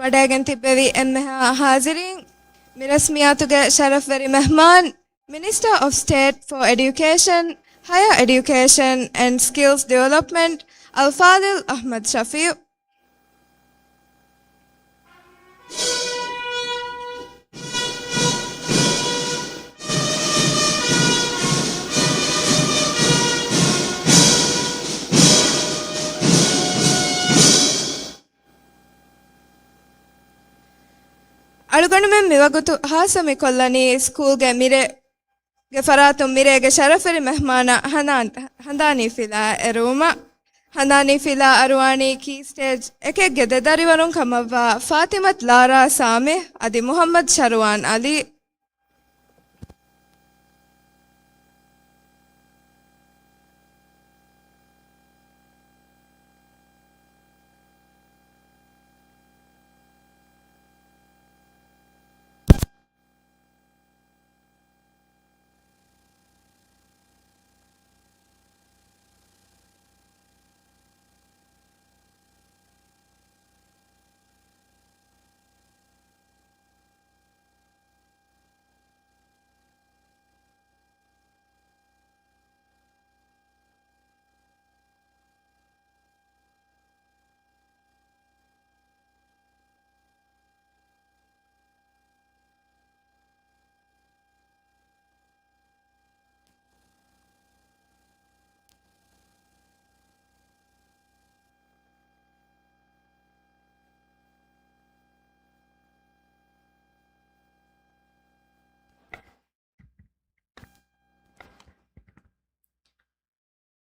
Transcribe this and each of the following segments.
වඩාගෙන තිබෙවි එම්මෙහා حاضرين මිරස්මියාතුගේ ශරෆ්වරි මෙහමාන් Minister of State for Education, Higher Education and Skills Development Al-Fadil Ahmad Shafiq. ಅಳುಗಣುಮೆಂ ಮಿವಗುತು ಹಾಸಮಿ ಕೊಲ್ಲನಿ ಸ್ಕೂಲ್ಗೆ ಮಿರೆ ಗೆ ಫರಾತು ಮಿರೆಗೆ ಶರಫರಿ ಮೆಹಮಾನ ಹಂದಾನಿ ಫಿಲಾ ಎರೂಮ ಹಂದಾನಿ ಫಿಲಾ ಅರುವಾಣಿ key stage ಎಕೆಗೆ ದೆದರಿವರುಂ ಕಮವ್ವ Fathimath Lara ಸಾಮೆ ಅದಿ Muhammad ಶರುವಾನ್ Ali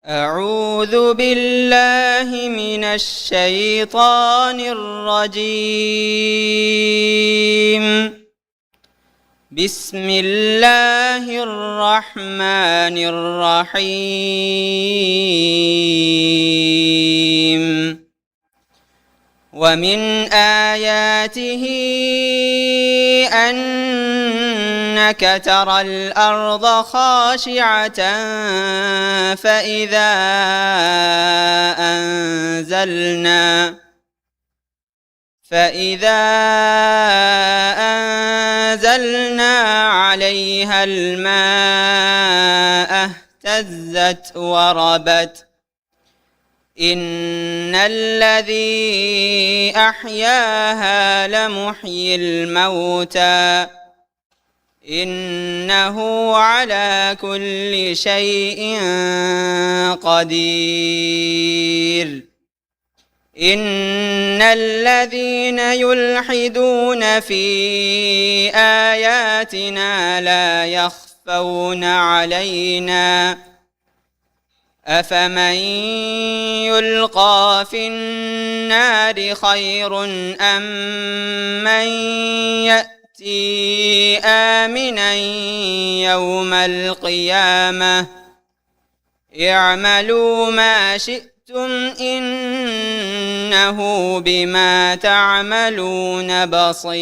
أعوذ بالله من الشيطان الرجيم. بسم الله الرحمن الرحيم. ومن آياته أنك ترى الأرض خاشعة فإذا أنزلنا عليها الماء اهتزت وربت. إن الذي أحياها لمحيي الموتى إنه على كل شيء قدير. إن الذين يلحدون في آياتنا لا يخفون علينا أفمن يلقى في النار خير أم من يأتي آمنا يوم القيامة. اعملوا ما شئتم إنه بما تعملون بصير.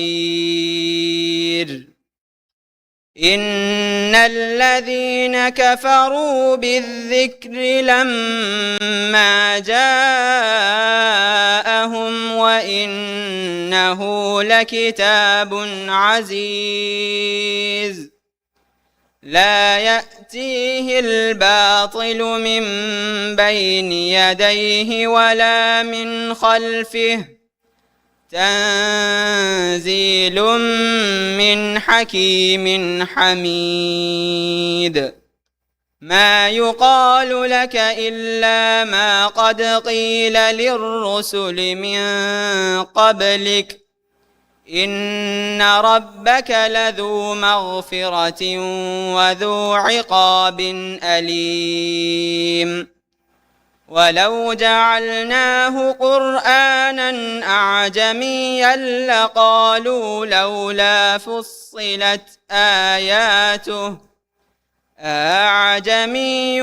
إن الذين كفروا بالذكر لما جاءهم وإنه لكتاب عزيز لا يأتيه الباطل من بين يديه ولا من خلفه تنزيل من حكيم حميد. ما يقال لك إلا ما قد قيل للرسل من قبلك. إن ربك لذو مغفرة وذو عقاب أليم. ولو جعلناه قرآنا أعجميا لقالوا لولا فصلت آياته أعجمي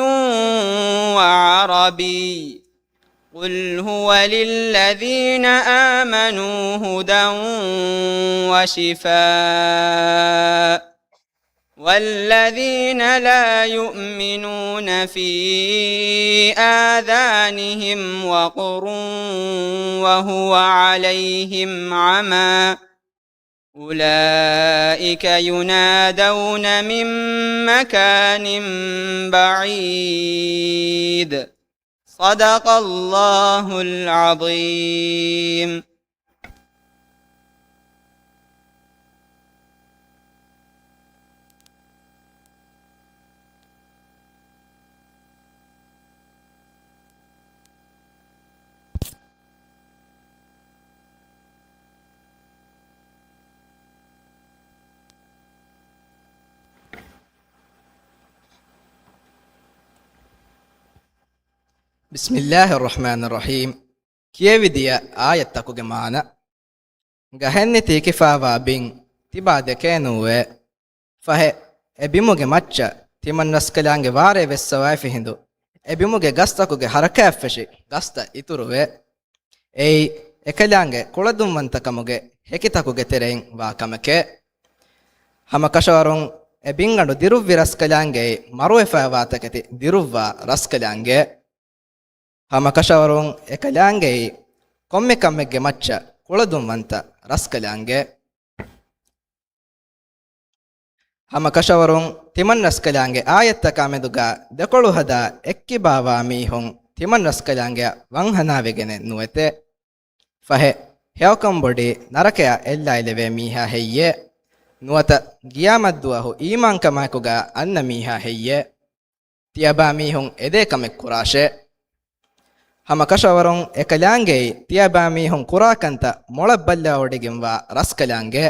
وعربي. قل هو للذين آمنوا هدى وشفاء والذين لا يؤمنون في آذانهم وقر وهو عليهم عمى أولئك ينادون من مكان بعيد صدق الله العظيم. بسم الله الرحمن الرحيم كيفيديا آية تكوغ معنا غهني تيكي فاوا بين تبا دكينوه فهي ابيموغ ماتشا تيمن رسكلانغ واره وسواي فيهندو ابيموغ غستكوغ حركه فشي غستا ඉතුරුවේ ei ekalaange kuladum wantakamuge hekitakuge tereng waakamake hamakashawarun ebingandu diruvvi raskalaange maru efaawatakati diruvva raskalaange hamakashawarun ekalaange komme kammege macca kuladum wanta raskalaange hamakashawarun timan raskalaange ayattaka meduga dekolu hada ekki bawa mihun timan raskalaange wanhana vegene nuete fahe heokam bodi narakaya ella ileve miha heyye nuata giyamadduahu iman kamakuga anna miha heyye tiaba mihun ede kamek kurashe hamakashawarun ekalaange tiaba mihun kurakanta molaballa odigimwa raskalaange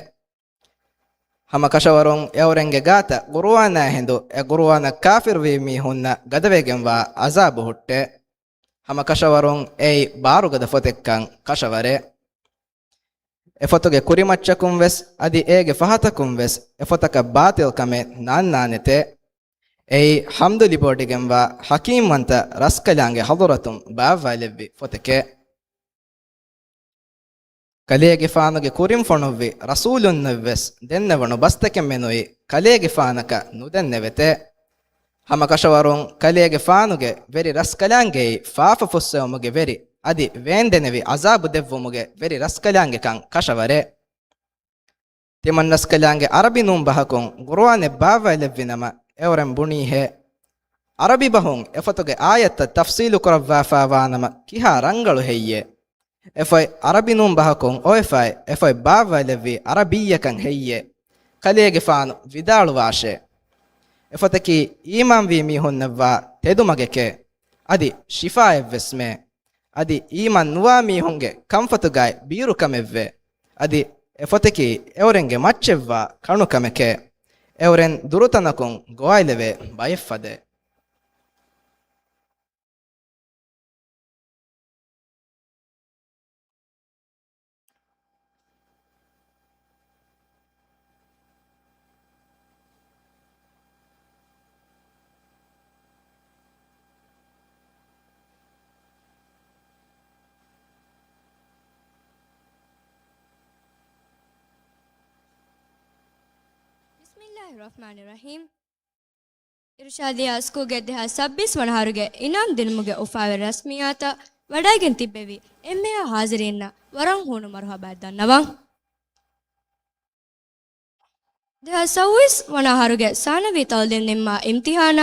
hamakashawarun eurenge gata qur'ana hindu e qur'ana kafir vi mihunna gadavegenwa azabu hutte hamakashawarun ei barugada fotekkan kashaware e fotoge kurimacchakum ves adi ege fahatakum ves e fotaka batil kame nannanete ei hamduli bodigenwa hakim wanta raskalange haduratum baavalevi foteke ಕಲೆಗೆ ಫಾನುಗೆ ಕುರಿಂ ಫೊಣುವ್ವಿ ರಸೂಲುನ್ನವ್ವೆಸ್ ದೆನ್ನವಣು ಬಸ್ತಕೆ ಮೆನುಯಿ ಕಲೆಗೆ ಫಾನಕ ನುದೆನ್ನೆವೆತೆ ಹಮಕಶವರುಂ ಕಲೆಗೆ ಫಾನುಗೆ very ರಸ್ಕಲಾಂಗೆ ಫಾಫ ಫುಸ್ಸವಮುಗೆ very ಅದಿ ವೇಂದೆನೆವಿ ಅಜಾಬು ದೆವ್ವುಮುಗೆ very ರಸ್ಕಲಾಂಗೆ ಕಂ ಕಶವರೆ ತಿಮನ್ ರಸ್ಕಲಾಂಗೆ ಅರಬಿ ನೂಂ ಬಹಕುಂ ಗುರುವಾನೆ ಬಾವಲೆವ್ವಿನಮ ಎವರೆಂ ಬುಣೀಹೆ ಅರಬಿ ಬಹುಂ ಎಫತುಗೆ ಆಯತ್ತ ತಫ್ಸೀಲು ಕೊರವ್ವಾಫಾವಾನಮ ಕಿಹಾ ರಂಗಳು ಹೆಯ್ಯೆ efai arabinum bahakon oefai efai baavalevi arabiyakan heyye kalege faanu vidalu washe efataki iman vi mi honneva tedumageke adi shifa evesme adi iman nuwa mi honge kamfatu gai biru kamevve adi efataki eurenge matchevva kanu kameke euren durutanakon goaileve bayeffade Bismillahirrahmanirrahim. Irshadiya schoolge deha 26 ವನಹಾರುಗೆ ಇನಾಮ್ ದಿನಮುಗೆ ಉಫಾವೆ ರಸ್ಮಿಯಾತ ವಡಾಗೆನ್ ತಿಬ್ಬೆವಿ ಎಮ್ಮೆಯ ಹಾಜರಿನ್ನ ವರಂ ಹೂನು Marhaba ದನ್ನವಾ deha 26 ವನಹಾರುಗೆ ಸಾನವಿ ತೌಲ್ದೆನ್ ನಿಮ್ಮ ಇಮ್ತಿಹಾನ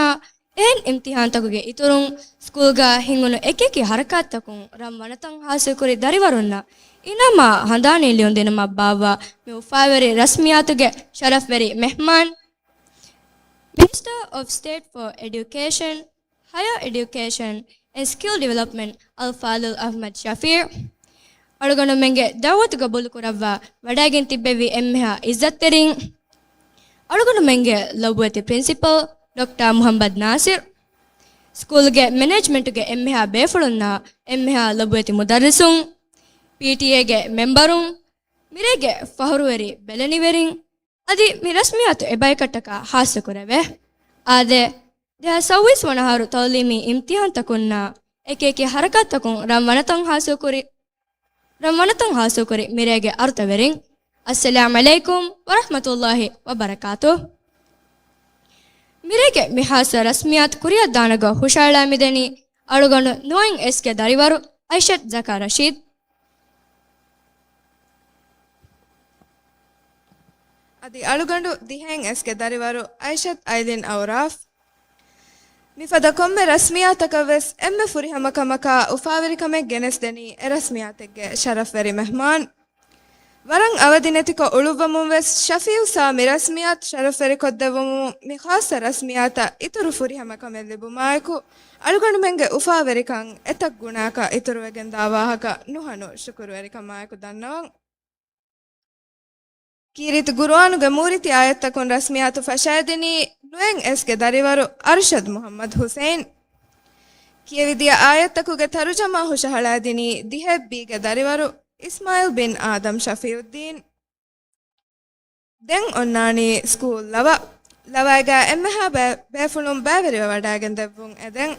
N ಇಮ್ತಿಹಾನ್ ತಗುಗೆ ಇತುರುಂ ಸ್ಕೂಲ್ಗ ಹಿಂಗುನು ಎಕೆಕಿ ಹರಕಾತ್ ತಕುಂ ರಂ ವನತಂ ಹಾಸು ಕುರಿ ದರಿವರುನ್ನ ಇನಮ ಹಂದಾನೆ ಲಿಯೊಂದೆನಮ ಬಾವಾ ಮೆ ಉಫಾವೆರಿ ರಸ್ಮಿಯಾತುಗೆ ಶರಫ್ ವೆರಿ ಮೆಹಮಾನ್ Minister of State for Education, Higher Education and Skill Development Al-Fadil Ahmad Shafir ಅಳುಗನು ಮೆಂಗೆ Daawat ಗಬೂಲ್ ಕುರವ್ವ ವಡಾಗಿನ್ ತಿಬ್ಬೆವಿ ಎಮ್ಮೆಹ ಇಜ್ಜತ್ ತೆರಿಂಗ್ ಅಳುಗನು ಮೆಂಗೆ ಲವ್ವತಿ principal doctor Muhammad Nasir ಸ್ಕೂಲ್ಗೆ ಮ್ಯಾನೇಜ್ಮೆಂಟ್ಗೆ ಎಮ್ಮೆಹ ಬೇಫಳುನ್ನ ಎಮ್ಮೆಹ ಲವ್ವತಿ ಮುದರ್ರಿಸುಂ PTA ಮೆಂಬರುಂ ಮಿರೆಗೆ ಫಹರುವೆರಿ ಬೆಲೆನಿವೆರಿಂಗ್ ಅದಿ ಮಿ ರಸ್ಮಿಯಾತು ಎಬೈಕಟ್ಟಕ ಹಾಸ್ಯ ಕುರವೆ ಆದೆ ದೇಹ 26 ವನಹಾರು ತೌಲಿಮಿ ಇಮ್ತಿಹಾನ್ ತಕುನ್ನ ಏಕೇಕಿ ಹರಕತ್ ತಕುಂ ರಂ ವನತಂ ಹಾಸು ಕುರಿ ಮಿರೆಗೆ ಅರ್ಥವೆರಿಂಗ್ ಅಸ್ಸಲಾಮು ಅಲೈಕುಂ ವರಹ್ಮತುಲ್ಲಾಹಿ ವಬರಕಾತು ಮಿರೆಗೆ ಮಿಹಾಸ ರಸ್ಮಿಯಾತ್ ಕುರಿಯತ್ ದಾನಗ ಹುಷಾಳ ಮಿದೆನಿ ಅಳುಗಣು ನೋಯಿಂಗ್ ಎಸ್ಗೆ ದರಿವರು ಐಷತ್ ಜಕಾ ರಶೀದ್ ಅದಿ ಅಳುಗಂಡು ದಿಹೆಂಗ್ ಎಸ್ಗೆ ದರಿವರು ಐಷತ್ ಐಲಿನ್ ಔರಾಫ್ ಮಿಫದ ಕೊಮ್ಮೆ ರಸ್ಮಿಯಾತಕವೆಸ್ ಎಮ್ಮೆ ಫುರಿ ಹಮಕಮಕ ಉಫಾವೆರಿಕಮೆ ಗೆನೆಸ್ದೆನಿ ಎ ರಸ್ಮಿಯಾತೆಗ್ಗೆ ಶರಫ್ ವೆರಿ ಮೆಹಮಾನ್ ವರಂ ಅವದಿನೆತಿಕ ಉಳುವಮುವೆಸ್ ಶಫೀವ್ ಸಾ ಮಿರಸ್ಮಿಯಾತ್ ಶರಫ್ ವೆರಿ ಕೊದ್ದೆವಮು ಮಿಖಾಸ ರಸ್ಮಿಯಾತ ಇತುರು ಫುರಿ ಹಮಕಮೆ ಲಿಬುಮಾಯಕು ಅಳುಗಂಡು ಮೆಂಗೆ ಉಫಾವೆರಿಕಂ ಎತಕ್ ಗುಣಾಕ ಇತುರುವೆಗೆನ್ ದಾವಾಹಕ ನುಹನು ಶುಕುರು ವೆರಿಕಮಾಯಕು ದನ್ನವಂ ಕೀರಿತ್ ಗುರುವಾನುಗೆ ಮೂರಿತಿ ಆಯತ್ತಕೊನ್ ರಸ್ಮಿಯಾತು ಫಶಾಯದಿನಿ ನುಯೆಂಗ್ ಎಸ್ಗೆ ದರಿವರು ಅರ್ಷದ್ ಮುಹಮ್ಮದ್ ಹುಸೇನ್ ಕಿಯವಿದಿಯ ಆಯತ್ತಕುಗೆ ತರುಜಮಾ ಹುಷಹಳಾದಿನಿ ದಿಹೆಬ್ ಬೀಗೆ ದರಿವರು ಇಸ್ಮಾಯಿಲ್ ಬಿನ್ ಆದಮ್ ಶಫಿಯುದ್ದೀನ್ ದೆಂಗ್ ಒನ್ನಾನಿ ಸ್ಕೂಲ್ ಲವಾಗ ಎಮ್ಮೆಹ ಬೇಫುಳುಂ ಬೇವೆರಿವ ವಡಾಗೆನ್ ದೆವ್ವುಂ ಎದೆಂಗ್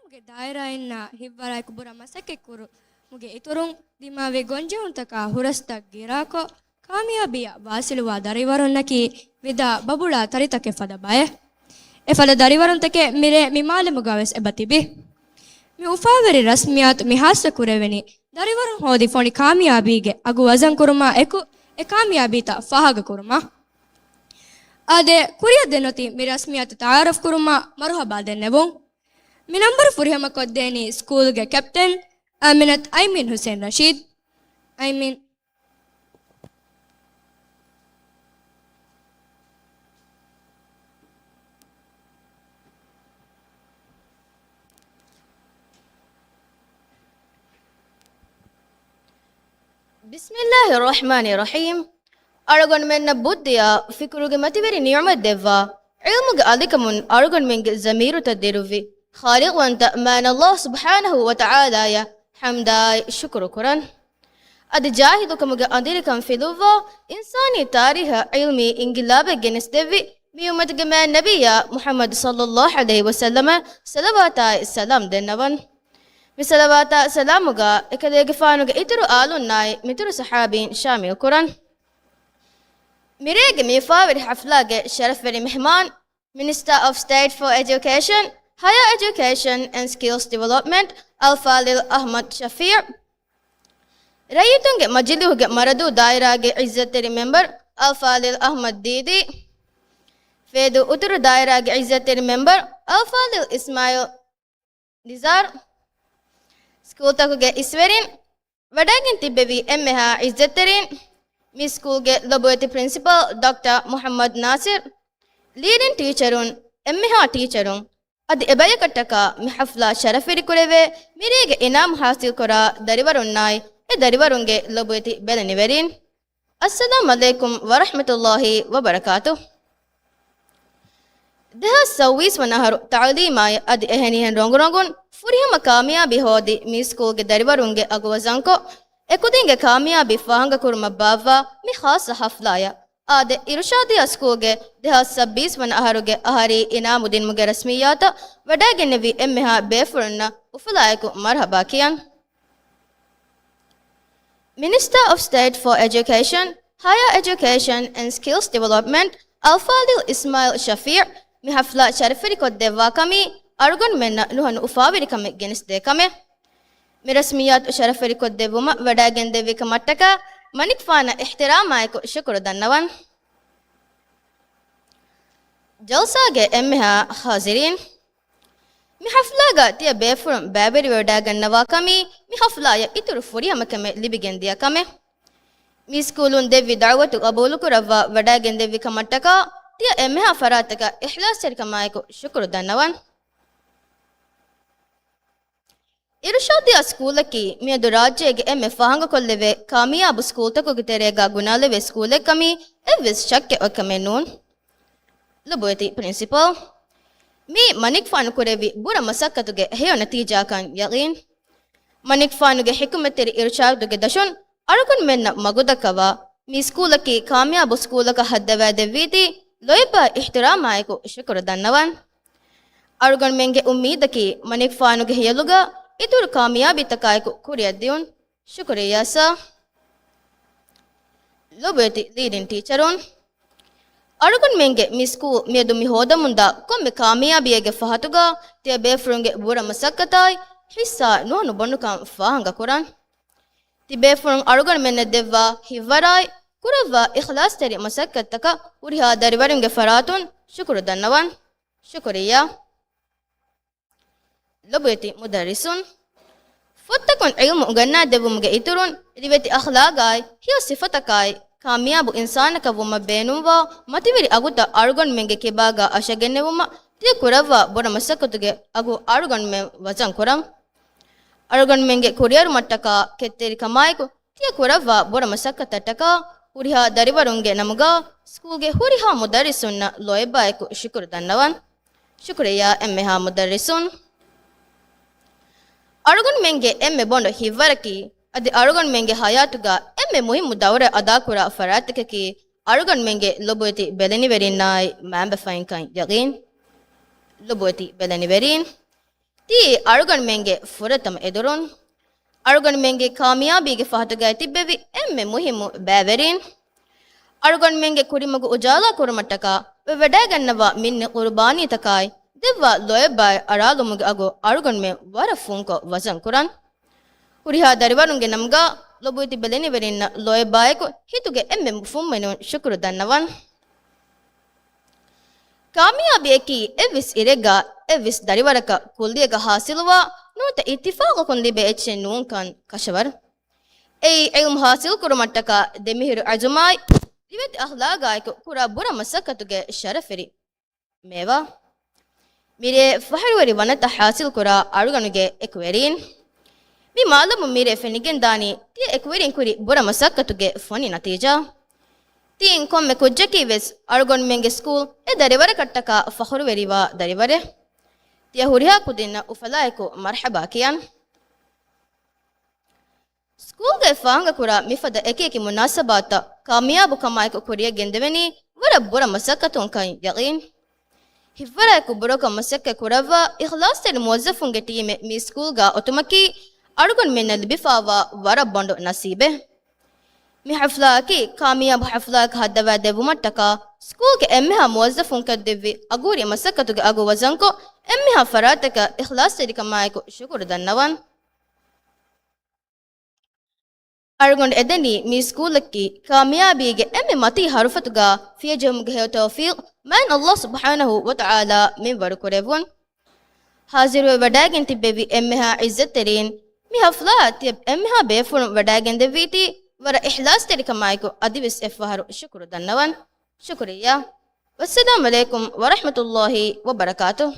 ಮುಗೆ ದಾಯರಾಯನ್ನ ಹಿವ್ವರಾಯ ಕುಬುರ ಮಸಕೆ ಕುರು ಮುಗೆ ಇತುರುಂ ದಿಮಾವೆ ಗೊಂಜೆ ಉಂತಕ ಹುರಸ್ತಕ್ ಗಿರಾಕೊ ಕಾಮಿಯಾಬಿಯ ವಾಸಿಲುವ ದರಿವರೊನ್ನಕಿ ವಿದ ಬಬುಳ ತರಿತಕ್ಕೆ ಫದ ಬಾಯ ಎ ಫದ ದರಿವರೊಂತಕೆ ಮಿರೆ ಮಿಮಾಲೆ ಮುಗಾವೆಸ್ ಎಬತಿಬಿ ಮಿ ಉಫಾವೆರಿ ರಸ್ಮಿಯಾತ್ ಮಿಹಾಸ ಕುರೆವೆನಿ ದರಿವರಂ ಹೋದಿ ಫೋಣಿ ಕಾಮಿಯಾಬಿಗೆ ಅಗು ವಜನ್ ಕುರುಮ ಎಕು ಎ ಕಾಮಿಯಾಬಿತ ಫಹಾಗ ಕುರುಮ ಆದೆ ಕುರಿಯದ್ದೆನೊತಿ ಮಿ ರಸ್ಮಿಯಾತ್ ತಾರಫ್ ಕುರುಮ ಮರುಹಬಾ ದೆನ್ನೆವುಂ ಮಿ ನಂಬರ್ ಫುರಿಹಮ ಕೊದ್ದೇನಿ ಸ್ಕೂಲ್ಗೆ captain ಅಮಿನತ್ ಐಮೀನ್ Hussain Rashid ಐಮೀನ್ بسم الله الرحمن الرحيم أرغن من بوديا فكروغ متبري نعمة دفا علمك عليكمون أرغن من زمير تديروفي خالق وانت مان الله سبحانه وتعالى يا حمداي شكر قرآن أد جاهدكم أديركم في لوفا إنساني تاريخ علمي إنجلاب جنس دفي ميومت جمال نبي محمد صلى الله عليه وسلم صلوات السلام دنوان بسلواتا سلاموغا إكاديك فانوغا إترو آلو ناي مترو صحابين شامل قرآن ميريغ ميفاور حفلاغ شرف فري مهمان Minister of State for Education, Higher Education and Skills Development Al-Falil Ahmad Shafir رئيتونغ مجلوغ مردو دائراغ عزتري member Al-Falil Ahmad Didi فيدو أترو دائراغ عزتري member Al-Falil Ismail Nizar School takuge isverin vadagin tibbevi emmeha izzetterin mi school ge loboyati principal Dr. Muhammad Nasir leading teacherun emmeha teacherun adi ebayakattaka mi hafla sharaferi kureve mirige inam hasil kora dariwarunnai e dariwarunge loboyati belaniverin assalamu alaikum wa rahmatullahi wa barakatuh deha sawis wanaharu ta'limai adi ehenihen rongurongun furihama kaamiyabi hodi mi school ge dariwarunge agwazanko ekudinge kaamiyabi fahanga kurma bava mi khasa haflaya ade irshadiya school ge deha 26 wanaharuge ahari inamudin muge rasmiyata wadagenevi emmeha befurna ufulaiku marhaba kiyan Minister of State for Education, Higher Education and Skills Development Al-Falil Ismail Shafir mi hafla sharaferi koddewa kami أرغن من نهن أفاوري كم جنس ده كم مرسميات شرفري كود دبوما وداعن دبي كمتكا منك فانا احترام مايكو شكر دنوان جلسة جه أمها حاضرين محفلة تيا بيفرم بابري وداعن نوا كمي محفلة يا إتر فوري هم كم لبيجن ديا كم مسكولون دبي دعوة قبول كروا وداعن دبي كمتكا تيا أمها فراتكا إخلاص شركمايكو شكر دنوان ಇರುಷಾದಿಯ ಸ್ಕೂಲಕ್ಕೆ ಮಿಯದು ರಾಜ್ಯಗೆ ಎಮ್ಮೆ ಫಹಂಗ ಕೊಲ್ಲೆವೆ ಕಾಮಿಯಾಬು school ತಕುಗೆ ತೆರೆಗ ಗುಣಾಲೆವೆ ಸ್ಕೂಲೆ ಕಮಿ ಎವ್ವಿಸ್ ಶಕ್ಯ ಒಕ್ಕಮೆ ನೂನ್ ಲುಬೋಯತಿ principal ಮಿ ಮನಿಕ್ ಫಾನು ಕುರೆವಿ ಬುರ ಮಸಕ್ಕತುಗೆ ಹೇಯೋ ನತೀಜಾ ಕನ್ ಯಗೀನ್ ಮನಿಕ್ ಫಾನುಗೆ ಹಿಕುಮೆತೆರಿ ಇರುಷಾದುಗೆ ದಶುನ್ ಅರುಗುನ್ ಮೆನ್ನ ಮಗುದಕವ ಮಿ ಸ್ಕೂಲಕ್ಕೆ ಕಾಮಿಯಾಬು ಸ್ಕೂಲಕ ಹದ್ದವೆ ದೆವ್ವೀತಿ ಲೊಯ್ಬ ಇಹ್ತಿರಾಮಾಯಕು ಶುಕ್ರ ದನ್ನವನ್ ಅರುಗುನ್ ಮೆಂಗೆ ಉಮ್ಮೀದಕಿ ಮನಿಕ್ ಫಾನುಗೆ ಹೇಯಲುಗ इतुर कामयाबी तकायको कुरियद्दियुन शुक्रिया सा लोबेति leading टीचरुन अरुगुन मेंगे मिस्कू medu मिहोदा मुंदा कोम्मे कामयाबियगे फहतुगा ते बेफरुंगे बुरा मसक्कताय हिस्सा नोनु बनुकम फाहंगा कुरान ति बेफरुंग अरुगुन मेने देवा हिवराय कुरवा इखलास तेरी मसक्कतका उरिहा दरिवरुंगे फरातुन शुक्र दन्नवन शुक्रिया لبيتي مدرسون فتكون علم غنا دبومغا إترون ريبتي أخلاقاي هي صفتكاي كاميابو إنسانك وما بينوما ماتيوري أغوتا أرغن منغا كيباغا أشاغنوما تي كوروا بورا مسكتوغا أغو أرغن من وزن كورام أرغن منغا كوريار متكا كتيري كمايكو تي كوروا بورا مسكتتكا uriha dariwarunge namuga schoolge huriha mudarrisunna loebaeku shukr dannawan shukriya emmeha mudarrisun ಅರುಗುನ್ ಮೆಂಗೆ ಎಮ್ಮೆ ಬೊಂಡ ಹಿವ್ವರಕಿ ಅದಿ ಅರುಗುನ್ ಮೆಂಗೆ ಹಯಾತುಗ ಎಮ್ಮೆ ಮುಹಿಮ್ಮು ದೌರೆ ಅದಾಕುರ ಫರಾತಕಕಿ ಅರುಗುನ್ ಮೆಂಗೆ ಲೊಬೊತಿ ಬೆಲೆನಿವೆರಿನ್ನಾಯ್ ಮ್ಯಾಂಬೆ ಫೈನ್ ಕೈ ಯಗೀನ್ ಲೊಬೊತಿ ಬೆಲೆನಿವೆರಿನ್ ತಿ ಅರುಗುನ್ ಮೆಂಗೆ ಫುರತಮ ಎದುರುನ್ ಅರುಗುನ್ ಮೆಂಗೆ ಕಾಮಿಯಾಬಿಗೆ ಫಹತುಗ ತಿಬ್ಬೆವಿ ಎಮ್ಮೆ ಮುಹಿಮ್ಮು ಬ್ಯಾವೆರಿನ್ ಅರುಗುನ್ ಮೆಂಗೆ ಕುರಿಮಗು Ujala ಕುರುಮಟ್ಟಕ ವೆಡಗನ್ನವ ಮಿನ್ನ ಕುರ್ಬಾನಿ ತಕಾಯ್ Dewa loe bay aralumuge ago arugon me wara funko wazan kuran uriha dariwarunge namga lobuiti beleni verinna loe bay ko hituge emme fummenun shukru dannawan kamiyabi eki evis irega evis dariwaraka kulliyega hasilwa nuta ittifaqa kon libe echen nun kan kashawar ei ilm hasil kurumattaka demihiru azumai riveti akhlaqai ko kura bura masakatuge sharaferi mewa mire faharwari wanata hasil kura aruganuge ekwerin mi malamu mire fenigen dani tie ekwirin kuri bura masakkatuge foni natija tin komme kujjaki ves arugon menge school e darivare kattaka fakhru veriwa darivare tie huriha kudinna ufalaiko marhaba kiyan school ge fanga kura mifada ekeki munasabata kamiyabu kamaiko kuriya gendeveni wara bura masakkatun kan yaqin hivara ku buroka masakke kurava ikhlas tel muwazzafun ge team mi school ga otomaki arugon menna libifawa wara bondo nasibe mi hafla ki kamiyab hafla ka hadawa devumattaka school ke emmeha muwazzafun ka devvi aguri masakkatu ge agu wazanko emmeha farataka ikhlas tel kamaiko shukur dannawan arugon edeni mi school ki kamiyabi ge emme mati harufatuga fiyajum ge tawfiq man Allah subhanahu wa ta'ala min waru korevun haziru wadagen tibbevi emmeha izzat terin mi haflat yeb emmeha befun wadagen deviti wara ihlas teri kamaiko adivis efharu shukru dannawan shukriya wassalamu alaikum wa rahmatullahi wa barakatuh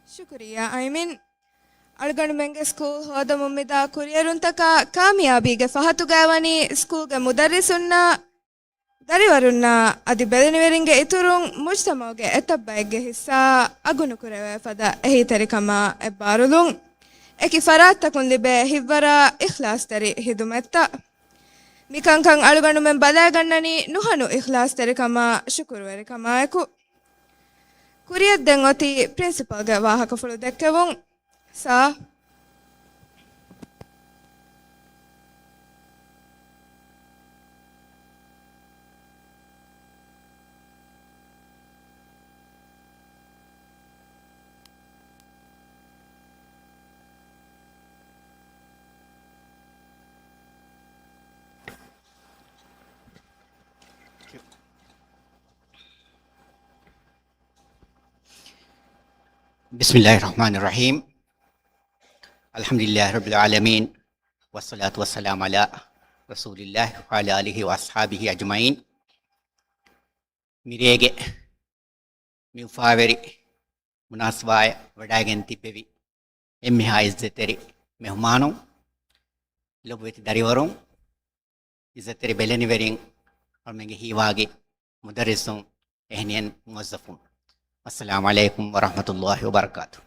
ಶುಕ್ರಿಯಾ ಐಮಿನ್ ಅಳ್ಗಣ್ ಮೆಂಗೆ school ಹೋದ ಮುಮ್ಮಿದ ಕುರಿಯರುಂತಕ ಕಾಮಿಯಾಬಿಗೆ ಫಹತುಗಾವನಿ ಸ್ಕೂಲ್ಗೆ ಮುದರ್ರಿಸುನ್ನ ದರಿವರುನ್ನ ಅದಿ ಬೆದನಿವೆರಿಂಗೆ ಇತುರುಂ ಮುಜ್ತಮೋಗೆ ಎತ್ತಬ್ಬೈಗೆ ಹಿಸ್ಸಾ ಅಗುನು ಕುರೆವೆ ಫದ ಎಹಿ ತೆರಿಕಮ ಎಬ್ಬಾರುಲುಂ ಎಕಿ ಫರಾತ್ತಕುನ್ ಲಿಬೆ ಹಿವ್ವರ ಇಖ್ಲಾಸ್ ತೆರಿ ಹಿದುಮೆತ್ತ ಮಿಕಂಕಂ ಅಳುಗಣು ಮೆಂ ಬಲಾಗಣ್ಣನಿ ನುಹನು ಇಖ್ಲಾಸ್ ತೆರಿಕಮ ಶುಕುರುವೆರಿಕಮಾಯಕು ಕುರಿಯದ್ದೆಂ ಒತಿ ಪ್ರಿನ್ಸಿಪಲ್ಗೆ ವಾಹಕ ಫುಳು ದೆಕ್ಕೆವುಂ ಸಾ بسم الله الرحمن الرحيم الحمد لله رب العالمين والصلاة والسلام على رسول الله وعلى آله وأصحابه أجمعين මිරේගෙ මිෆාවරි මුනාස්වාය වඩාගෙන් තිබෙවි එම්මිහා ඉස්සතෙරි මෙහමානු ලොබෙති දරිවරුන් ඉස්සතෙරි බෙලෙනිවරින් අල්මගේ හීවාගේ මුදරිසුන් එහෙනියන් මුවස්සෆුන් assalamu alaikum warahmatullahi wabarakatuh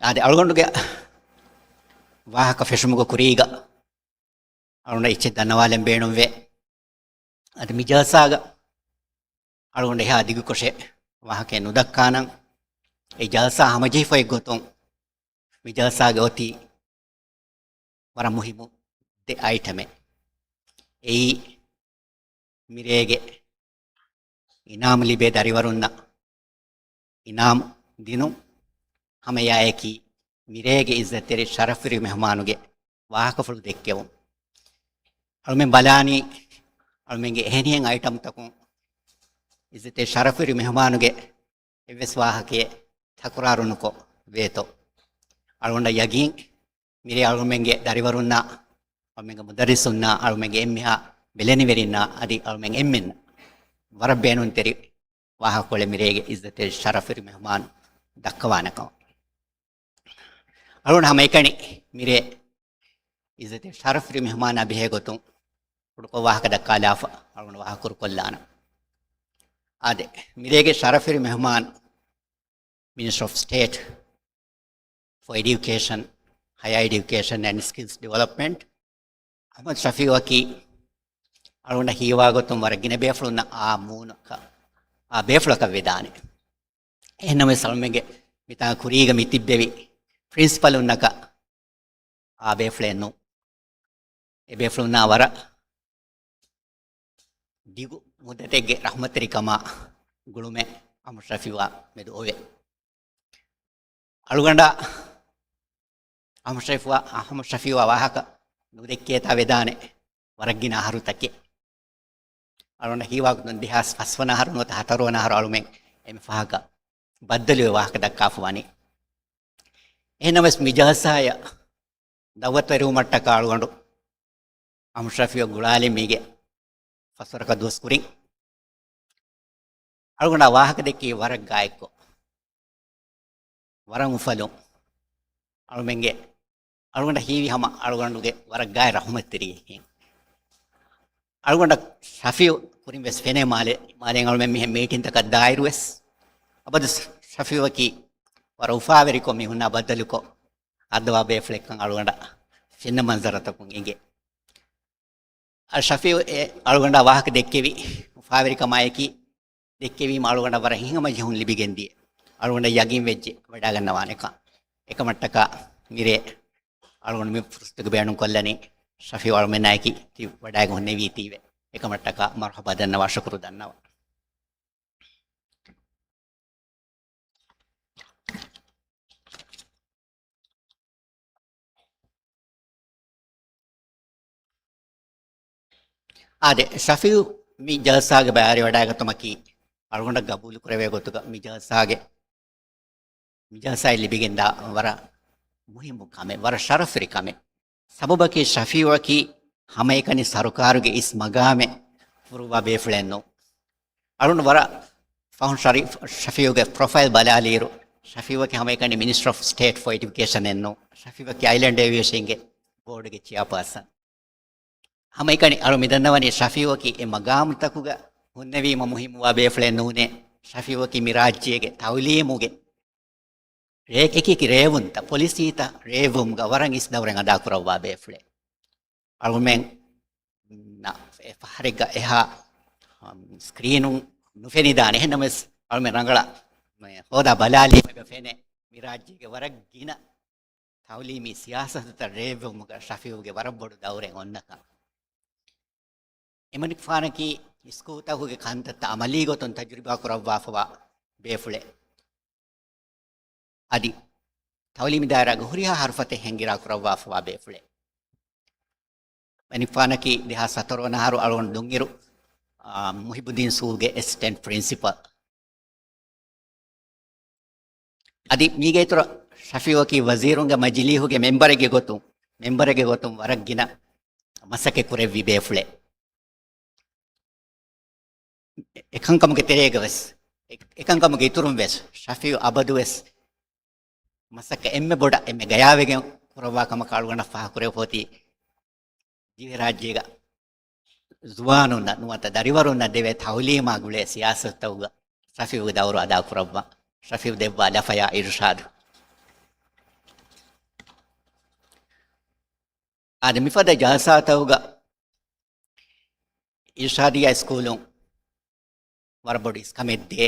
ade algonduge wahaka feshumugo kuriga algonda ichi danawalen beenum ve ade mijasaga algonda ha digu koshe wahake nudakkanan e jalsa hamaji foi goton mijasaga oti wara muhimu de iteme ei mirege inam libe dariwarunna इनाम दिनु हमें याए की मिरेगे इज्जत तेरे शरफरी मेहमानुगे वाह को full देख के वो और मैं बलानी और मैं एहनियंग आइटम तकूं इज्जत तेरे शरफरी मेहमानुगे इवेस वाह के ठकुरारुन को वे तो और उन्हें यकीन मेरे और मैं दरिवरुन्ना और मैं मुदरिसुन्ना और मैं एम्मिहा बेलेनी वेरिन्ना अदी और मैं एम्मिन वरबेनुन तेरी वाह कोले मिरेगे इज्जत शरफरी मेहमान दक्कवानकम अरुण हम एकणी मिरे इज्जत शरफरी मेहमान अभी है गोतुं उनको वाह का दक्कालाफ अरुण वाह कुरकोल्लाना आदे मिरेगे शरफरी मेहमान minister of state for education higher education and skills development Ahmed Shafee वकी अरुण हीवा गोतुं वरगिने बेफलुन्न आ मून का ಆ ಬೇಫ್ಲಕ ವಿಧಾನೆ ಏನಮೆ ಸಲ್ಮೆಗೆ ಮಿತಾ ಕುರೀಗ ಮಿತಿದ್ದೆವಿ ಪ್ರಿನ್ಸಿಪಲ್ ಉನ್ನಕ ಆ ಬೇಫ್ಲೆಯನ್ನು ಎ ಬೇಫ್ಲುನ್ನ ಅವರ ದಿಗು ಮುದ್ದತೆಗೆ ರಹಮತರಿಕಮ ಗುಳುಮೆ ಅಮಶ್ರಫಿವ ಮೆದು ಓವೆ ಅಳುಗಂಡ ಅಮಶ್ರಫಿವ ವಾಹಕ ನುದೆಕ್ಕೇತ ವಿಧಾನೆ ಹೊರಗಿನ ಹರುತಕ್ಕೆ ಅರುಣ ಹೀವಾಗುತ್ತ ದಿಹಾಸ್ ಫಸ್ವನ ಹರು ನೋತ ಹತರುವನ ಹರು ಅಳುಮೆಂಗ್ ಎಮೆ ಫಹಕ ಬದ್ದಲು ವಾಹಕ ದಕ್ಕಾಫುವಾನಿ එහෙනම්ස් මිජහසාය දවතරු මට්ට කාළුවඬු අම්ෂෆිය ගුලාලි මීගේ ෆස්වරක දුස් කුරින් අලුගොඬ වාහක දෙකේ වරක් ගායකෝ වරන් උෆලු අලුමෙන්ගේ අලුගොඬ හීවි හම අලුගොඬුගේ වරක් ගාය රහමත්තරි අලුගොඬ ෂෆිය කුරින් වෙස් ෆෙනේ මාලෙන් අලුමෙන් මෙහෙ මීටින් තක දායිරුස් අබද ෂෆිය වකි වර උෆාවරි කො මිහුනා බදලුකෝ අදවා බේෆ්ලෙක්කන් අලුගොඬ ෆෙන්න මන්සරතකුන් ඉගේ අල් ෂෆිය අලුගොඬ වාහක දෙක්කේවි උෆාවරි කමායකි දෙක්කේවි අලුගොඬ වර හිඟම ජහුන් ලිබිගෙන්දී අලුගොඬ යගින් වෙච්චි වඩා ගන්නවා නෙක එක මට්ටක මිරේ අලුගොඬ මේ පුස්තක බයණු කොල්ලනේ ෂෆිය වල මෙනායකි ති වඩා ගොන්නේ වීතිවේ එක මට්ටක මර්හබා දන්නවා ශුක්‍ර දන්නවා ආදේ ෂෆිය මි ජල්සාගේ බෑරි වඩා ගතමකි අලුගොඬ ගබුලු කරවේ ගොතුක මි ජල්සාගේ මිජාසයි ලිබිගෙන්දා වර මුහිමු කමේ වර ශරෆරි කමේ සබබකි ෂෆීවකි හැම එකනි සරකාරුගේ ඉස් මගාමේ ෆුරුවා බේෆලෙන්නෝ අරුණ වර ෆෞන් ශරීෆ් ෂෆීවගේ ප්‍රොෆයිල් බලාලීරු ෂෆීවකි හැම එකනි minister of state for education එන්නෝ ෂෆීවකි අයිලන්ඩ් ඒවියේෂන්ගේ බෝඩ්ගේ චියාපර්සන් හැම එකනි අරු මිදන්නවනි ෂෆීවකි එ මගාම තකුග හුන්නවීම මුහිමුවා බේෆලෙන්නෝනේ ෂෆීවකි මිරාජ්‍යගේ තවලීමුගේ ඒකෙකි රේවුන්ත පොලිසීත රේවුම් ගවරන් ඉස් දවරෙන් අදා කරවවා බේෆ්ලේ අරුමෙන් නා එහරිග එහා ස්ක්‍රීනුන් නුෆෙනිදාන එහෙනමස් අරුමෙන් රංගලා මේ හොදා බලාලි මේ ෆෙනේ මිරාජ්ජිගේ වරක් ගින තවලීමි සියාසත රේවුම් ග ෂෆීව්ගේ වරක් බොඩු දවරෙන් ඔන්නක එමනික් ෆානකි ඉස්කෝතහුගේ කන්තත අමලී ගොතන් තජරිබා කරවවා ෆවා බේෆ්ලේ අදි තවලිමි දායරා ගහුරියා හර්ෆතේ හැංගිරා කරවවා ෆවා බේෆ්ලේ මනිෆානකි 2004 වනහරු අලොන් දුංගිරු මුහිබුද්දීන් සූගේ ඇසිස්ටන්ට් ප්‍රින්සිපල් අදි මීගේතර ෂෆීවකි වසීරුන්ගේ මජ්ලිහුගේ මෙම්බරගේ ගොතුම් වරක් ගින මසකේ කුරෙවි බේෆ්ලේ එකංකමගේ තෙරේගවස් එකංකමගේ ඉතුරුම් වෙස් ෂෆී අබදුවස් masaka emme boda emme gayawegen kurwa kama kalugana fa kure poti jive rajyega zuwanunna nuwata dariwarunna deve tawlima gule siyasatawga shafiu dawru ada kurwa shafiu devwa lafaya irshad adami fada jasatawga irshadiya schoolun warbodis kamedde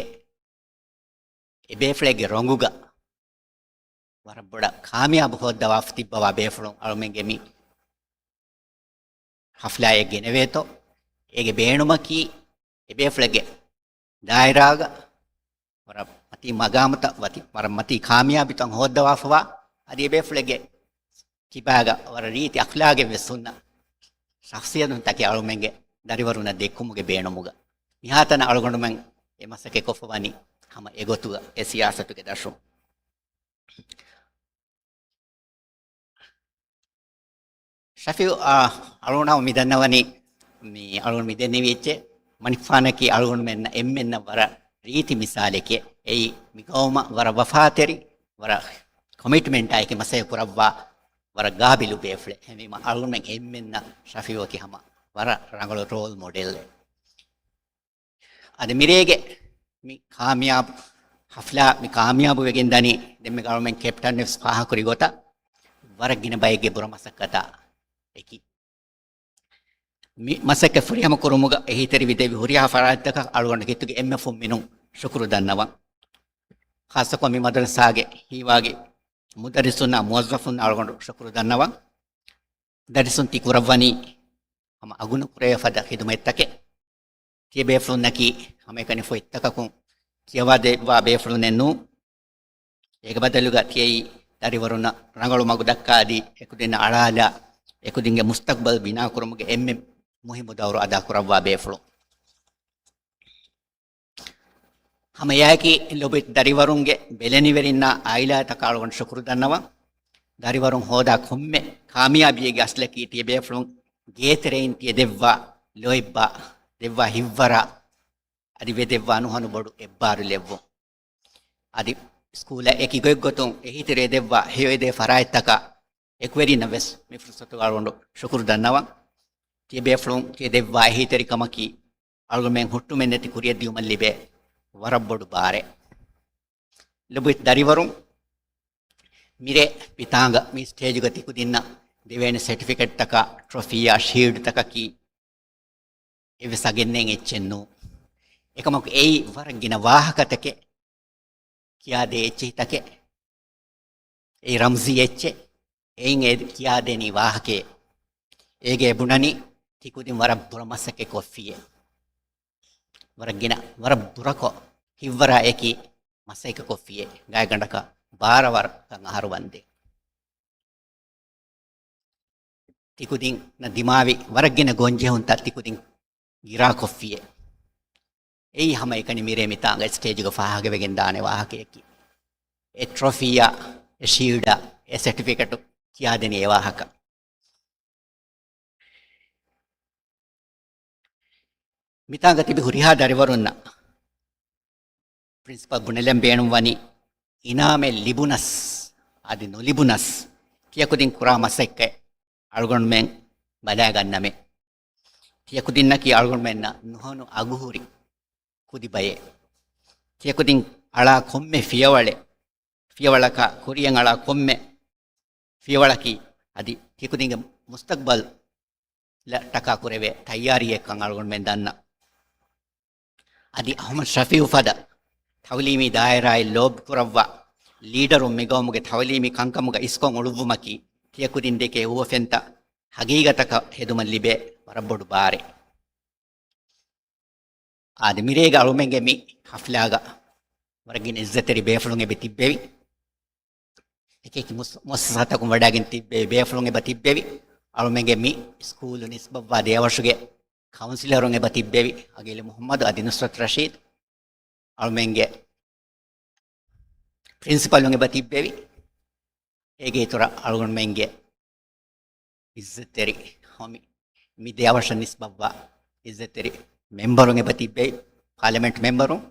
ebe flege ronguga වරබඩ කාමියාබ හොද්දවාෆ් තිබ්බවා බේෆලුන් අලුමෙන්ගෙමි හෆ්ලායේ ගෙනවේතෝ ඒගේ බේණුමකි එබේෆලගේ දායරාග වර මති මගාමත වති වර මති කාමියාබිතන් හොද්දවාෆවා අදි එබේෆලගේ කිබාග වර රීති අඛ්ලාගේ වෙසුන්න ශක්සියදුන් තකේ අලුමෙන්ගේ දරිවරුණ දෙක්කුමුගේ බේණුමුග මිහාතන අලුගොඬුමෙන් එමසකේ කොෆවනි හැම එගොතුග ඒ සියාසතුගේ දශු ෂෆී අලුණා මිදන්නවනි මේ අලුණ මිදෙන්නේ වෙච්චේ මනිෆානකි අලුණ මෙන්න එම්මෙන්න වර රීති මිසාලකේ එයි මිගෝම වර වෆාතෙරි වර කොමිට්මන්ට් එකේ මසේ පුරවවා වර ගාබිලු බේෆ්ලේ හැමීම අලුණ මෙන් එම්මෙන්න ෂෆී වකි හැම වර රංගල රෝල් මොඩෙල් අද මිරේගේ මි කාමියාබ් හෆ්ලා මි කාමියාබ වෙගෙන් දනි දෙම්මෙ ගවර්න්මන්ට් කැප්ටන් එෆ්ස් පහ කුරි ගොත වර ගින බයිගේ බුරමසකත eki masaka furiyama kurumuga ehiteri videvi huriya farattaka algonda kittuge emmfum minun shukru dannawa khasako mi madrasage hiwage mudarrisunna muwazzafun algonda shukru dannawa darisun tikurawani ama agunu kureya fada hidumettake tiebe frunnaki amekani foittaka kiyawade wa be frunennu ega badaluga tiyei dariwaruna rangalu magu dakkadi ekudena alala ekudinge mustaqbal bina kurumuge emme muhimu dawru ada kurawwa beflo hama yaki lobit dariwarunge beleni verinna aila takalgon shukru dannawa දරිවරුන් හොදා කොම්මෙ කාමියාබියගේ අස්ලකී තිය බේෆලුන් ගේතරෙයින් තිය දෙව්වා ලොයිබ්බා දෙව්වා හිව්වරා අදි වෙදෙව්වා නුහනු බොඩු එබ්බාරු ලෙව්වෝ අදි school එකි ගොග්ගොතුන් එහිතරේ දෙව්වා හේවේදේ ෆරායිත්තක එක්වෙරි Nawaz මේ ෆුර්සතු ගාරොන්ඩ ශුකුරු දන්නවා තිය බේෆලුන් තිය දෙව්වා එහිතරි කමකි අල්ගමෙන් හුට්ටු මෙන් නැති කුරිය දියුමල් ලිබේ වරබ්බොඩු බාරේ ලබුත් දරිවරුන් මිරේ පිතාංග මේ ස්ටේජ් එක තිකු දින්න දෙවෙනි සර්ටිෆිකේට් එක ට්‍රොෆියා ෂීල්ඩ් එක කි එවසගෙන්නෙන් එච්චෙන්නු එකමක ඒ වරගින වාහකතක කියා දේ එච්චිතක ඒ රම්සි එච්ච එයින් ඒ කියා දෙනි වාහකේ ඒගේ බුණනි තිකු දින් වර බුරමස්සකේ කොෆියේ වරගින වර බුරකෝ හිවරා එකි මසයික කොෆියේ ගාය ගණ්ඩක ಬಾರವರ ಕಂಗ ಹರು ಬಂದೆ ತಿಕುದಿಂ ನ ದಿಮಾವಿ ವರಗ್ಗಿನ ಗೊಂಜೆ ಹುಂತ ತಿಕುದಿಂ ಗಿರಾ ಕೊಫಿಯೆ ಏಯ್ ಹಮ ಏಕನಿ ಮಿರೆ ಮಿತಾಂಗ ಸ್ಟೇಜ್ ಗ ಫಾಹಗೆ ವೆಗೆನ್ ದಾನೆ ವಾಹಕೆಕಿ ಎ ಟ್ರೋಫಿಯಾ ಎ ಶೀಲ್ಡ ಎ ಸರ್ಟಿಫಿಕೇಟ್ ಕಿಯಾದೆನಿ ಎ ವಾಹಕ ಮಿತಾಂಗ ತಿಬಿ ಹುರಿಹಾ ದರಿವರುನ್ನ ಪ್ರಿನ್ಸಿಪಲ್ ಗುಣೆಲೆಂ ಬೇಣು ವನಿ ඉනාමෙ ලිබුනස් අදි නොලිබුනස් කියකුදින් කුරා මසෙක්ක අල්ගොන් මෙන් බදා ගන්නමෙ කියකුදින්න කී අල්ගොන් මෙන්න නොහනු අගුහුරි කුදි බයේ කියකුදින් අලා කොම්මෙ ෆියවලක කුරියන් අලා කොම්මෙ ෆියවලකි අදි කියකුදින්ගේ මුස්තක්බල් ලටකා කුරෙවේ තයාරිය කන් අල්ගොන් මෙන් දන්න අදි අහමද් ෂෆීඋ ෆදා තවලීමි දායරායි ලෝබ් කුරව්වා ලීඩරු මෙගොමුගේ තවලීමි කංකමුගේ ඉස්කොන් ඔළුවුමකි තියකුදින් දෙකේ ඌෆෙන්ත හගීගතක හෙදුම ලිබේ වරබොඩු බාරේ ආදි මිරේග අලුමෙන්ගේ මි හෆ්ලාග වරගින් ඉස්සතරි බේෆලුන්ගේ බෙතිබ්බෙවි එකේ මොස්සතකුම් වඩාගෙන තිබ්බේ බේෆලුන්ගේ බතිබ්බෙවි අලුමෙන්ගේ මි ස්කූල් නිස්බවා දේවර්ෂගේ කවුන්සිලරුන්ගේ බතිබ්බෙවි අගේල මුහම්මද් අදිනුස්රත් රෂීද් අල්මෙන්ගේ ප්‍රින්සිපල් උන්ගේ බතිබ්බෙවි ඒගේ තොර අල්ගොන් මෙන්ගේ ඉස්සතරි හොමි මිදේ අවශ්‍ය නිස්බවා ඉස්සතරි මෙම්බර් උන්ගේ බතිබ්බෙවි පාර්ලිමේන්ට් මෙම්බරුන්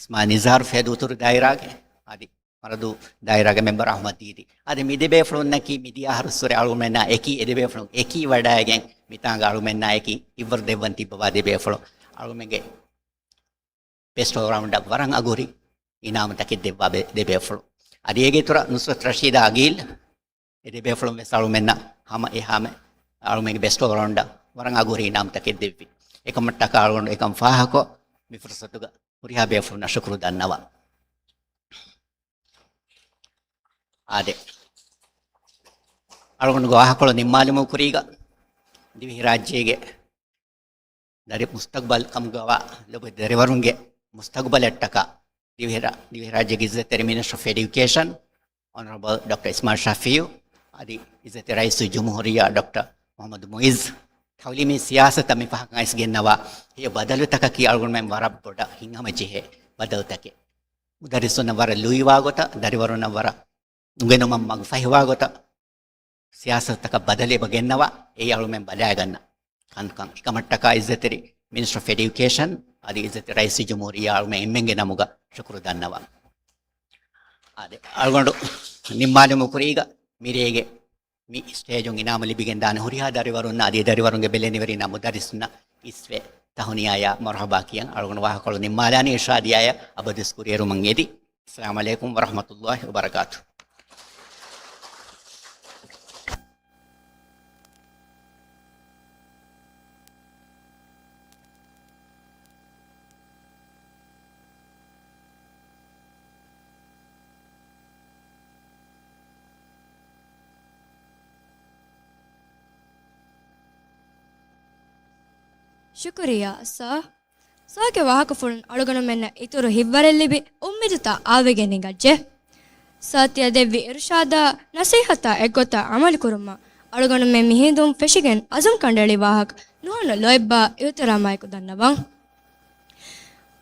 ඉස්මා නිසාර් ෆෙදු උතුරු දායරාගේ ආදි මරදු දායරාගේ මෙම්බර් අහමද් දීදි ආදි මිදේ ෆ්ලොන් නැකි මිදියා හරුස්සරේ අල්ගොන් මෙන්නා එකි එදේ ෆ්ලොන් එකි වඩායගෙන් මිතාංග අල්ගොන් මෙන්නා එකි ඉවර් දෙවන් තිබ්බවා දෙබේ ෆ්ලොන් අල්ගොන් මෙන්ගේ best all round warang aguri inam takid debe flo adiege tora nusrat rashid agil debe flo me salumenna hama ehame alumege best all round warang aguri inam takid devi ekamatta kalgon ekam fahako mi fursatuga uriha be flo na shukru dannawa ade algon go ahakolo nimmalimu kuriga divi rajyege dari mustaqbal kamgawa lobe deriwarunge mustaqbal ettaka divi rajya gizzateri minister of education honorable dr ismail shafiu adi izzati raisu jumhuriya dr muhammad muiz thawlimi siyasata mi pahanga isgennawa hiya badalutaka ki algon mem warab boda hingama jehe badalutake udarisuna wara luiwa gota dariwaruna wara ungeno mam mag fahiwa gota siyasataka badale bagennawa e algon mem badaya ganna kan ikamattaka izzateri minister of education adi izzati raisi jumhuriya alme emmenge namuga shukru dannawa ade algondu nimmale mukuriga mirege mi stage on inama libigen dane huriha dariwarunna adi dariwarunge beleni namu darisna iswe tahuniyaya marhaba kiyan algondu wahakolu nimmalani irshadiyaya abadis kuriyeru mangedi assalamu alaikum warahmatullahi wabarakatuh ಶುಕ್ರಿಯಾ ಸಾಕೆ ವಾಹಕ full ಅಳುಗಣ ಮೆನ್ನ ಇತರು ಹಿವ್ವರೆಲ್ಲಿಬಿ ಉಮ್ಮಿದುತ ಆವೆಗೆ ನಿಗಜ್ಜೆ ಸತ್ಯ ದೆವ್ವಿ ಇರ್ಷಾದ ನಸೀಹತ ಎಗ್ಗೊತ್ತ ಅಮಲ್ ಕುರುಮ ಅಳುಗಣ ಮೆ ಮಿಹಿಂದುಂ ಫೆಶಿಗೆನ್ ಅಜಂ ಕಂಡಳಿ ವಾಹಕ ನುಹನ ಲೊಯ್ಬ ಇತರಾಮಾಯ್ಕು ದನ್ನವಂ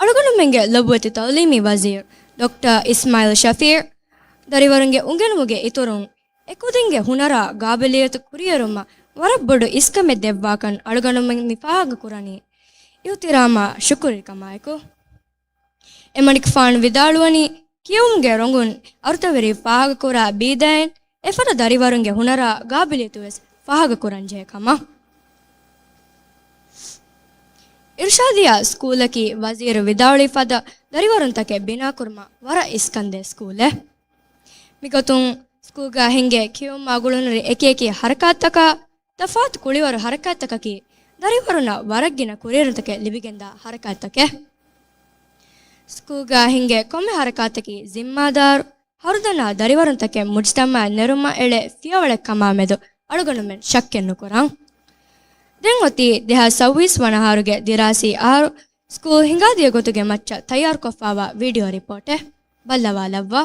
ಅಳುಗಣ ಮೆಂಗೆ ಲಬುವತಿ ತೌಲೀಮಿ ವಜೀರ್ doctor Ismail Shafeer ದರಿವರಂಗೆ ಉಂಗೆನುಮುಗೆ ಇತರುಂ ಎಕುದಿಂಗೆ ಹುನರ ಗಾಬೆಲಿಯತು ಕುರಿಯರುಮ ವರಬ್ಬೊಡು ಇಸ್ಕಮೆ ದೆವ್ವಾಕನ್ ಅಳುಗಣುಮೆಂಗ್ ಮಿಫಾಗ ಕುರನಿ ಇವುತಿರಾಮ ಶುಕುರಿ ಕಮಾಯಕು ಎಮಣಿಕ್ ಫಾಣ್ ವಿದಾಳುವನಿ ಕಿಯುಂಗೆ ರೊಂಗುನ್ ಅರ್ತವೆರಿ ಫಾಗ ಕುರ ಬೀದೈನ್ ಎಫರ ದರಿವರುಂಗೆ ಹುನರ ಗಾಬೆಲಿಯತು ವೆಸ್ ಫಾಗ ಕುರಂಜೆ ಕಮ ಇರ್ಷಾದಿಯಾ ಸ್ಕೂಲಕಿ ವಜೀರ್ ವಿದಾವಳಿ ಫದ ದರಿವರುಂತಕೆ ಬಿನಾ ಕುರ್ಮ ವರ ಇಸ್ಕಂದೆ ಸ್ಕೂಲೆ ಮಿಗತುಂ ಸ್ಕೂಗ ಹಿಂಗೆ ಕಿಯುಂ ಮಗುಳುನರಿ ಏಕೇಕಿ ಹರಕಾತಕ ತಫಾತ್ ಕುಳಿವರು ಹರಕಾತಕಕಿ ದರಿವರುನ ವರಗ್ಗಿನ ಕುರಿಯರುಂತಕೆ ಲಿಬಿಗೆಂದ ಹರಕಾತಕೆ ಸ್ಕೂಗ ಹಿಂಗೆ ಕೊಮ್ಮೆ ಹರಕಾತಕಿ ಜಿಮ್ಮಾದಾರ್ ಹೊರದನ ದರಿವರುಂತಕೆ ಮುಜ್ತಮ್ಮ ನೆರುಮ ಎಳೆ ಫಿಯವಳೆ ಕಮಾಮೆದು ಅಳುಗಣುಮೆನ್ ಶಕ್ಕೆನ್ನು ಕುರಾಂ ದೆಂಗೊತ್ತಿ ದೇಹ 26 ವನಹಾರುಗೆ ದಿರಾಸಿ ಆರು ಸ್ಕೂಲ್ ಹಿಂಗಾದಿಯ ಗೊತ್ತುಗೆ ಮಚ್ಚ ತಯಾರ್ ಕೊಫಾವ video ರಿಪೋರ್ಟೆ ಬಲ್ಲವಾಲವ್ವ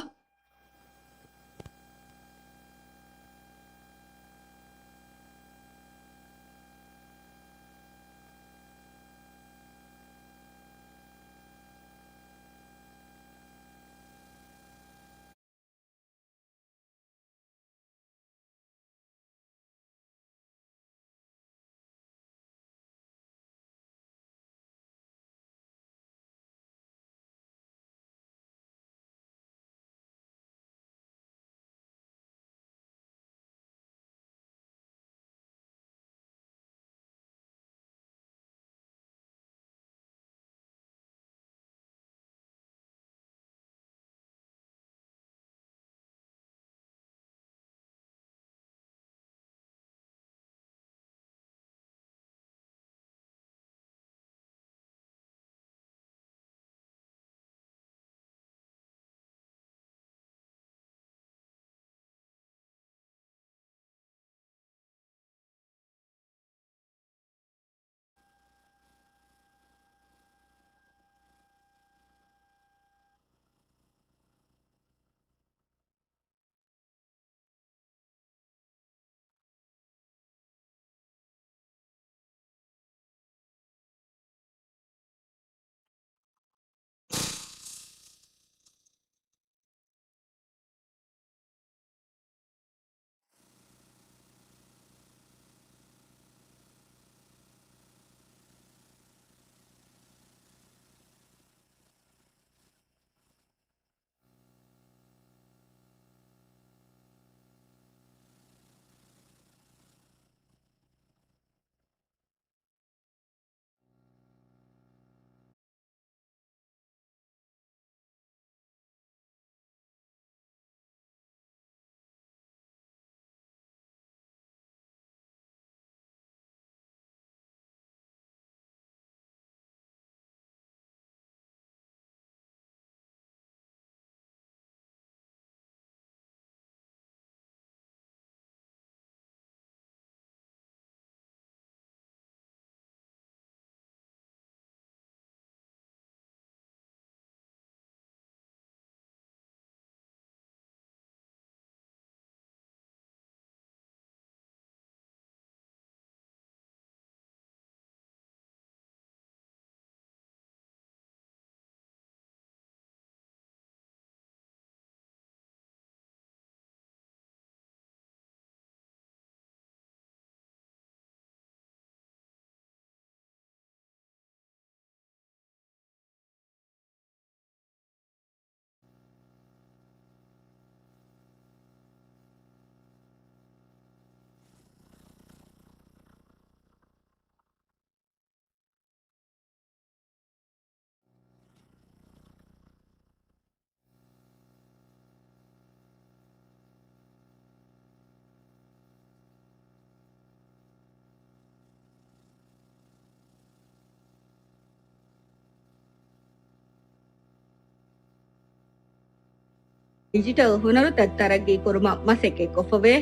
digital hunaru tattaragi kurma maseke kofave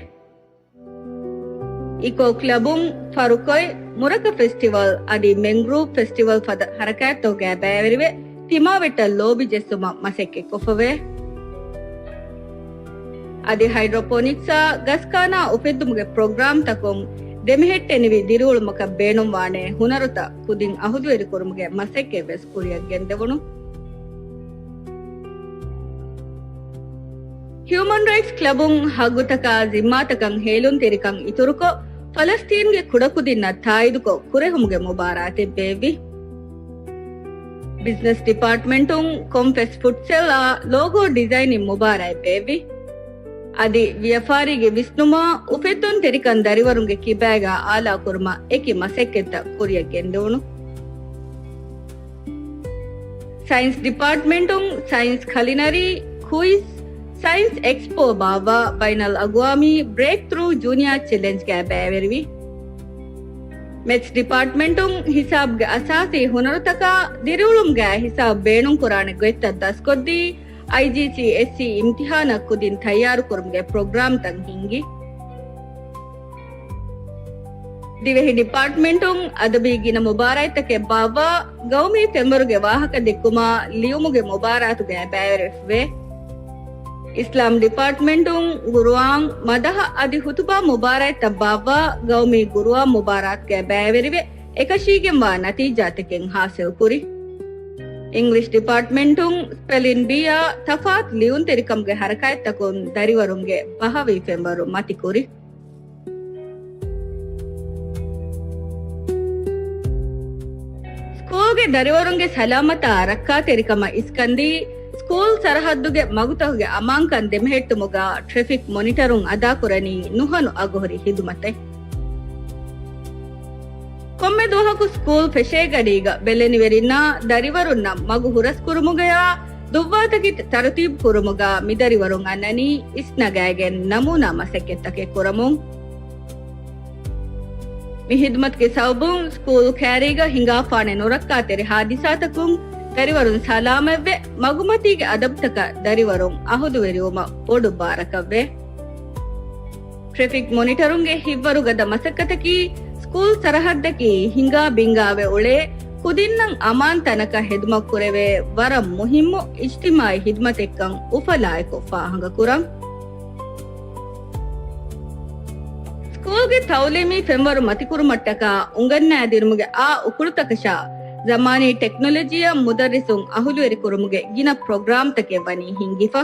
iko klabung farukoi muraka festival adi mangrove festival fada harakat toga bayaverive timaveta lobi jessuma maseke kofave adi hydroponics gaskana upedumuge program takum demihette nivi dirulumaka beenum wane hunaruta kudin ahuduveri kurumuge maseke ves kuriya gendevunu human rights ಕ್ಲಬುಂ ಹಗ್ಗುತಕ ಜಿಮ್ಮಾತಕಂ ಹೇಳುನ್ ತೆರಿಕಂ ಇತುರುಕೊ ಫಲಸ್ತೀನ್ಗೆ ಕುಡಕುದಿನ್ನ ತಾಯ್ದುಕೊ ಕುರೆಹುಮ್ಗೆ ಮುಬಾರಾತೆ ಬೇವಿ ಬಿಸ್ನೆಸ್ ಡಿಪಾರ್ಟ್ಮೆಂಟುಂ ಕಾಂಫೆಸ್ ಫುಟ್ಸೆಲ್ ಲೋಗೋ ಡಿಸೈನ್ ಮುಬಾರಾಯ್ ಬೇವಿ ಅದಿ ವ್ಯಾಪಾರಿಗೆ ವಿಷ್ಣುಮಾ ಉಫೆತ್ತೊನ್ ತೆರಿಕನ್ ದರಿವರುಂಗೆ ಕಿಬ್ಯಾಗ ಆಲಾ ಕುರ್ಮ ಎಕಿ ಮಸೆಕ್ಕೆತ್ತ ಕುರಿಯಕೆಂದೋಣು ಸೈನ್ಸ್ ಡಿಪಾರ್ಟ್ಮೆಂಟುಂ science culinary quiz science expo ಬಾಬಾ ಬೈನಲ್ ಅಗ್ವಾಮಿ ಬ್ರೇಕ್ ಥ್ರೂ ಜೂನಿಯರ್ ಚಾಲೆಂಜ್ ಗೆ ಬೇವೆರಿವಿ ಮೆಟ್ಸ್ ಡಿಪಾರ್ಟ್ಮೆಂಟುಂ ಹಿಸಾಬ್ಗೆ ಅಸಾಸಿ ಹುನರುತಕ ದಿರುಳುಂಗೆ ಹಿಸಾಬ್ ಬೇಣುಂ ಕುರಾಣೆ ಗೊತ್ತ ದಸ್ಕೊದ್ದಿ ಐಜಿಸಿ ಎಸ್ಸಿ ಇಮ್ತಿಹಾನ ಕುದಿನ್ ತಯಾರು ಕುರುಮ್ಗೆ ಪ್ರೋಗ್ರಾಮ್ ತಂಗ್ ಹಿಂಗಿ ದಿವೆಹಿ ಡಿಪಾರ್ಟ್ಮೆಂಟುಂ ಅದಬೀಗಿನ ಮುಬಾರಾಯ್ತಕ್ಕೆ ಬಾಬಾ ಗೌಮಿ ತೆಂಬರುಗೆ ವಾಹಕ ದಿಕ್ಕುಮ ಲಿಯುಮುಗೆ ಮುಬಾರಾತುಗೆ ಬೇವೆರಿಫ್ವೆ ಇಸ್ಲಾಂ ಡಿಪಾರ್ಟ್ಮೆಂಟುಂ ಗುರುವಾಂ ಮದಹ ಅದಿ ಹುತುಬಾ ಮುಬಾರಾಯ್ತ ಬಾಬಾ ಗೌಮಿ ಗುರುವಾ ಮುಬಾರಾತ್ಗೆ ಬೇವೆರಿವೆ ekashigem natijateken hasil kuri. English Departmentung spelling biya tafat liun terikamge harakayat takun dariwarunge bahavi fembaru mati kuri. ಸ್ಕೂಲ್ಗೆ ದರಿವರುಂಗೆ ಸಲಾಮತ ರಕ್ಕಾ ತೆರಿಕಮ ಇಸ್ಕಂದಿ ಸ್ಕೂಲ್ ಸರಹದ್ದುಗೆ ಮಗುತಹುಗೆ ಅಮಾಂಕನ್ ದೆಮೆಹೆಟ್ಟು ಮುಗ ಟ್ರಾಫಿಕ್ ಮಾನಿಟರುಂ ಅದಾ ಕುರನಿ ನುಹನು ಅಗೋಹರಿ ಹಿದುಮತೆ ಕೊಮ್ಮೆ ದೋಹಕು ಸ್ಕೂಲ್ ಫೆಶೇಗಡೀಗ ಬೆಲೆನಿವೆರಿನ ದರಿವರುನ್ನ ಮಗು ಹುರಸ್ ಕುರುಮುಗಯ ದುವ್ವಾತಗಿ ತರತೀಬ್ ಕುರುಮುಗ ಮಿದರಿವರುಂ ಅನ್ನನಿ ಇಸ್ನಗಾಗೆ ನಮೂನಾ ಮಸೆಕ್ಕೆತ್ತಕೆ ಕುರಮುಂ ಹಿದ್ಮತ್ ಗೆ ಸೌಬುಂ ಸ್ಕೂಲ್ ಕ್ಯಾರಿಗ ಹಿಂಗಾಫಾಣೆ ನೊರಕ್ಕಾ ತೆರೆ ಹಾದಿಸಾತಕುಂ ದರಿವರುನ್ ಸಲಾಮೆವ್ವೆ ಮಗುಮತಿಗೆ ಅದಬ್ತಕ ದರಿವರುಂ ಅಹುದುವೆರಿಯುಮ ಒಡು ಬಾರಕವ್ವೆ ಟ್ರಾಫಿಕ್ ಮಾನಿಟರುಂಗೆ ಹಿವ್ವರುಗದ ಮಸಕ್ಕತಕಿ ಸ್ಕೂಲ್ ಸರಹದ್ದಕಿ ಹಿಂಗಾ ಬಿಂಗಾವೆ ಒಳೆ ಕುದಿನ್ನಂ ಅಮಾನ್ ತನಕ ಹಿದ್ಮಕ್ ಕುರೆವೆ ವರ ಮುಹಿಮ್ಮು ಇಜ್ತಿಮಾಯಿ ಹಿದ್ಮತೆಕ್ಕಂ ಉಫಲಾಯಕು ಫಾಹಂಗ ಕುರಂ ಸ್ಕೂಲ್ಗೆ ತೌಲಿಮಿ ಫೆಂಬರು ಮತಿಕುರು ಮಟ್ಟಕ ಉಂಗನ್ನ ದಿರುಮುಗೆ ಆ ಉಕುಳುತಕಶ ಜಮಾನಿ ಟೆಕ್ನಾಲಜಿಯ ಮುದರಿಸುಂ ಅಹುಲುವೆರಿ ಕುರುಮುಗೆ ಗಿನ ಪ್ರೋಗ್ರಾಮ್ ತಕೆ ಬನಿ ಹಿಂಗಿಫ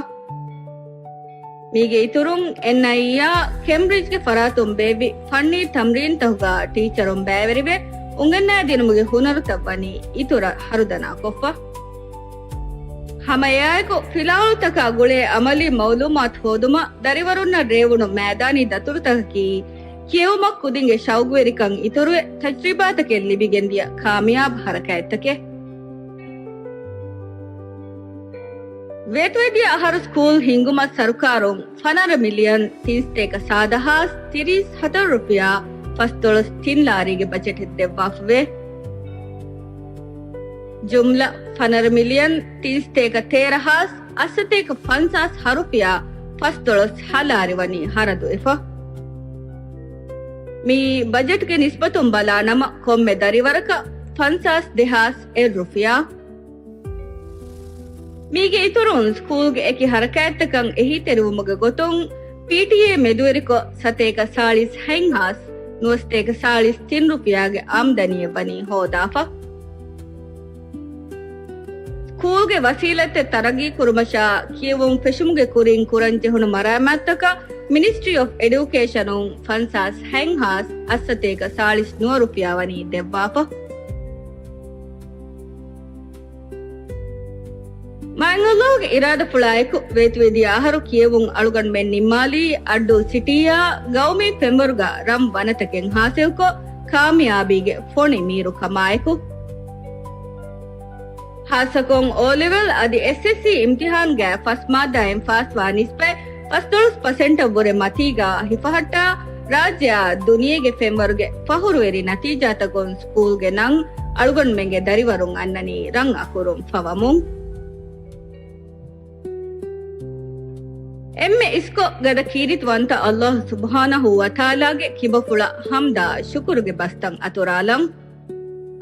ಮೀಗೆ ಇತುರುಂ ಎನ್ಐಯ ಕೇಂಬ್ರಿಡ್ಜ್ಗೆ ಫರಾತುಂ ಬೇಬಿ ಫಣ್ಣಿ ತಮ್ರೀನ್ ತಹುಗ ಟೀಚರುಂ ಬೇವೆರಿವೆ ಉಂಗನ್ನ ದಿರುಮುಗೆ ಹುನರು ತವ್ವನಿ ಇತುರ ಹರುದನ ಕೊಫ್ಫ ಹಮಯಾಯಕು ಫಿಲಾಳು ತಕ ಗುಳೆ ಅಮಲಿ ಮೌಲೂಮಾತ್ ಹೋದುಮ ದರಿವರುನ್ನ ರೇವುಣು ಮೇದಾನಿ ದತುರು ತಕಿ ಕಿಯವುಮಕ್ ಕುದಿಂಗೆ ಶೌಗುವೆರಿಕಂ ಇತರುವೆ ತಜ್ರಿಬಾತಕೆ ಲಿಬಿಗೆಂದಿಯ ಕಾಮಿಯಾಬ್ ಹರಕಾಯತ್ತಕೆ ವೇತ್ವೇದಿಯ ಅಹರು ಸ್ಕೂಲ್ ಹಿಂಗುಮ ಸರ್ಕಾರಂ 15 ಮಿಲಿಯನ್ ತೀಸ್ತೇಕ ಸಾದಹಾಸ್ 30,000 ರೂಪಾಯ ಫಸ್ತೊಳಸ್ ತಿನ್ ಲಾರಿಗೆ ಬಜೆಟ್ ಹಿದ್ದೆವ್ವಾಫ್ವೆ ಜುಮ್ಲಾ 15 ಮಿಲಿಯನ್ ತೀಸ್ತೇಕ 13,000 ಅಸತೇಕ 50,000 ರೂಪಾಯ ಫಸ್ತೊಳಸ್ ಹಲಾರಿವನಿ ಹರದು ಇಫ ಮೀ ಬಜೆಟ್ ಗೆ ನಿಸ್ಬತುಂ ಬಲ ನಮ ಕೊಮ್ಮೆ ದರಿವರಕ 50,000 ರೂಪಾಯ ಮೀಗೆ ಇತುರುನ್ ಸ್ಕೂಲ್ಗೆ ಎಕಿ ಹರಕಾಯತ್ತಕಂ ಎಹಿ ತೆರುವುಮಗ ಗೊತುಂ PTA ಮೆದುವೆರಿಕೊ ಸತೇಕ 40 ಹೆಂಗಾಸ್ ನುವಸ್ತೇಕ 40 ರೂಪಾಯಿಗೆ ಆಮ್ದನಿಯ ಬನಿ ಹೋದಾಫ ಸ್ಕೂಲ್ಗೆ ವಸೀಲತೆ ತರಗಿ ಕುರುಮಶ ಕಿಯವುಂ ಫೆಶುಮ್ಗೆ ಕುರಿಂ ಕುರಂಜೆ ಹುನು ಮರಾಮತ್ತಕ ಮಿನಿಸ್ಟ್ರಿ ಆಫ್ ಎಡ್ಯುಕೇಶನ್ ಫನ್ಸಾಸ್ ಹೆಂಗಾಸ್ ಅಸತೇಕ 40 ರೂಪಾಯವನಿ ದೆವ್ವಾಪ ಮಂಗಲೋಗೆ ಇರಾದ ಫುಳಾಯಕು ವೇತ್ವೇದಿ ಆಹಾರು ಕಿಯವುಂ ಅಳುಗಣ್ ಮೆನ್ ನಿಮ್ಮಾಲಿ ಅಡ್ಡು ಸಿಟಿಯ ಗೌಮಿ ಪೆಂಬರುಗ ರಂ ವನತಕೆಂ ಹಾಸೆವ್ಕೊ ಕಾಮಿಯಾಬಿಗೆ ಫೋಣಿ ಮೀರು ಕಮಾಯಕು ಹಾಸಕೊಂ ಓ ಲೆವೆಲ್ ಅದಿ SSC ಇಮ್ತಿಹಾನ್ ಗೆ ಫಸ್ಟ್ ಮಾದ ಎಂಫಾಸ್ ವಾನಿಸ್ಪೆ 50% ಬೊರೆ ಮತೀಗ ಹಿಫಹಟ್ಟ ರಾಜ್ಯ ದುನಿಯೆಗೆ ಫೆಂಬರುಗೆ ಫಹುರುವೆರಿ ನತೀಜಾ ತಗೊನ್ ಸ್ಕೂಲ್ಗೆ ನಂ ಅಳುಗಣ್ ಮೆಂಗೆ ದರಿವರುಂ ಅನ್ನನಿ ರಂಗ್ ಅಕುರುಂ ಫವಮುಂ ಎಮ್ಮೆ ಇಸ್ಕೊ ಗದ ಕೀರಿತ್ವಂತ ಅಲ್ಲಾಹ್ ಸುಬ್ಹಾನಹು ವತಾಲಾಗೆ ಕಿಬಫುಳ ಹಮ್ದ ಶುಕುರುಗೆ ಬಸ್ತಂ ಅತುರಾಲಂ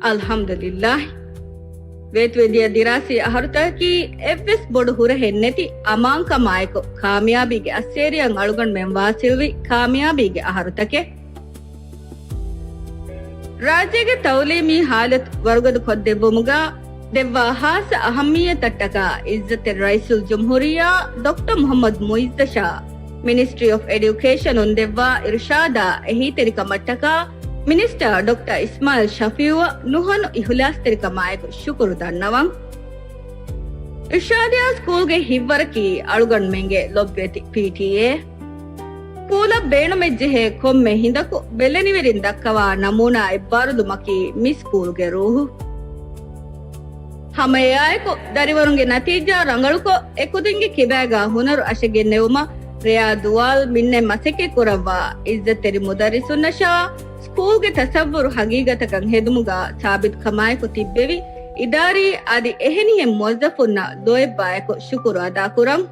ಅಲ್ಹಮ್ದುಲಿಲ್ಲಾಹ್ ವೇತ್ವೇದಿಯ ದಿರಾಸಿ ಅಹರ್ತಕಿ ಎಫ್ಎಸ್ ಬೊಡು ಹುರ ಹೆನ್ನೆತಿ ಅಮಾಂಕ ಮಾಯಕು ಕಾಮಿಯಾಬಿಗೆ ಅಸ್ಸೇರಿಯಂ ಅಳುಗಣ್ ಮೆಂವಾಸಿಲ್ವಿ ಕಾಮಿಯಾಬಿಗೆ ಅಹರ್ತಕೆ ರಾಜ್ಯಗೆ ತೌಲೀಮಿ ಹಾಲತ್ ವರ್ಗದ ಕೊದ್ದೆಬ್ಬುಮುಗ ದೆವ್ವ ಹಾಸ ಅಹಮ್ಮಿಯ ತಟ್ಟಕ ಇಜ್ಜತೆ ರೈಸುಲ್ ಜುಮ್ಹುರಿಯಾ ಡಾಕ್ಟರ್ ಮೊಹಮ್ಮದ್ ಮೊಯಿಜ್ದ ಶಾ ಮಿನಿಸ್ಟ್ರಿ ಆಫ್ ಎಡ್ಯುಕೇಷನ್ ಒಂದೆವ್ವ ಇರ್ಷಾದ ಎಹಿ ತೆರಿಕ ಮಟ್ಟಕ ಮಿನಿಸ್ಟರ್ ಡಾಕ್ಟರ್ ಇಸ್ಮಾಯಿಲ್ ಶಫೀವ ನುಹನು ಇಹುಲಾಸ್ ತೆರಿಕ ಮಾಯಕು ಶುಕುರು ದನ್ನವಂ ಇರ್ಷಾದಿಯಾ ಸ್ಕೂಲ್ಗೆ ಹಿವ್ವರಕಿ ಅಳುಗಣ್ ಮೆಂಗೆ ಲೊಬ್ಬೇತಿ ಪಿಟಿಎ ಸ್ಕೂಲ ಬೇಣು ಮೆಜ್ಜೆಹೆ ಕೊಮ್ಮೆ ಹಿಂದಕು ಬೆಲೆನಿವೆರಿನ್ ದಕ್ಕವ ನಮೂನಾ ಎಬ್ಬಾರುದು ಮಕಿ ಮಿ ಸ್ಕೂಲ್ಗೆ ರೂಹು ಹಮಯಾಯಕು ದರಿವರುಂಗೆ ನತೀಜಾ ರಂಗಳುಕೊ ಎಕುದಿಂಗೆ ಕಿಬ್ಯಾಗ ಹುನರು ಅಶೆಗೆ ನೆವುಮ ರಿಯಾ ದುವಾಲ್ ಮಿನ್ನೆ ಮಸೆಕೆ ಕುರವ್ವ ಇಜ್ಜತೆರಿ ಮುದರಿಸುನ್ನಶಾ ಸ್ಕೂಲ್ಗೆ ತಸವ್ವರು ಹಗೀಗತಕಂ ಹೆದುಮುಗ ಸಾಬಿತ್ ಕಮಾಯಕು ತಿಬ್ಬೆವಿ ಇದಾರಿ ಆದಿ ಎಹೆನಿಯೆ ಮೊಜ್ಜಫುನ್ನ ದೋಯಬ್ಬಾಯಕು ಶುಕುರು ಅದಾ ಕುರಂ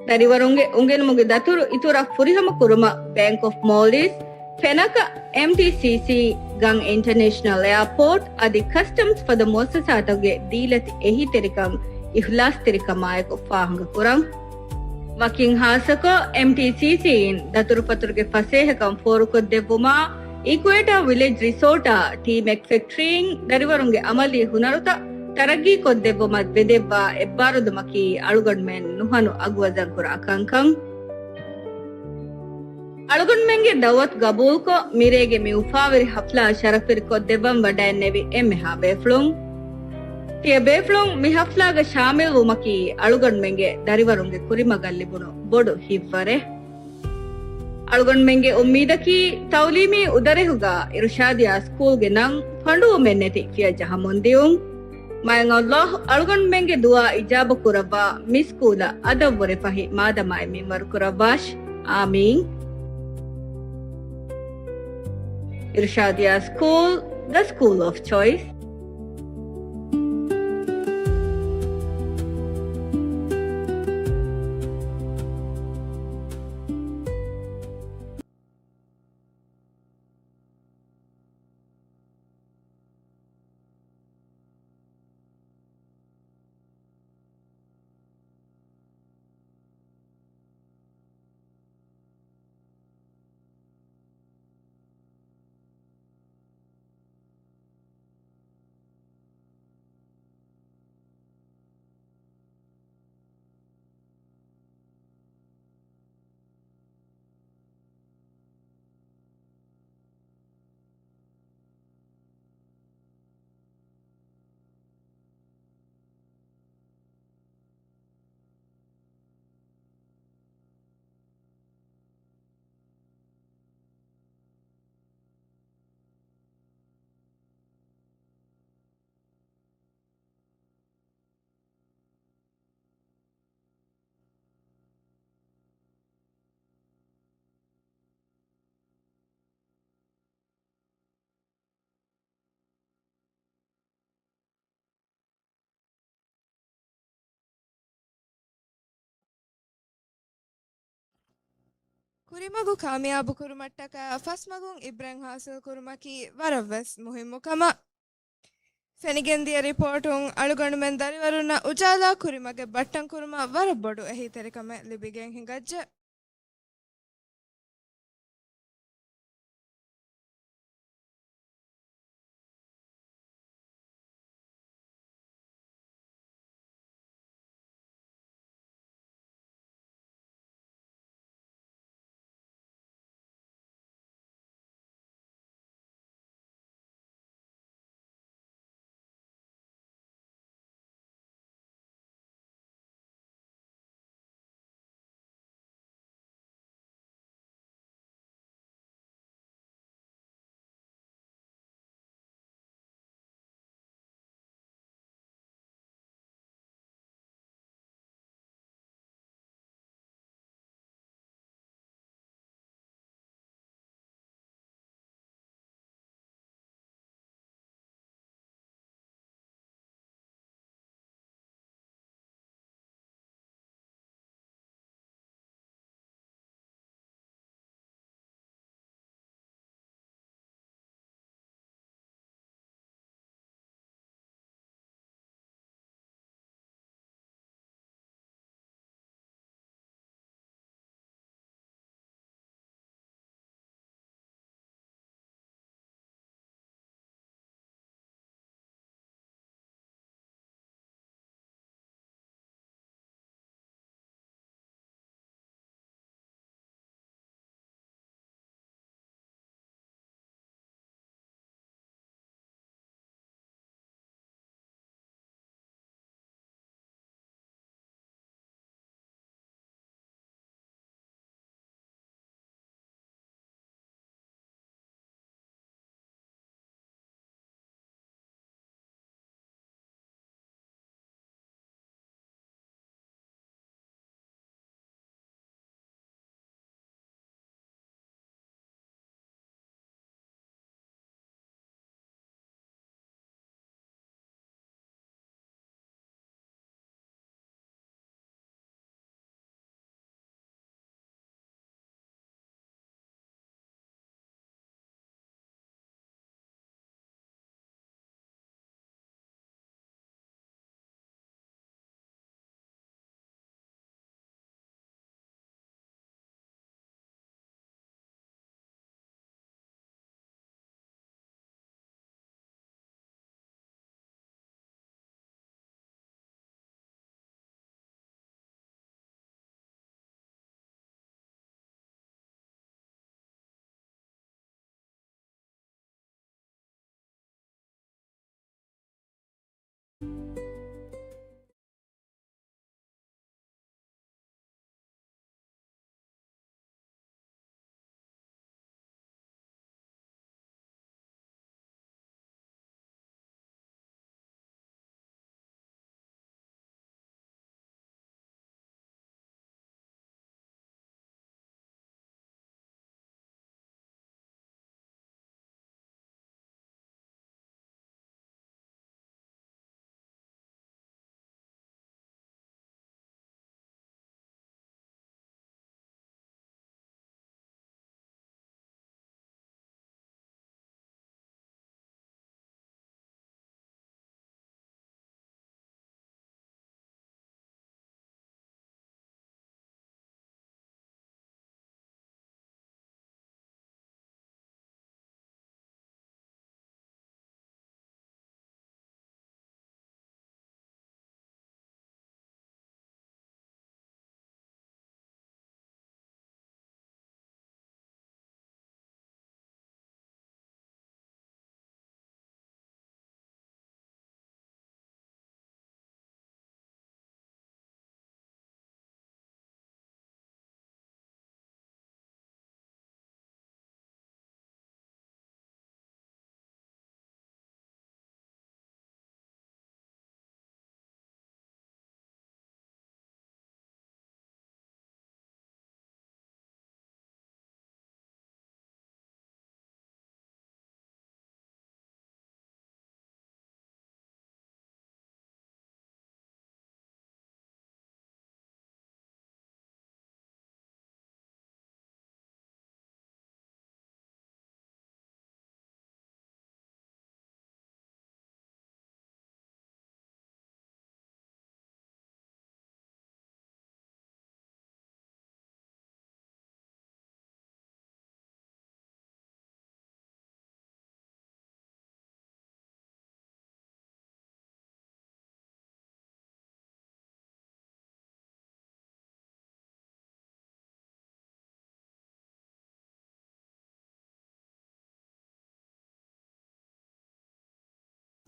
ದರಿವರುಂಗೆ ಉಂಗೆನುಮುಗೆ ದತುರು ಇತುರ ಫುರಿಹಮ ಕುರುಮ ಬ್ಯಾಂಕ್ ಆಫ್ ಮಾಲ್ಡೀವ್ಸ್ ಫೆನಕ ಎಂಟಿಸಿಸಿ ಗಂಗ್ ಇಂಟರ್ನ್ಯಾಷನಲ್ ಏರ್ಪೋರ್ಟ್ ಅದಿ ಕಸ್ಟಮ್ಸ್ ಫದ ಮೊಸಸಾತಗೆ ದೀಲತಿ ಎಹಿ ತೆರಿಕಂ ಇಹ್ಲಾಸ್ ತೆರಿಕಮಾಯಕು ಫಾಹಂಗ ಕುರಂ ವಕಿಂಗ್ ಹಾಸಕ ಎಂಟಿಸಿಸಿ ಇನ್ ದತುರು ಪತುರುಗೆ ಫಸೇಹಕಂ ಫೋರುಕೊದ್ದೆವ್ವುಮಾ ಈಕ್ವೇಟರ್ ವಿಲೇಜ್ ರಿಸೋರ್ಟಾ ಟೀ ಮೆಕ್ಫೆಕ್ಟ್ರಿಂಗ್ ದರಿವರುಂಗೆ ಅಮಲಿ ಹುನರುತ ತರಗಿ ಕೊದ್ದೆವ್ವ ಮತ್ ಬೆದೆವ್ವ ಎಬ್ಬಾರದು ಮಕಿ ಅಳುಗಣ್ಮೆನ್ ನುಹನು ಅಗುವಜಂಕುರ ಅಕಂಕಂ ಅಳುಗಣ್ಮೆಂಗೆ ದವತ್ ಗಬೂಲ್ಕೊ ಮಿರೇಗೆ ಮಿ ಉಫಾವಿರಿ ಹಫ್ಲಾ ಶರಫಿರಿ ಕೊದ್ದೆವ್ವಂ ವಡಾಯನ್ನೆವಿ ಎಮ್ಮೆಹಾ ಬೇಫ್ಲುಂ ಟಿಯ ಬೇಫ್ಲುಂ ಮಿ ಹಫ್ಲಾಗ ಶಾಮಿಲ್ ವುಮಕಿ ಅಳುಗಣ್ಮೆಂಗೆ ದರಿವರುಂಗೆ ಕುರಿಮಗಲ್ಲಿಬುನು ಬೊಡು ಹಿವ್ವರೆ ಅಳುಗಣ್ಮೆಂಗೆ ಉಮ್ಮೀದಕಿ ತೌಲೀಮಿ ಉದರೆಹುಗ ಇರುಷಾದಿಯಾ ಸ್ಕೂಲ್ಗೆ ನಂ ಫಂಡುವು ಮೆನ್ನೆತಿ ಫಿಯ ಜಹಮುಂದಿಯುಂ ಮಯಂಗ್ ಅಲ್ಲಾಹ್ ಅಳುಗಣ್ಮೆಂಗೆ ದುವಾ ಇಜಾಬ ಕುರವ್ವ ಮಿ ಸ್ಕೂಲ ಅದವ್ವರೆ ಫಹಿ ಮಾದಮಾಯ ಮಿಮರ್ ಕುರವ್ವಾಶ್ ಆಮೀನ್ Irushadiyya school the school of choice ಕುರಿಮಗು ಕಾಮಯಾಬು ಕುರುಮಟ್ಟಕ ಫಸ್ ಮಗುಂ ಇಬ್ರಂಗ್ ಹಾಸಲ್ ಕುರುಮಕಿ ವರವ್ವೆಸ್ ಮುಹಿಮ್ಮುಕಮ ಫೆನಿಗೆಂದಿಯ ರಿಪೋರ್ಟುಂ ಅಳುಗಣುಮೆನ್ ದರಿವರುನ ಉಜಾಲಾ ಕುರಿಮಗೆ ಬಟ್ಟಂ ಕುರುಮ ವರಬ್ಬೊಡು ಎಹಿ ತೆರಿಕಮೆ ಲಿಬಿಗೆಂ ಹಿಂಗಜ್ಜೆ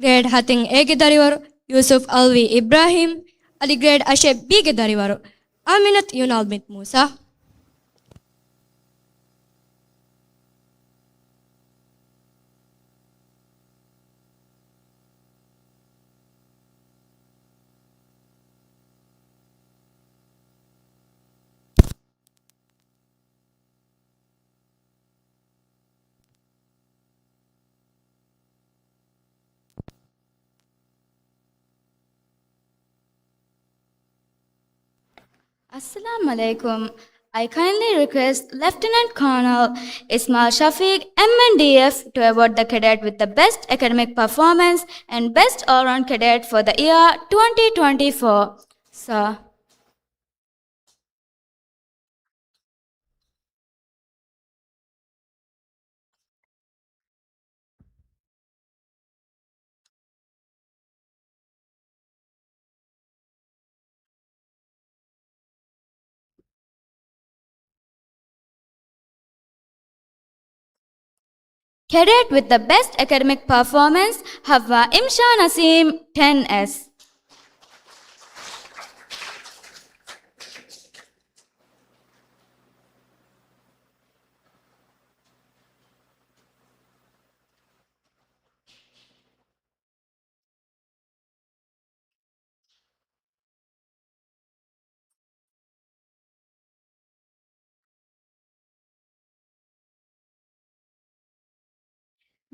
ಗ್ರೇಡ್ 10 ಎಗೆ ದರಿವರು ಯೂಸುಫ್ ಅಲ್ವಿ ಇಬ್ರಾಹಿಂ ಅಲಿ ಗ್ರೇಡ್ ಅಶೆ ಬಿಗೆ ದರಿವರು ಆಮಿನತ್ ಯುನಾಲ್ಮಿತ್ Musa. Assalamu alaikum. I kindly request Lieutenant Colonel Ismail Shafiq, MNDF, to award the cadet with the best academic performance and best all-round cadet for the year 2024. Sir. Cadet with the best academic performance, Hawa Imsha Naseem, 10S.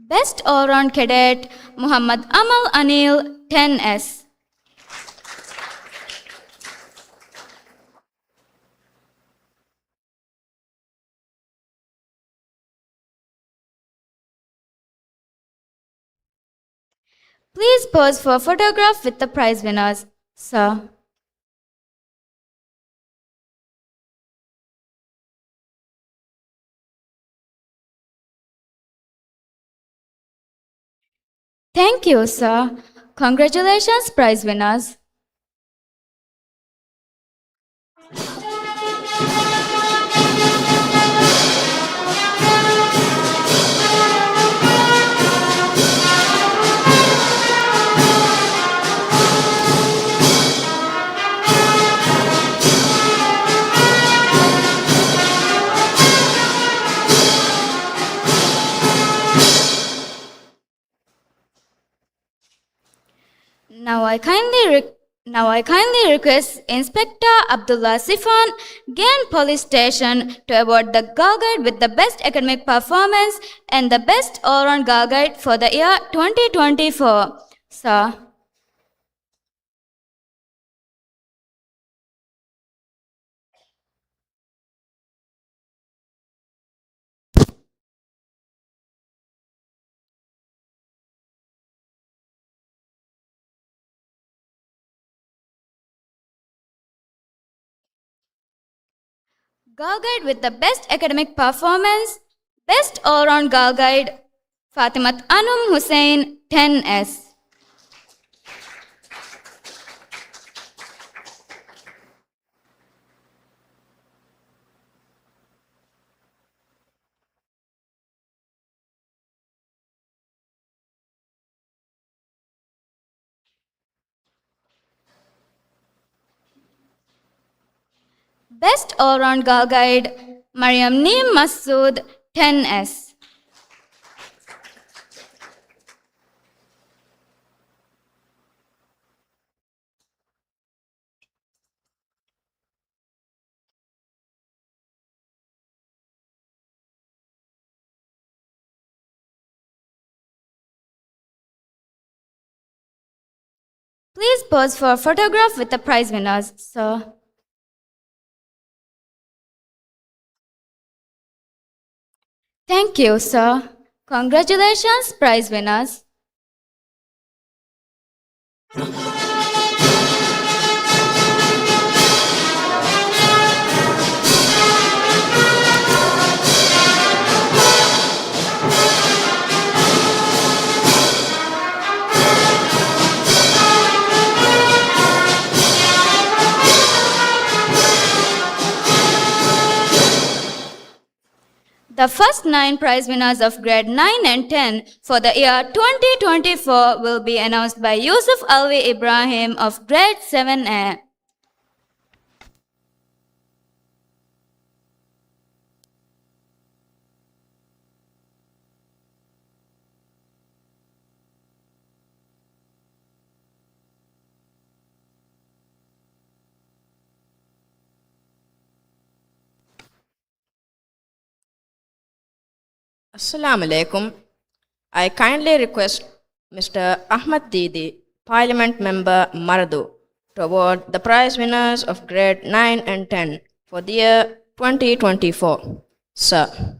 Best all-round cadet, Muhammad Amal Anil, 10S. Please pose for a photograph with the prize winners, sir. Thank you, sir. Congratulations, prize winners. Now I kindly request Inspector Abdullah Sifan, Gain Police Station, to award the Girl Guide with the best academic performance and the best all-round Girl Guide for the year 2024. Sir. Girl Guide with the best academic performance, best all-round Girl Guide, Fatimat Anum Hussain, 10S. Best all-round Girl Guide, Mariam Neem Masood, 10S. Please pose for a photograph with the prize winners, sir. Thank you, sir. Congratulations, prize winners. The first 9 prize winners of grade 9 and 10 for the year 2024 will be announced by Yusuf Alvi Ibrahim of grade 7A. Assalamu alaikum. I kindly request Mr. Ahmad Didi, Parliament Member Maradu, to award the prize winners of grade 9 and 10 for the year 2024. Sir.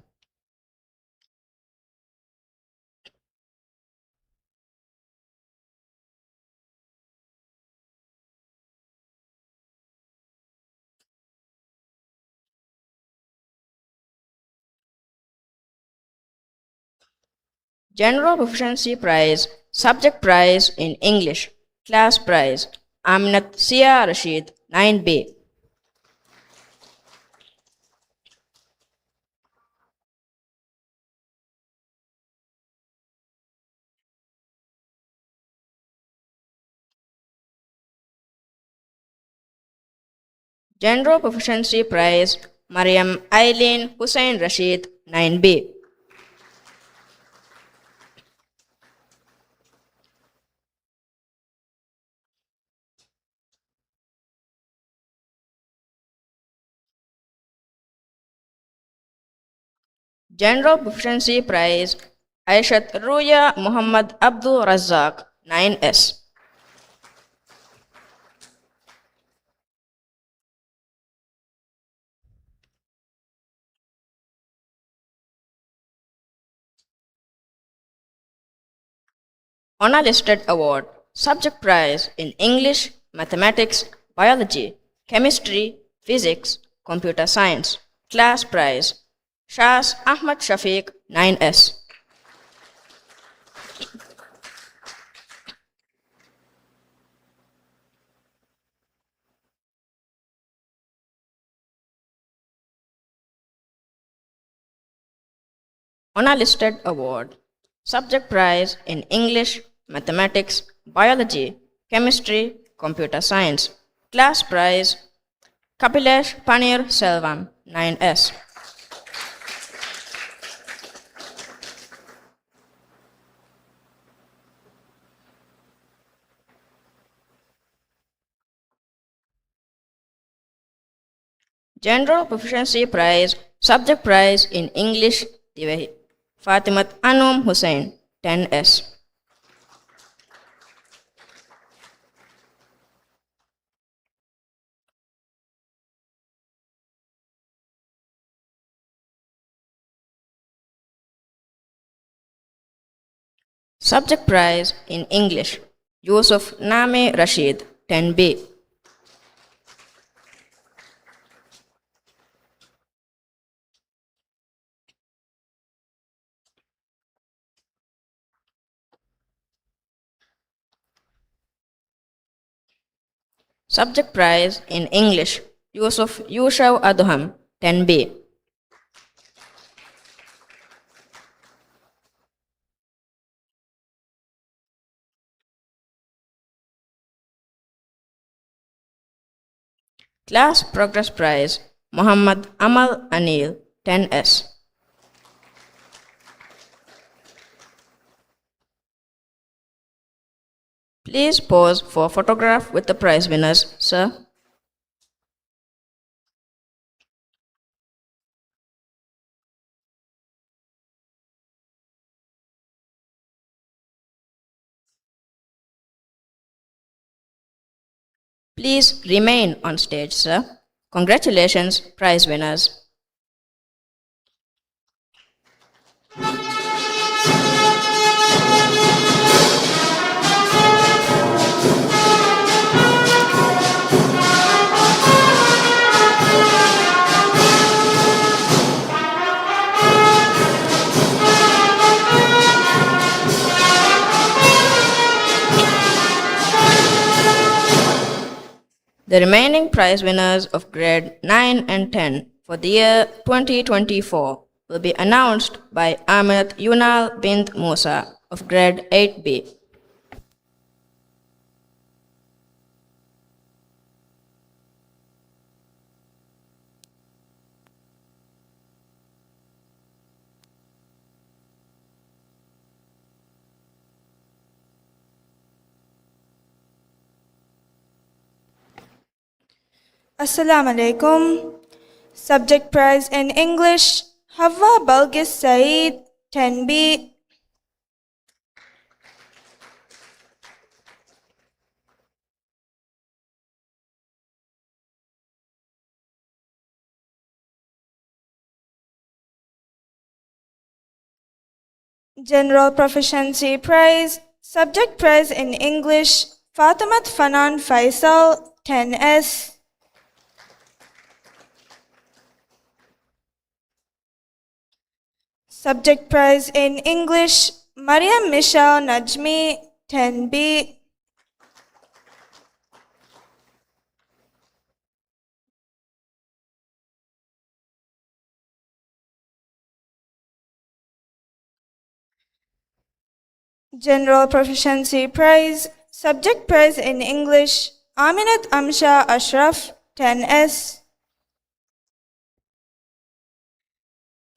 General Proficiency Prize, Subject Prize in English, Class Prize, Aminat Sia Rashid, 9B. General Proficiency Prize, Mariam Eileen Hussain Rashid, 9B. General Proficiency Prize, Aishat Ruya Muhammad Abdul Razak, 9S. Honor Listed Award, Subject Prize in English, Mathematics, Biology, Chemistry, Physics, Computer Science, Class Prize, Shaz Ahmad Shafiq, 9S. Honor Listed Award, Subject Prize in English, Mathematics, Biology, Chemistry, Computer Science, Class Prize, Kapilesh Panir Selvan, 9S. General Proficiency Prize, Subject Prize in English Divehi. Fatimat Anum Hussain, 10S. Subject Prize in English, Yusuf Name Rashid, 10B. Subject Prize in English, Yusuf Yushav Adham, 10B. Class Progress Prize, Muhammad Amal Anil, 10S. Please pose for photograph with the prize winners, sir. Please remain on stage, sir. Congratulations, prize winners. The remaining prize winners of grade 9 and 10 for the year 2024 will be announced by Ahmed Yunal bint Musa of grade 8B. Assalamu alaikum. Subject prize in English, Hawa Balgis Saeed, 10B. General Proficiency Prize, Subject Prize in English, Fatimat Fanan Faisal, 10S. Subject Prize in English, Mariam Michelle Najmi, 10B. General Proficiency Prize, Subject Prize in English, Aminat Amsha Ashraf, 10S.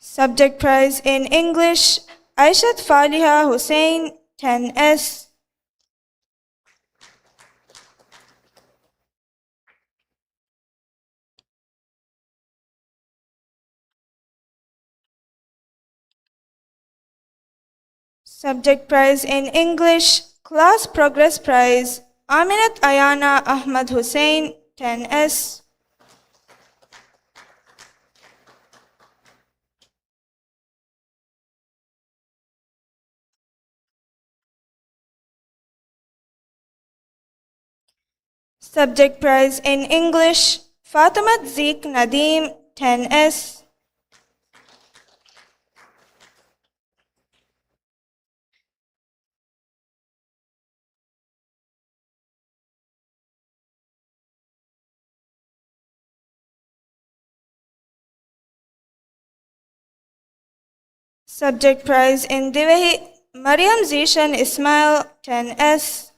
Subject Prize in English, Aishat Faliha Hussain, 10S. Subject Prize in English, Class Progress Prize, Aminat Ayana Ahmad Hussain, 10S. Subject Prize in English, Fatimat Zeek Nadeem, 10S. Subject Prize in Divehi, Mariam Zishan Ismail, 10S.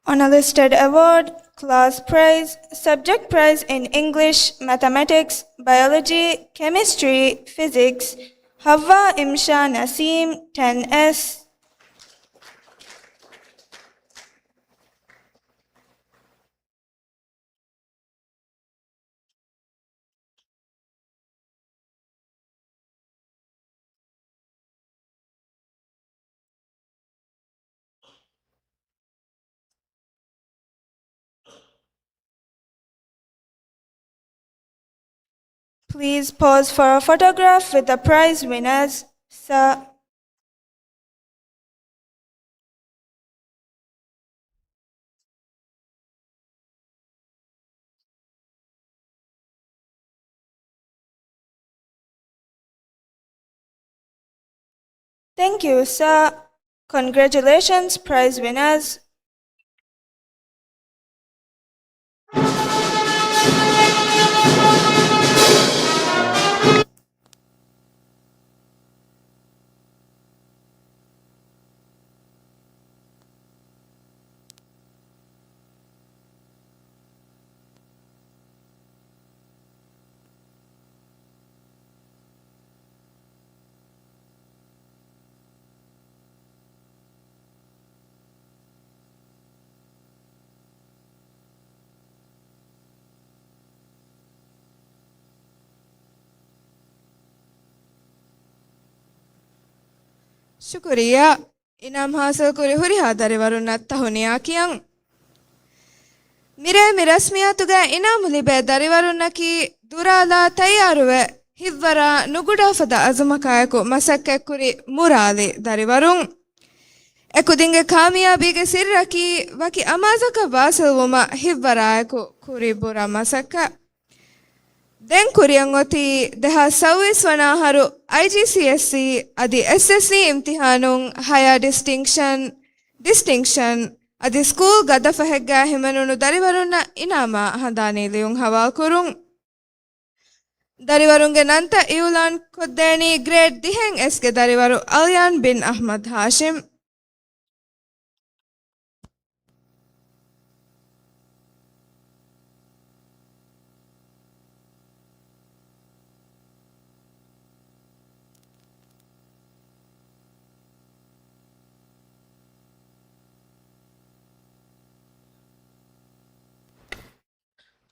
On a listed award, class prize, subject prize in English, mathematics, biology, chemistry, physics, Hawa Imsha Naseem, 10S. Please pause for a photograph with the prize winners. Sir. Thank you, sir. Congratulations, prize winners. ಶುಕ್ರಿಯಾ ಇನಾಮ್ ಹಾಸಲ್ ಕುರಿ ಹುರಿ ಹಾದರಿವರುನ್ನ ತಹುನಿಯಾ ಕಿಯಂ ಮಿರೆ ಮಿರಸ್ಮಿಯಾತುಗ ಇನಾಮ್ ಲಿಬೆ ದರಿವರುನ್ನಕಿ ದುರಾಲ ತಯಾರುವೆ ಹಿವ್ವರ ನುಗುಡಾಫದ ಅಜಮಕಾಯಕು ಮಸಕ್ಕೆ ಕುರಿ ಮುರಾಲಿ ದರಿವರುಂ ಎಕುದಿಂಗೆ ಕಾಮಿಯಾಬಿಗೆ ಸಿರ್ರಕಿ ವಕಿ ಅಮಾಜಕ ವಾಸಲ್ವುಮ ಹಿವ್ವರಾಯಕು ಕುರಿ ಬುರ ಮಸಕ್ಕ then ಕುರಿಯಂಗೊತಿ ದೆಹ ಸವ್ವಿಸ್ ವನಾಹರು IGCSE ಅದಿ SSC ಇಮ್ತಿಹಾನುಂ ಹಯ distinction ಅದಿ school ಗದ ಫಹೆಗ್ಗ ಹಿಮನುನು ದರಿವರುನ್ನ ಇನಾಮ ಹಂದಾನೀಲಿಯುಂ ಹವಾ ಕುರುಂ ದರಿವರುಂಗೆ ನಂತ ಇವುಲಾನ್ ಕೊದ್ದೇಣಿ ಗ್ರೇಡ್ ದಿಹೆಂ ಎಸ್ಗೆ ದರಿವರು Alyan bin Ahmed Hashim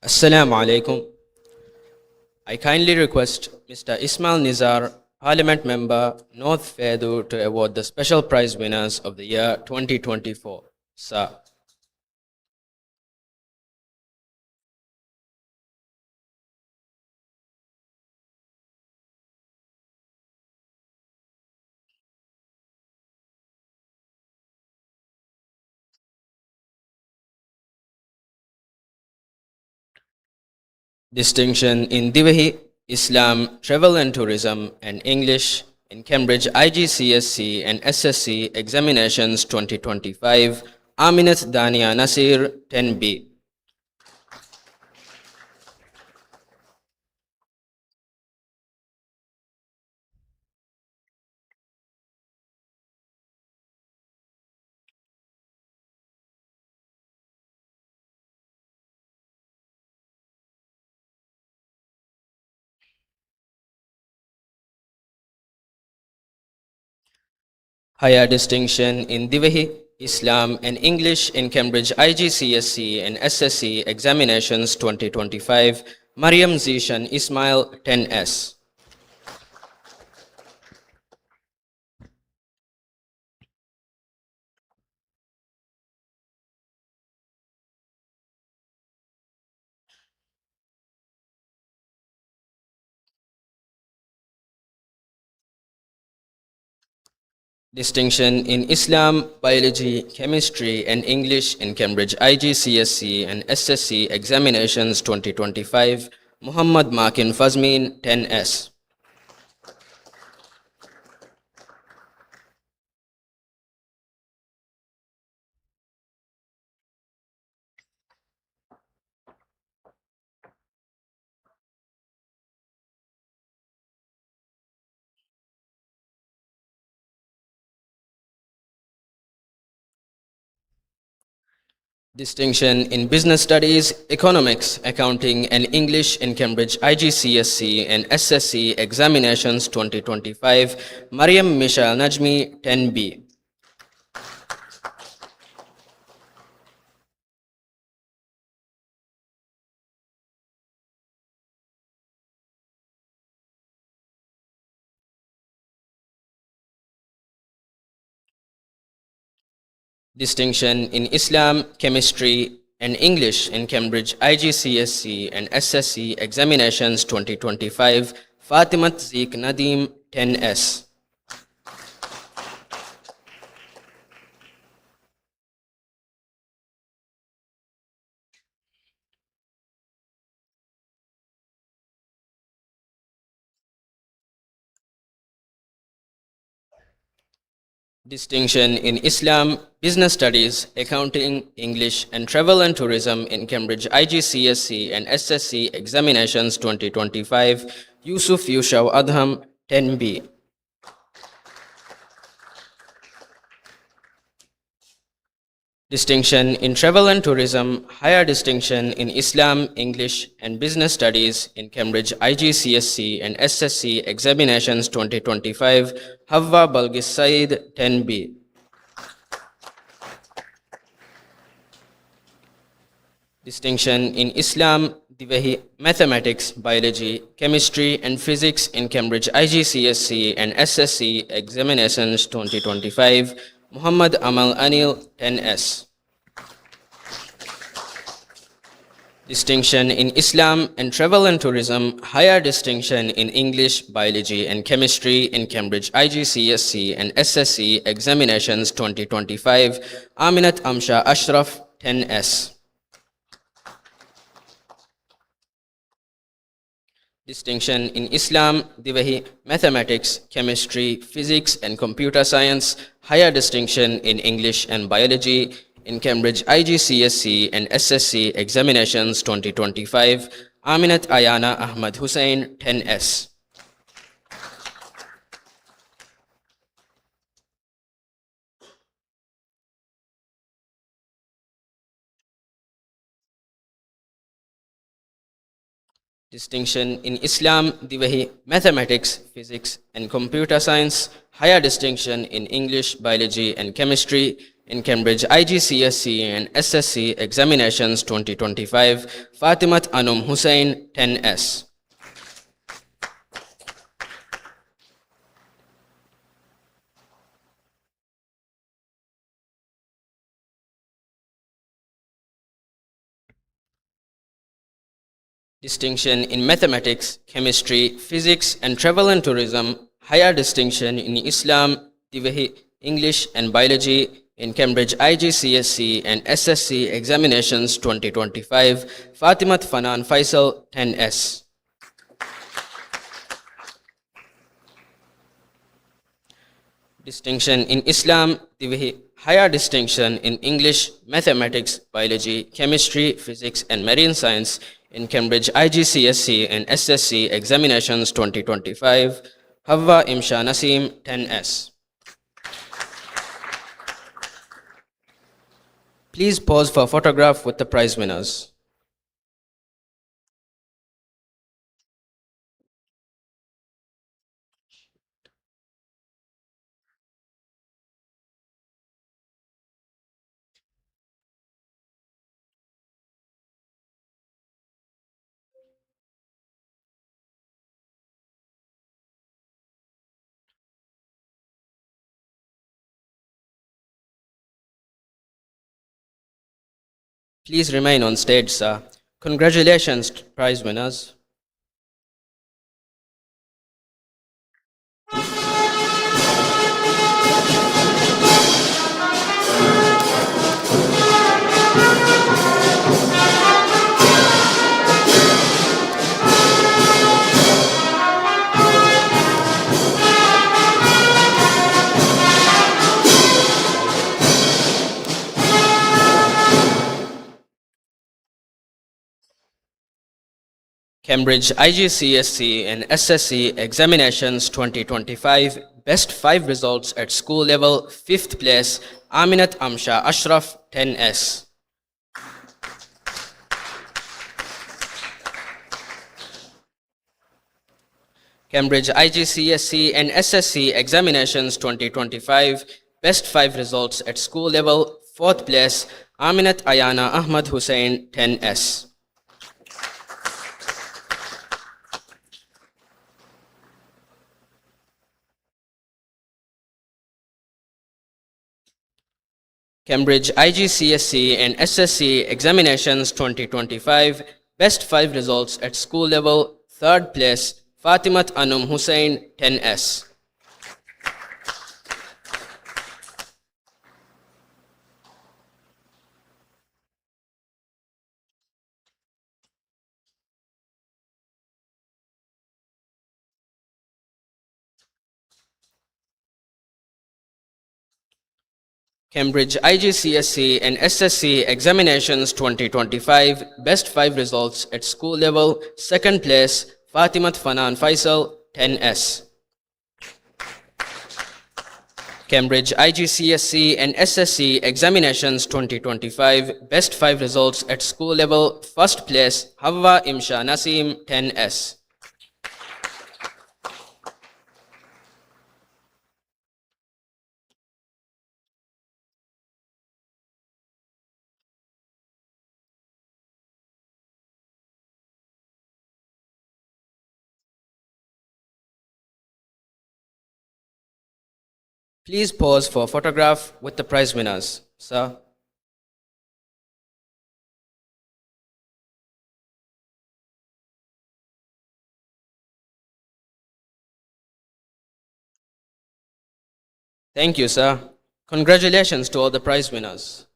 Assalamu alaikum. I kindly request Mr. Ismail Nizar, Parliament Member, North Fedu, to award the special prize winners of the year 2024. Sir. Distinction in Divahi, Islam, Travel and Tourism, and English in Cambridge IGCSE and SSC Examinations 2025, Aminat Dania Nasir, 10B. Higher distinction in Divahi, Islam, and English in Cambridge IGCSE and SSC Examinations 2025, Mariam Zishan Ismail, 10S. Distinction in Islam, Biology, Chemistry, and English in Cambridge IGCSE and SSC Examinations 2025, Muhammad Makin Fazmin, 10S. Distinction in Business Studies, Economics, Accounting and English in Cambridge IGCSE and SSC Examinations 2025, Mariam Mishael Najmi, 10B. Distinction in Islam, Chemistry and English in Cambridge IGCSE and SSC Examinations 2025, Fatimat Zeek Nadeem, 10S. Distinction in Islam, Business Studies, Accounting, English and Travel and Tourism in Cambridge IGCSE and SSC Examinations 2025, Yusuf Yushaw Adham, 10B. Distinction in Travel and Tourism, Higher Distinction in Islam, English and Business Studies in Cambridge IGCSE and SSC Examinations 2025, Havva Balgis Saeed, 10B. Distinction in Islam, Divahi, Mathematics, Biology, Chemistry and Physics in Cambridge IGCSE and SSC Examinations 2025, Muhammad Amal Anil, 10S. Distinction in Islam and Travel and Tourism, Higher Distinction in English, Biology and Chemistry in Cambridge IGCSE and SSC Examinations 2025, Aminat Amsha Ashraf, 10S. Distinction in Islam, Divahi, Mathematics, Chemistry, Physics and Computer Science, Higher Distinction in English and Biology in Cambridge IGCSE and SSC Examinations 2025, Aminat Ayana Ahmad Hussain, 10S. Distinction in Islam, Divahi, Mathematics, Physics and Computer Science, Higher Distinction in English, Biology and Chemistry in Cambridge IGCSE and SSC Examinations 2025, Fatimat Anum Hussain, 10S. Distinction in Mathematics, Chemistry, Physics and Travel and Tourism, Higher Distinction in Islam, Divahi, English and Biology in Cambridge IGCSE and SSC Examinations 2025, Fatimat Fanan Faisal, 10S. Distinction in Islam, Divahi, Higher Distinction in English, Mathematics, Biology, Chemistry, Physics and Marine Science in Cambridge IGCSE and SSC Examinations 2025, Havva Imsha Naseem, 10S. Please pause for photograph with the prize winners. Please remain on stage, sir. Congratulations, prize winners. Cambridge IGCSE and SSC Examinations 2025, Best 5 Results at School Level, 5th place, Aminat Amsha Ashraf, 10S. Cambridge IGCSE and SSC Examinations 2025 Best 5 Results at School Level 4th Place Aminat Ayana Ahmad Hussain 10S. Cambridge IGCSE and SSC Examinations 2025 Best 5 Results at School Level 3rd Place Fatimat Anum Hussain 10S. Cambridge IGCSE and SSC Examinations 2025 Best 5 Results at School Level 2nd Place Fatimat Fanan Faisal 10S. Cambridge IGCSE and SSC Examinations 2025 Best 5 Results at School Level 1st Place Havwa Imsha Naseem 10S. Please pause for a photograph with the prize winners. Sir. Thank you, sir. Congratulations to all the prize winners.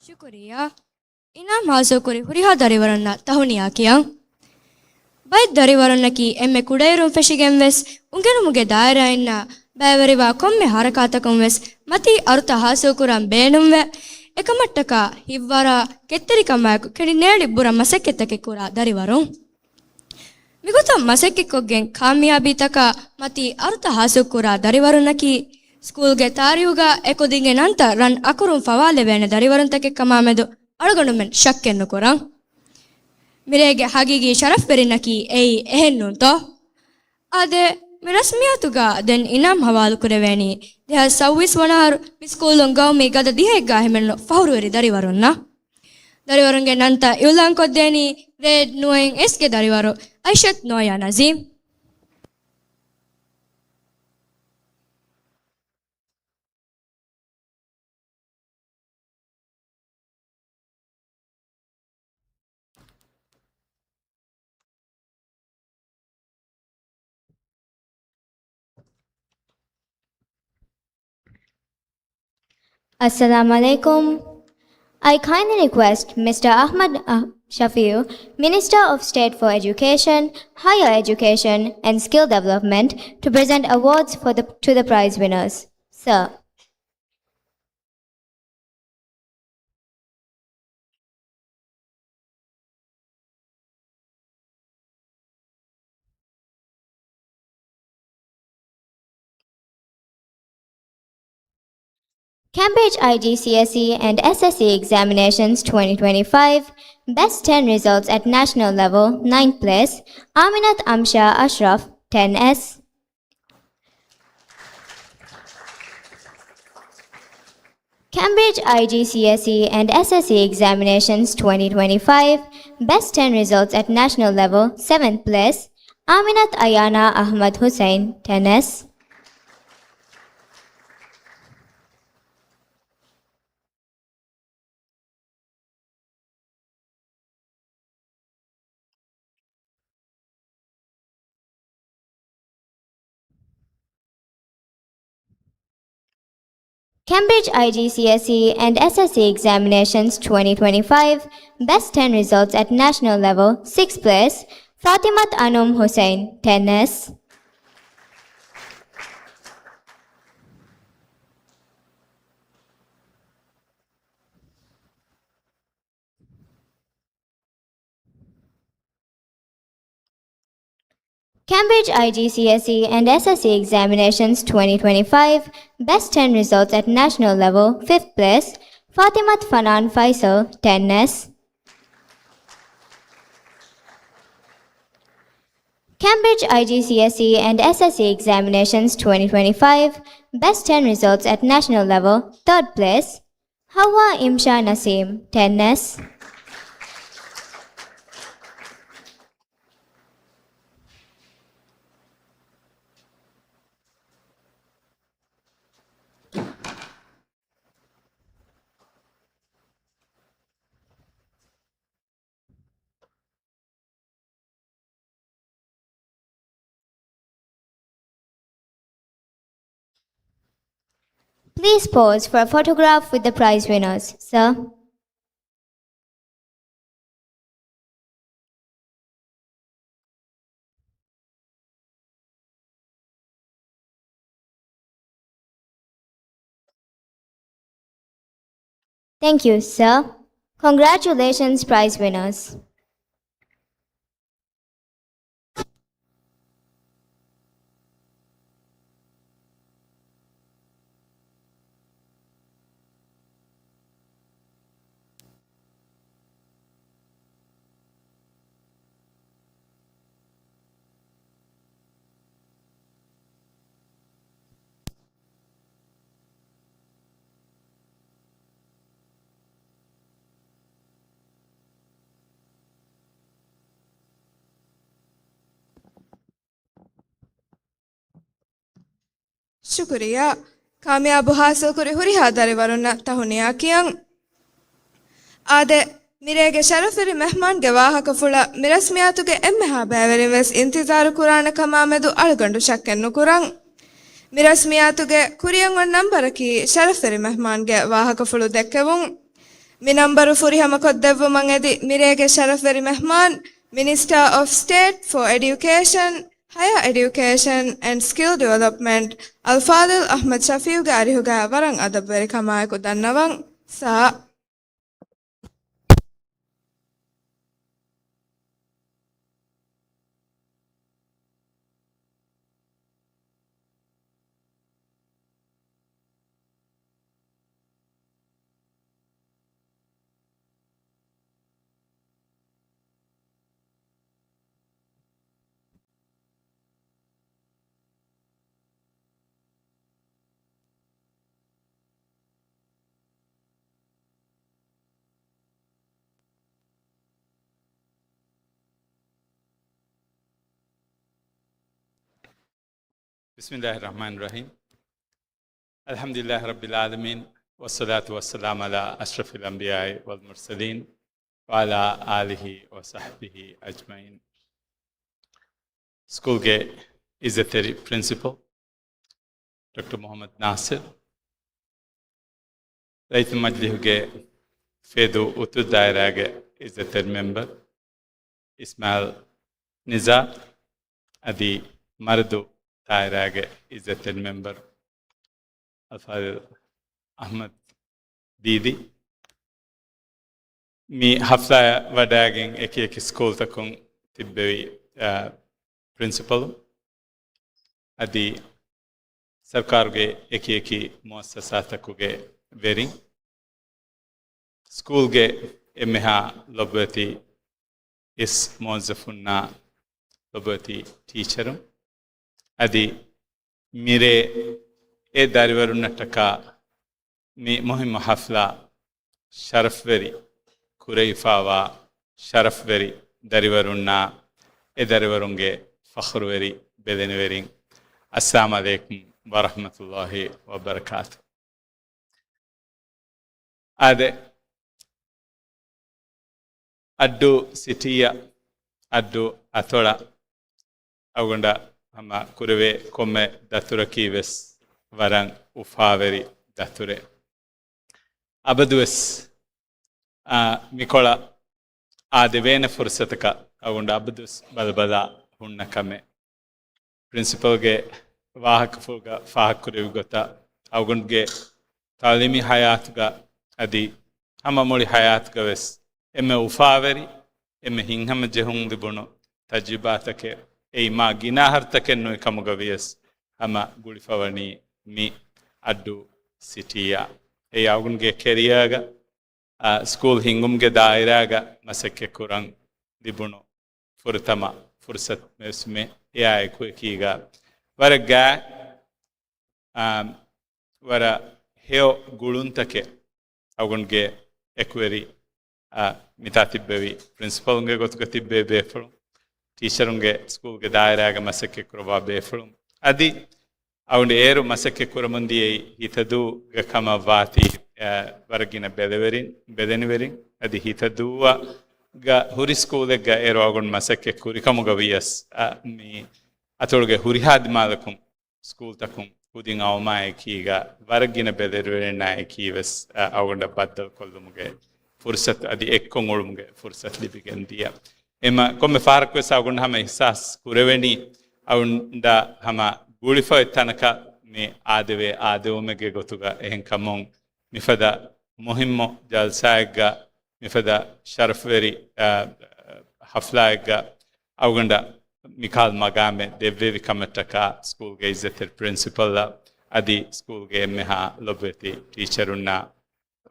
ಶುಕ್ರಿಯಾ ಇನಾಮ್ ಹಾಸೋಕುರಿ ಹುರಿಹಾ ದರಿವರನ್ನ ತಹುನಿಯಾ ಕಿಯಂ ಬೈ ದರಿವರನ್ನಕಿ ಎಮ್ಮೆ ಕುಡೈರುಂ ಫೆಶಿಗೆಂವೆಸ್ ಉಂಗೆನು ಮುಗೆ ದಾಯರಾಯಿನ್ನ ಬೈವರಿವಾ ಕೊಮ್ಮೆ ಹರಕಾತಕಂವೆಸ್ ಮತಿ ಅರುತ ಹಾಸೋಕುರಂ ಬೇನುಂವೆ ಎಕಮಟ್ಟಕ ಹಿವ್ವರ ಕೆತ್ತರಿಕಮ್ಮಾಯಕು ಕೆಡಿ ನೇಳಿ ಬುರ ಮಸೆಕ್ಕೆತ್ತಕೆ ಕುರ ದರಿವರುಂ ಮಿಗುತ ಮಸೆಕ್ಕಿಕ್ಕೊಗ್ಗೆಂ ಕಾಮಿಯಾಬಿತಕ ಮತಿ ಅರುತ ಹಾಸೋಕುರ ದರಿವರುನ್ನಕಿ ಸ್ಕೂಲ್ಗೆ ತಾರಿಯುಗ ಎಕೊದಿಂಗೆ ನಂತ ರನ್ ಅಕುರುಂ ಫವಾಲೆ ಬೇನೆ ದರಿವರಂತಕ್ಕೆ ಕಮಾಮೆದು ಅಳಗೊಂಡು ಮೆನ್ ಶಕ್ಕೆನ್ನು ಕೊರಂ ಮಿರೇಗೆ ಹಗಿಗಿ ಶರಫ್ ಬೆರಿನಕಿ ಏಯ್ ಎಹೆನ್ನುಂತೋ ಅದೆ ಮಿರಸ್ಮಿಯಾತುಗ ದೆನ್ ಇನಾಮ್ ಹವಾಲು ಕುರೆವೇನಿ ದೇಹ ಸವ್ವಿಸ್ ವಣಾರು ಮಿಸ್ಕೂಲುಂ ಗೌಮಿ ಗದ ದಿಹೆಗ್ಗಾ ಹೆಮೆನ್ನು ಫಹುರುವರಿ ದರಿವರುನ್ನ ದರಿವರುಂಗೆ ನಂತ ಇವುಲಾಂಕೊದ್ದೇನಿ ಗ್ರೇಡ್ ನುವೆಂ ಎಸ್ಗೆ ದರಿವರು ಐಷತ್ ನೋಯಾ Nazeem Assalamu alaikum. I kindly request Mr. Ahmad Shafiu, Minister of State for Education, Higher Education and Skill Development, to present awards to the prize winners. Sir. Cambridge IGCSE and SSC Examinations 2025 Best 10 Results at National Level 9th Place Aminat Amsha Ashraf 10S. Cambridge IGCSE and SSC Examinations 2025 Best 10 Results at National Level 7th Place Aminat Ayana Ahmad Hussain 10S. Cambridge IGCSE and SSE examinations 2025, best 10 results at national level, 6th place, Fatimat Anum Hussain, tennis. Cambridge IGCSE and SSE examinations 2025, best 10 results at national level, 5th place, Fatimat Fanan Faisal, tennis. Cambridge IGCSE and SSE examinations 2025, best 10 results at national level, 3rd place, Hawa Imsha Naseem, tennis. Please pose for a photograph with the prize winners, sir. Thank you, sir. Congratulations, prize winners. ಶುಕ್ರಿಯಾ ಕಾಮಯಾಬು ಹಾಸಲ್ ಕುರಿ ಹುರಿ ಹಾದರೆ ವರುಣ ತಹುನಿಯಾ ಕಿಯಂ ಆದೆ ಮಿರೇಗೆ ಶರಫಿರಿ ಮೆಹಮಾನ್ಗೆ ವಾಹಕ ಫುಳ ಮಿರಸ್ಮಿಯಾತುಗೆ ಎಮ್ಮೆಹಾ ಬೇವರಿವೆಸ್ ಇಂತಿಜಾರು Quran ಕಮಾಮೆದು ಅಳಗಂಡು ಶಕ್ಕೆನ್ನು ಕುರಂ ಮಿರಸ್ಮಿಯಾತುಗೆ ಕುರಿಯಂ one ನಂಬರಕಿ ಶರಫಿರಿ ಮೆಹಮಾನ್ಗೆ ವಾಹಕ ಫುಳು ದೆಕ್ಕೆವುಂ ಮಿ ನಂಬರು ಫುರಿ ಹಮ ಕೊದ್ದೆವ್ವು ಮಂಗೆದಿ ಮಿರೇಗೆ ಶರಫಿರಿ ಮೆಹಮಾನ್ minister of state for education Higher Education and Skill Development Al-Fadil Ahmad Shafiuge arihuga warang adabweri kamayaku dannawang sa بسم الله الرحمن الرحيم الحمد لله رب العالمين والصلاة والسلام على أشرف الأنبياء والمرسلين وعلى آله وصحبه أجمعين. School ke Izzateri Principal Dr. Muhammad Nasir Rait Majlihuge Fedu Utu Dairage Izzateri Member Ismail Nizar Adi Mardu Dairage Izzateri Member Al-Fadil Ahmad Didi Mi hafla wadaging eki school takung tibbewi principal adi sarkarge eki muassasatakuge vering school ge emeha lobati is muazzafunna lobati teacherum adi mire e darivarunataka mi muhim hafla sharafveri kuraifawa sharafveri darivarunna e darivarunge fakhrveri bedenvering assalamu alaikum wa rahmatullahi wa barakatuh ade addu sitiya addu atola agonda hama kurave komme daturaki ves warang ufaveri dature abadus mikola devena fursataka agunda abadus balbala hunna kame principal ge wahaka fuga fahakure gota agunge talimi hayatuga adi hama moli hayatuga wes emme ufaveri emme hinhama jehun dibuno tajibatake ei ma ginahartake no kamuga wes hama gulifawani mi addu sitiya ei agunge keriyaga school hingumge dairaga masekke kurang dibuno furtama fursat mesme ya ekiga waraga wara heo guluntake agunge equeri mitatibbevi principal unge gotuga tibbe befulu teacher unge school ge dairaga masekke kurwa befulu adi agunde eru masekke kuramundi hitadu ga kama vati waragina bedeniverin adi hitaduwa ga huri school ga eru agun masekke kuri kamuga vias mi atolge huri hadmalakum school takum hudin awmae kiga waragina bedeniverin nae kives agunda baddal kollumuge fursat adi ekkon olumuge fursat libigen dia ema komme farq wes agun hama ihsas kureveni aunda hama gulifa tanaka me adewumege gotuga ehen kamon mifada muhimmo jalsaega mifada sharafveri haflaega auganda mikal magame devvi kamataka school ge izeter principal adi school ge meha lobeti teacherunna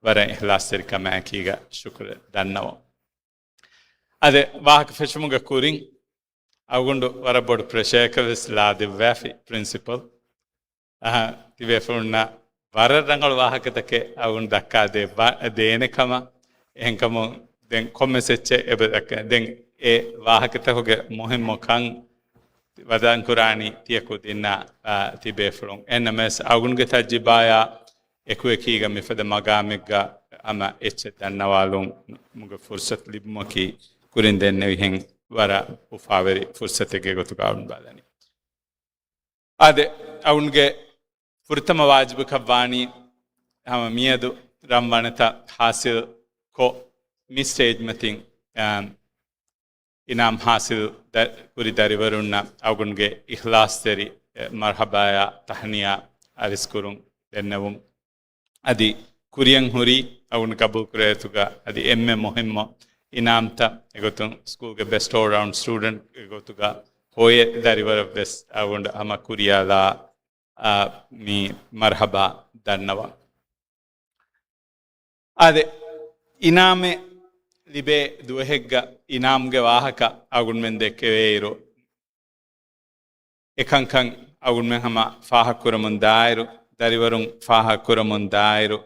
wara ihlaseri kamakiga shukr dannawo ade wahak feshmuga kurin agundu wara bod presheka vesla devvi principal tivefunna වර රංගල වාහකතක අවුන් දක්කා දේනකම එහෙන්කම දැන් කොම්මෙසෙච්ච එබදක දැන් ඒ වාහකතකගේ මොහිම් මොකන් වදන් කුරානි තියකු දින්න තිබේෆලොන් එන්නමස් අවුන්ගේ තජ්ජිබායා එකුවකීග මිෆද මගාමෙග්ග අම එච්ච දන්නවාලුන් මුග ෆුර්සත් ලිබ්මකි කුරින් දෙන්න විහෙන් වර උෆාවරි ෆුර්සතගේ ගොතු ගාවුන් බලනි අද අවුන්ගේ furtama wajibu kavani hama miyadu ramwanata hasil ko mi stage matin inam hasil kuri darivarunna agunge ikhlas teri marhabaya tahniya ariskurun dennavum adi kuriyan huri agun kabul kuretuga adi emme muhimmo inamta egotun school ge best all round student egotuga hoye darivar best agunda hama kuriyala mi marhaba dannawa ade iname libe duhegga inamge wahaka agun men dekkeveiro ekankan agun men hama fahakuramun dairu darivarun fahakuramun dairu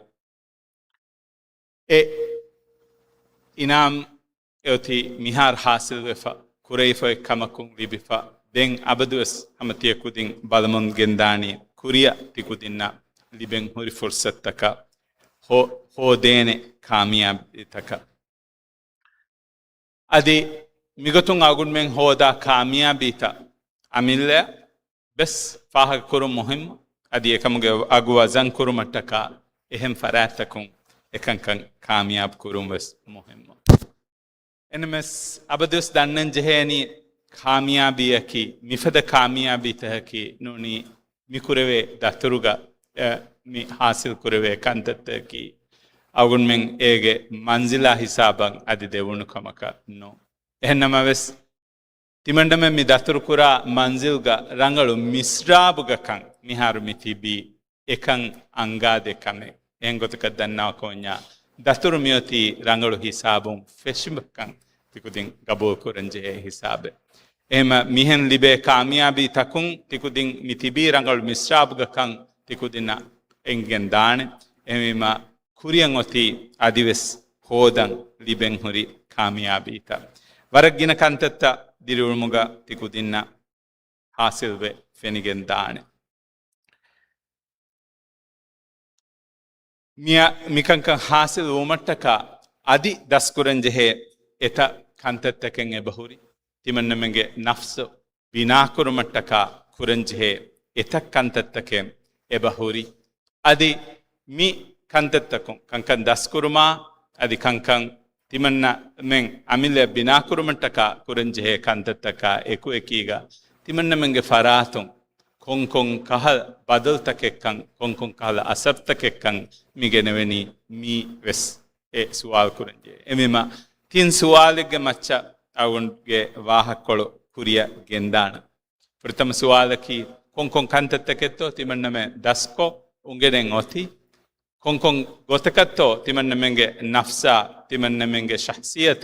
e inam eoti mihar hasil vefa kureifa kamakun libifa den abadus hamatiya kudin balamun gendani kuriya tikudinna liben huri fursat taka ho dene kamiyab taka adi migotun agun men hoda kamiyabita amilla bes faha kurum muhim adi ekamuge agwa zan kurumataka ehem faratakun ekankan kamiyab kurum bes muhim enemes abadus dannen jeheni කාමියාබියකි මිෆද කාමියාබිතහකි නොනි මිකුරවේ දතුරුග මි හාසිල් කුරවේ කන්තත්තකි අවුන් මෙන් ඒගේ මන්සිලා හිසාබන් අදි දෙවුණු කමක නෝ එහෙන්නම වෙස් තිමණ්ඩම මි දතුරු කුරා මන්සිල්ග රංගලු මිස්රාබුගකන් මිහාරු මිතිබි එකන් අංගා දෙකමේ එහෙන් ගොතක දන්නා කොඤ්ඤා දතුරු මියති රංගලු හිසාබුන් ෆෙෂිබකන් තිකුදින් ගබෝ කුරංජේ හිසාබේ ema mihen libe kamiyabi takun tikudin mitibi rangal misrabuga kan tikudina engen dane emima kuriyan oti adives hodan liben huri kamiyabi ta waragina kantetta dirulmuga tikudina hasilve fenigen dane mikanka hasil umattaka adi daskuranjehe eta kantettaken ebahuri timannemenge nafsu binakurumattaka kuranjehe eta kantettaken ebahuri adi mi kantattakum kankan daskuruma adi kankan timanna men amille binakurumantaka kuranjehe kantattaka eku ekiga timanna menge faratun konkon kahal badal takekkan konkon kahal asab takekkan migeneveni mi ves e sual kuranje emima tin sualige macca agunge wahakkolu kuriya gendana prathama sualaki konkon kantattaketto timanna me dasko ungenen oti konkon gotakatto timanna menge nafsa timanna menge shakhsiyat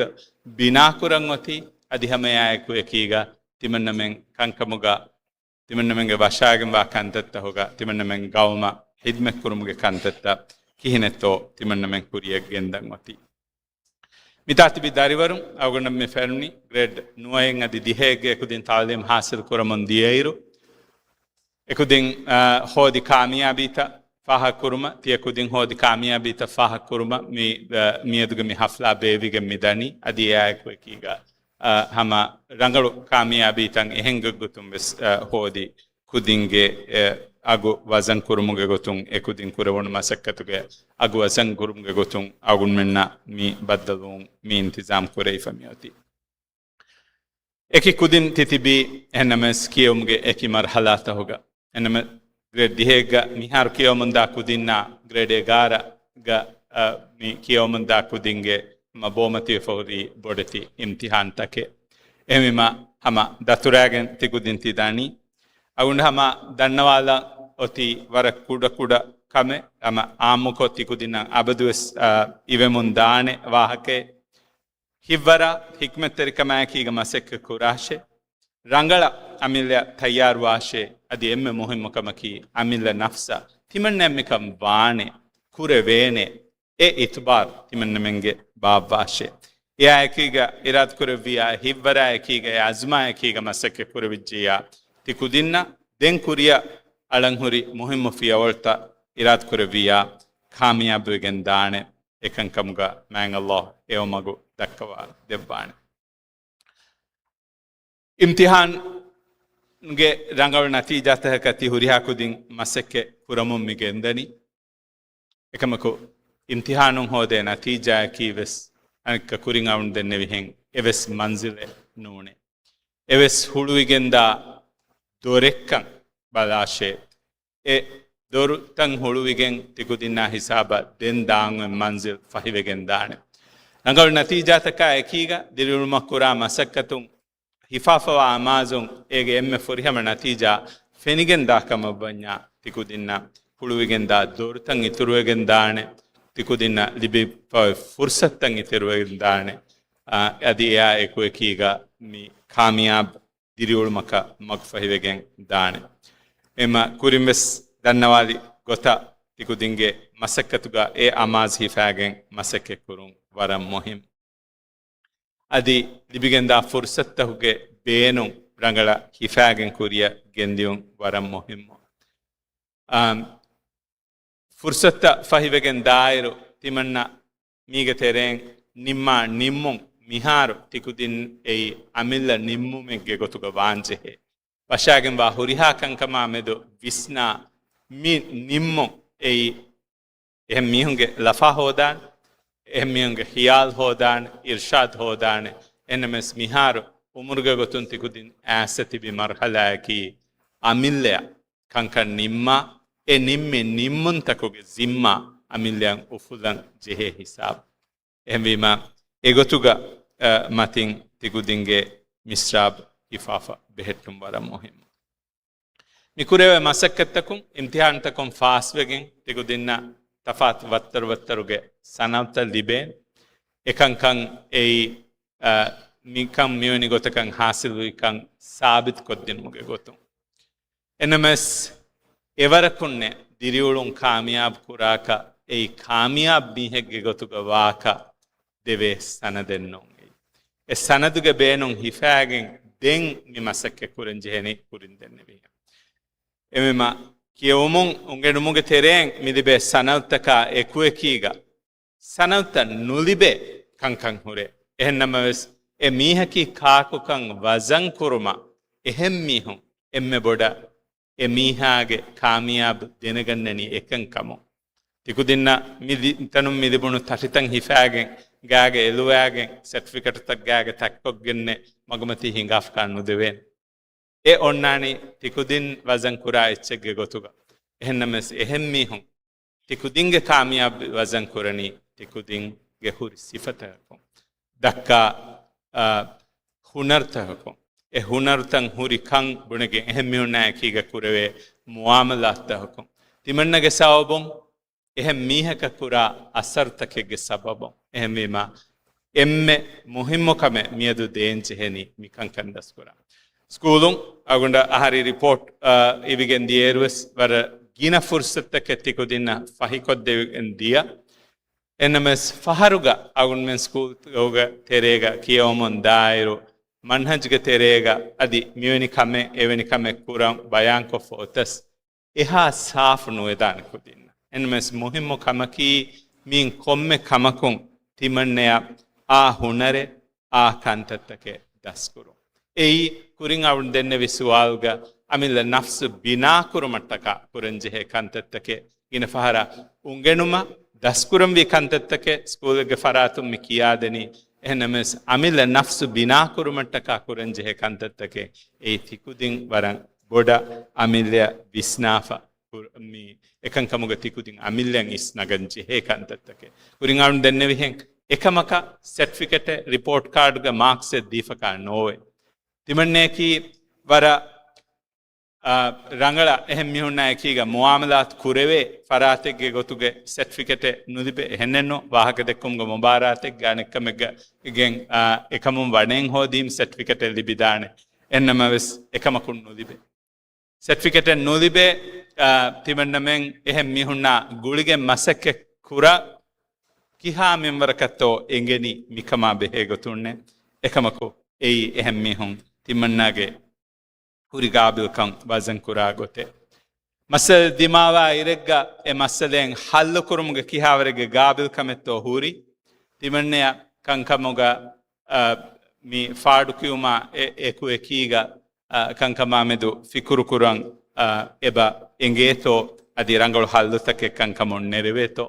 binakuran oti adihame ayeku ekiga timanna men kankamuga timanna menge vashagen va kantatta hoga timanna men gauma hidmek kurumuge kantatta kihinetto timanna men kuriya gendan oti mitati bi darivarum awgonna me ferni grade 9 adi dihege ekudin talim hasil kuramun dieiro ekudin hodi kamiyabita faha kuruma ti ekudin hodi kamiyabita faha kuruma mi mieduge mi hafla bevige midani adi ayku ekiga hama rangalu kamiyabitan ehengugutum bes hodi kudinge agu wazan kurumuge gotun ekudin kurawon masakkatuge agu wazan kurumuge gotun agun menna mi baddalun mi intizam kurei famiyoti eki kudin titibi enames kiyomge eki marhalata hoga ename grade dihega mihar kiyomunda kudinna grade 11 ga mi kiyomunda kudinge ma bomati fori bodeti imtihan take emima hama daturagen tikudin tidani agun hama dannawala oti wara kuda kame ama amuko tikudina abadus ivemundane wahake hivara hikmetterikama kiga masek kurashe rangala amilya tayyar washe adi emme muhimmakamaki amilla nafsa timanne mikam waane kurevene e itbar timanne menge baabwashe ya ekiga irad kurevia hivara ekiga azma ekiga masek kurevijia tikudinna den kuriya alanghuri muhimmu fiyawalta irad kurevia kamiyabgen dane ekankamga mang Allah eomagu dakkawa debbane imtihan nge rangaw natija tahkati huriha kudin maseke kuramum migendani ekamako imtihanun hode natija kives anka kuring aun denne vihen eves manzile nune eves huluigenda dorekkan balashe e doru tan huluigen tikudinna hisaba den daangen manzil fahivegen dane rangaw natija taka ekiga dilul makura masakkatun hifafa wa amazon ege emme forihama natija fenigen dakama banya tikudinna huluigen da dorutan ituruegen dane tikudinna libi fursatan ituruegen dane adi ya eko ekiga mi kamiyab diriul maka magfahivegen dane ema kurimves dannawali gota tikudinge masakkatuga e amaz hifagen masakke kurun waram muhim adi libigenda fursattahuge beenun rangala hifagen kuriya gendiun waram muhim fursatta fahivegen dairu timanna miga tereng nimma nimmun miharu tikudin ei amilla nimmumegge gotuga vanjehe washagen wa huriha kankama medo visna mi nimmo ei ehm mihunge lafa hodan ehm mihunge khiyal hodan irshad hodan enemes miharu umurga gotun tikudin asati bi marhala ki amilla kankan nimma e nimme nimmun takoge zimma amillan ufulan jehe hisab ehmima egotuga matin tikudinge misrab ifafa behettum waram muhim mikurewe masakkattakum imtihantakum faswegen tikudinna tafat wattaruge sanavta liben ekankan ei mikam mioni gotakan hasiluikan sabit koddin muge gotum enemes evarakunne diriulun kamiyab kuraka ei kamiyab mihegge gotuga waka deve sanadennon e sanaduge beenun hifagen den mi masakke kurenjeheni kurindenne vi emema kiyumun ungenumuge tereng midibe sanavtaka ekuekiga sanavta nulibe kankan hure ehnamas e mihaki kaakukan wazan kuruma ehem mihun emme boda e mihage kamiyab denagannani ekankamo තිකුදින්න තනුම් මිදිබුණු තටිතන් හිෆෑගෙන් ගෑගේ එළුවෑගෙන් සර්ටිෆිකට්තක් ගෑගේ තැක්කොක්ගෙන්නේ මගමති හිඟාෆ්කාන්නු දෙවෙන්. A ඔන්නානි තිකුදින් වසන් කුරා එච්චෙක්ගේ ගොතුග. එහෙන්නමස් එහෙම් මීහුන් තිකුදින්ගේ කාමියාබ් වසන් කුරණී තිකුදින්ගේ හුරි සිෆතහකුම්. දක්කා හුනර්තහකුම්. e hunartan huri kan bunege ehemmihunna kiga kurave muamalattahkum timannage sawabon ehem mihaka kura asartakege sababon ehemima emme muhimmo kame miyadu deenche heni mikan kandas kura schoolun agunda ahari report ibigen dierus war gina fursattake tikudinna fahikodde dia enemes faharuga agun men school yoga terega kiyomon dairu manhajge terega adi miweni kame eveni kame kuram bayan ko fotas eha saaf no edan kudinna enmes muhimmo kamaki min komme kamakun timanneya a hunare a kantattake daskuru ei kurin avun denne visualga amilla nafsu bina kurumattaka kurenje kantattake ina fahara ungenuma daskuram vi kantattake schoolge faratum mi kiyadeni ehnames amilla nafsu bina kurumattaka kurenje kantattake ei tikudin waran boda amilya visnafa mi ekan kamuga tikudin amilyan is naganji he kantattake kurin avun denne vihen ekamaka certificate report card ga marks e difaka nowe timanne ki wara rangala ehem mihunna ekiga muamalat kureve farategge gotuge certificate nudibe hennenno wahaka dekkumga mubarateg ganekkemega igen ekamum wanen hodim certificate libidane ennamaves ekamakun nudibe certificate nudibe timannamen ehem mihunna gulige masakke kura kiha memwarakatto engeni mikama behe gotunne ekamako ei ehem mihun timannage huri gabil kan wazan kura gote masal dimawa iregga e masalen hallu kurumuga kihawarege gabil kametto huri timanneya kankamuga mi faadu kiuma eku ekiga kankama medu fikuru kuran eba engeto adi rangalu hallu take kankamon nereveto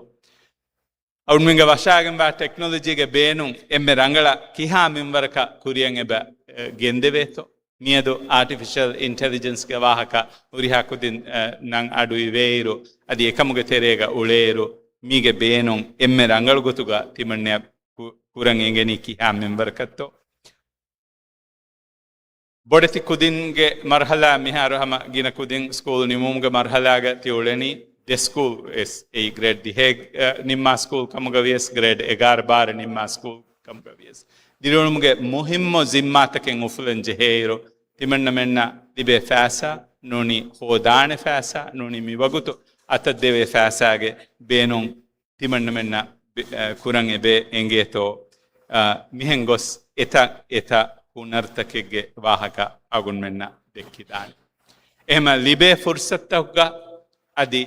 awunminga washagen ba technology ge beenun emme rangala kiha memwaraka kuriyan eba gendeveto miedo artificial intelligence ge wahaka uriha kudin nan adui veiro adi ekamuge terega uleero mige beenon emme rangal gotuga timanne kuran engeni ki ha member katto bodati kudin ge marhala miharu hama gina kudin school nimum ge marhala ge tioleni the school is a grade the heg nimma school kamuga vies grade 11 12 nimma school kamuga vies dirunumge muhimmo zimmataken ufulen jeheiro timanna menna dibe fasa noni hodane fasa noni mi wagutu atadeve fasa ge beenon timanna menna kuran ebe engeto mihengos eta hunartakege wahaka agun menna dekkidani ehma libe fursattagga adi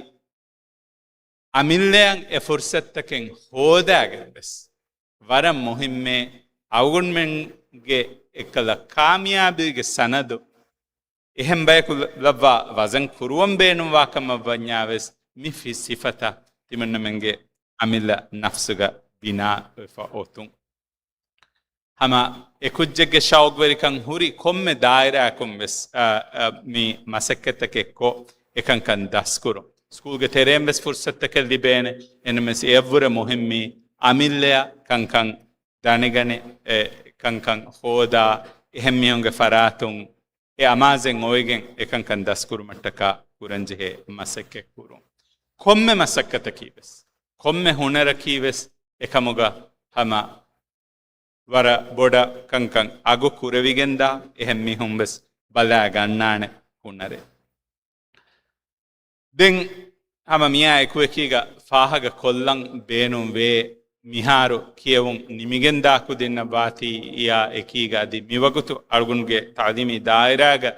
amilleyan e fursattaken hodagen bes waram muhimme agun menge ekala kamiyabige sanadu ehem bayaku labwa wazan kuruwan beenum wakam banyaves mi fi sifata timanna menge amilla nafsuga bina fa otun hama ekujjege shawgwerikan huri komme daira kombes mi masakketake ko ekan kan daskuro school ge terembes fursattake libene enemes evvura muhimmi amilleya kankan danegane kankan hoda ehemmiyonge faratun e amazen oigen ekan kan daskuru mattaka kuranjehe masakke kurun komme masakkata kibes komme hunara kibes ekamuga hama wara boda kankan agu kuravigenda ehemmi humbes bala gannane hunare den hama miya ekuekiga fahaga kollan beenum ve miharu kiyewun nimigenda kudinna bati ya ekiga di miwagutu argunge ta'limi dairaga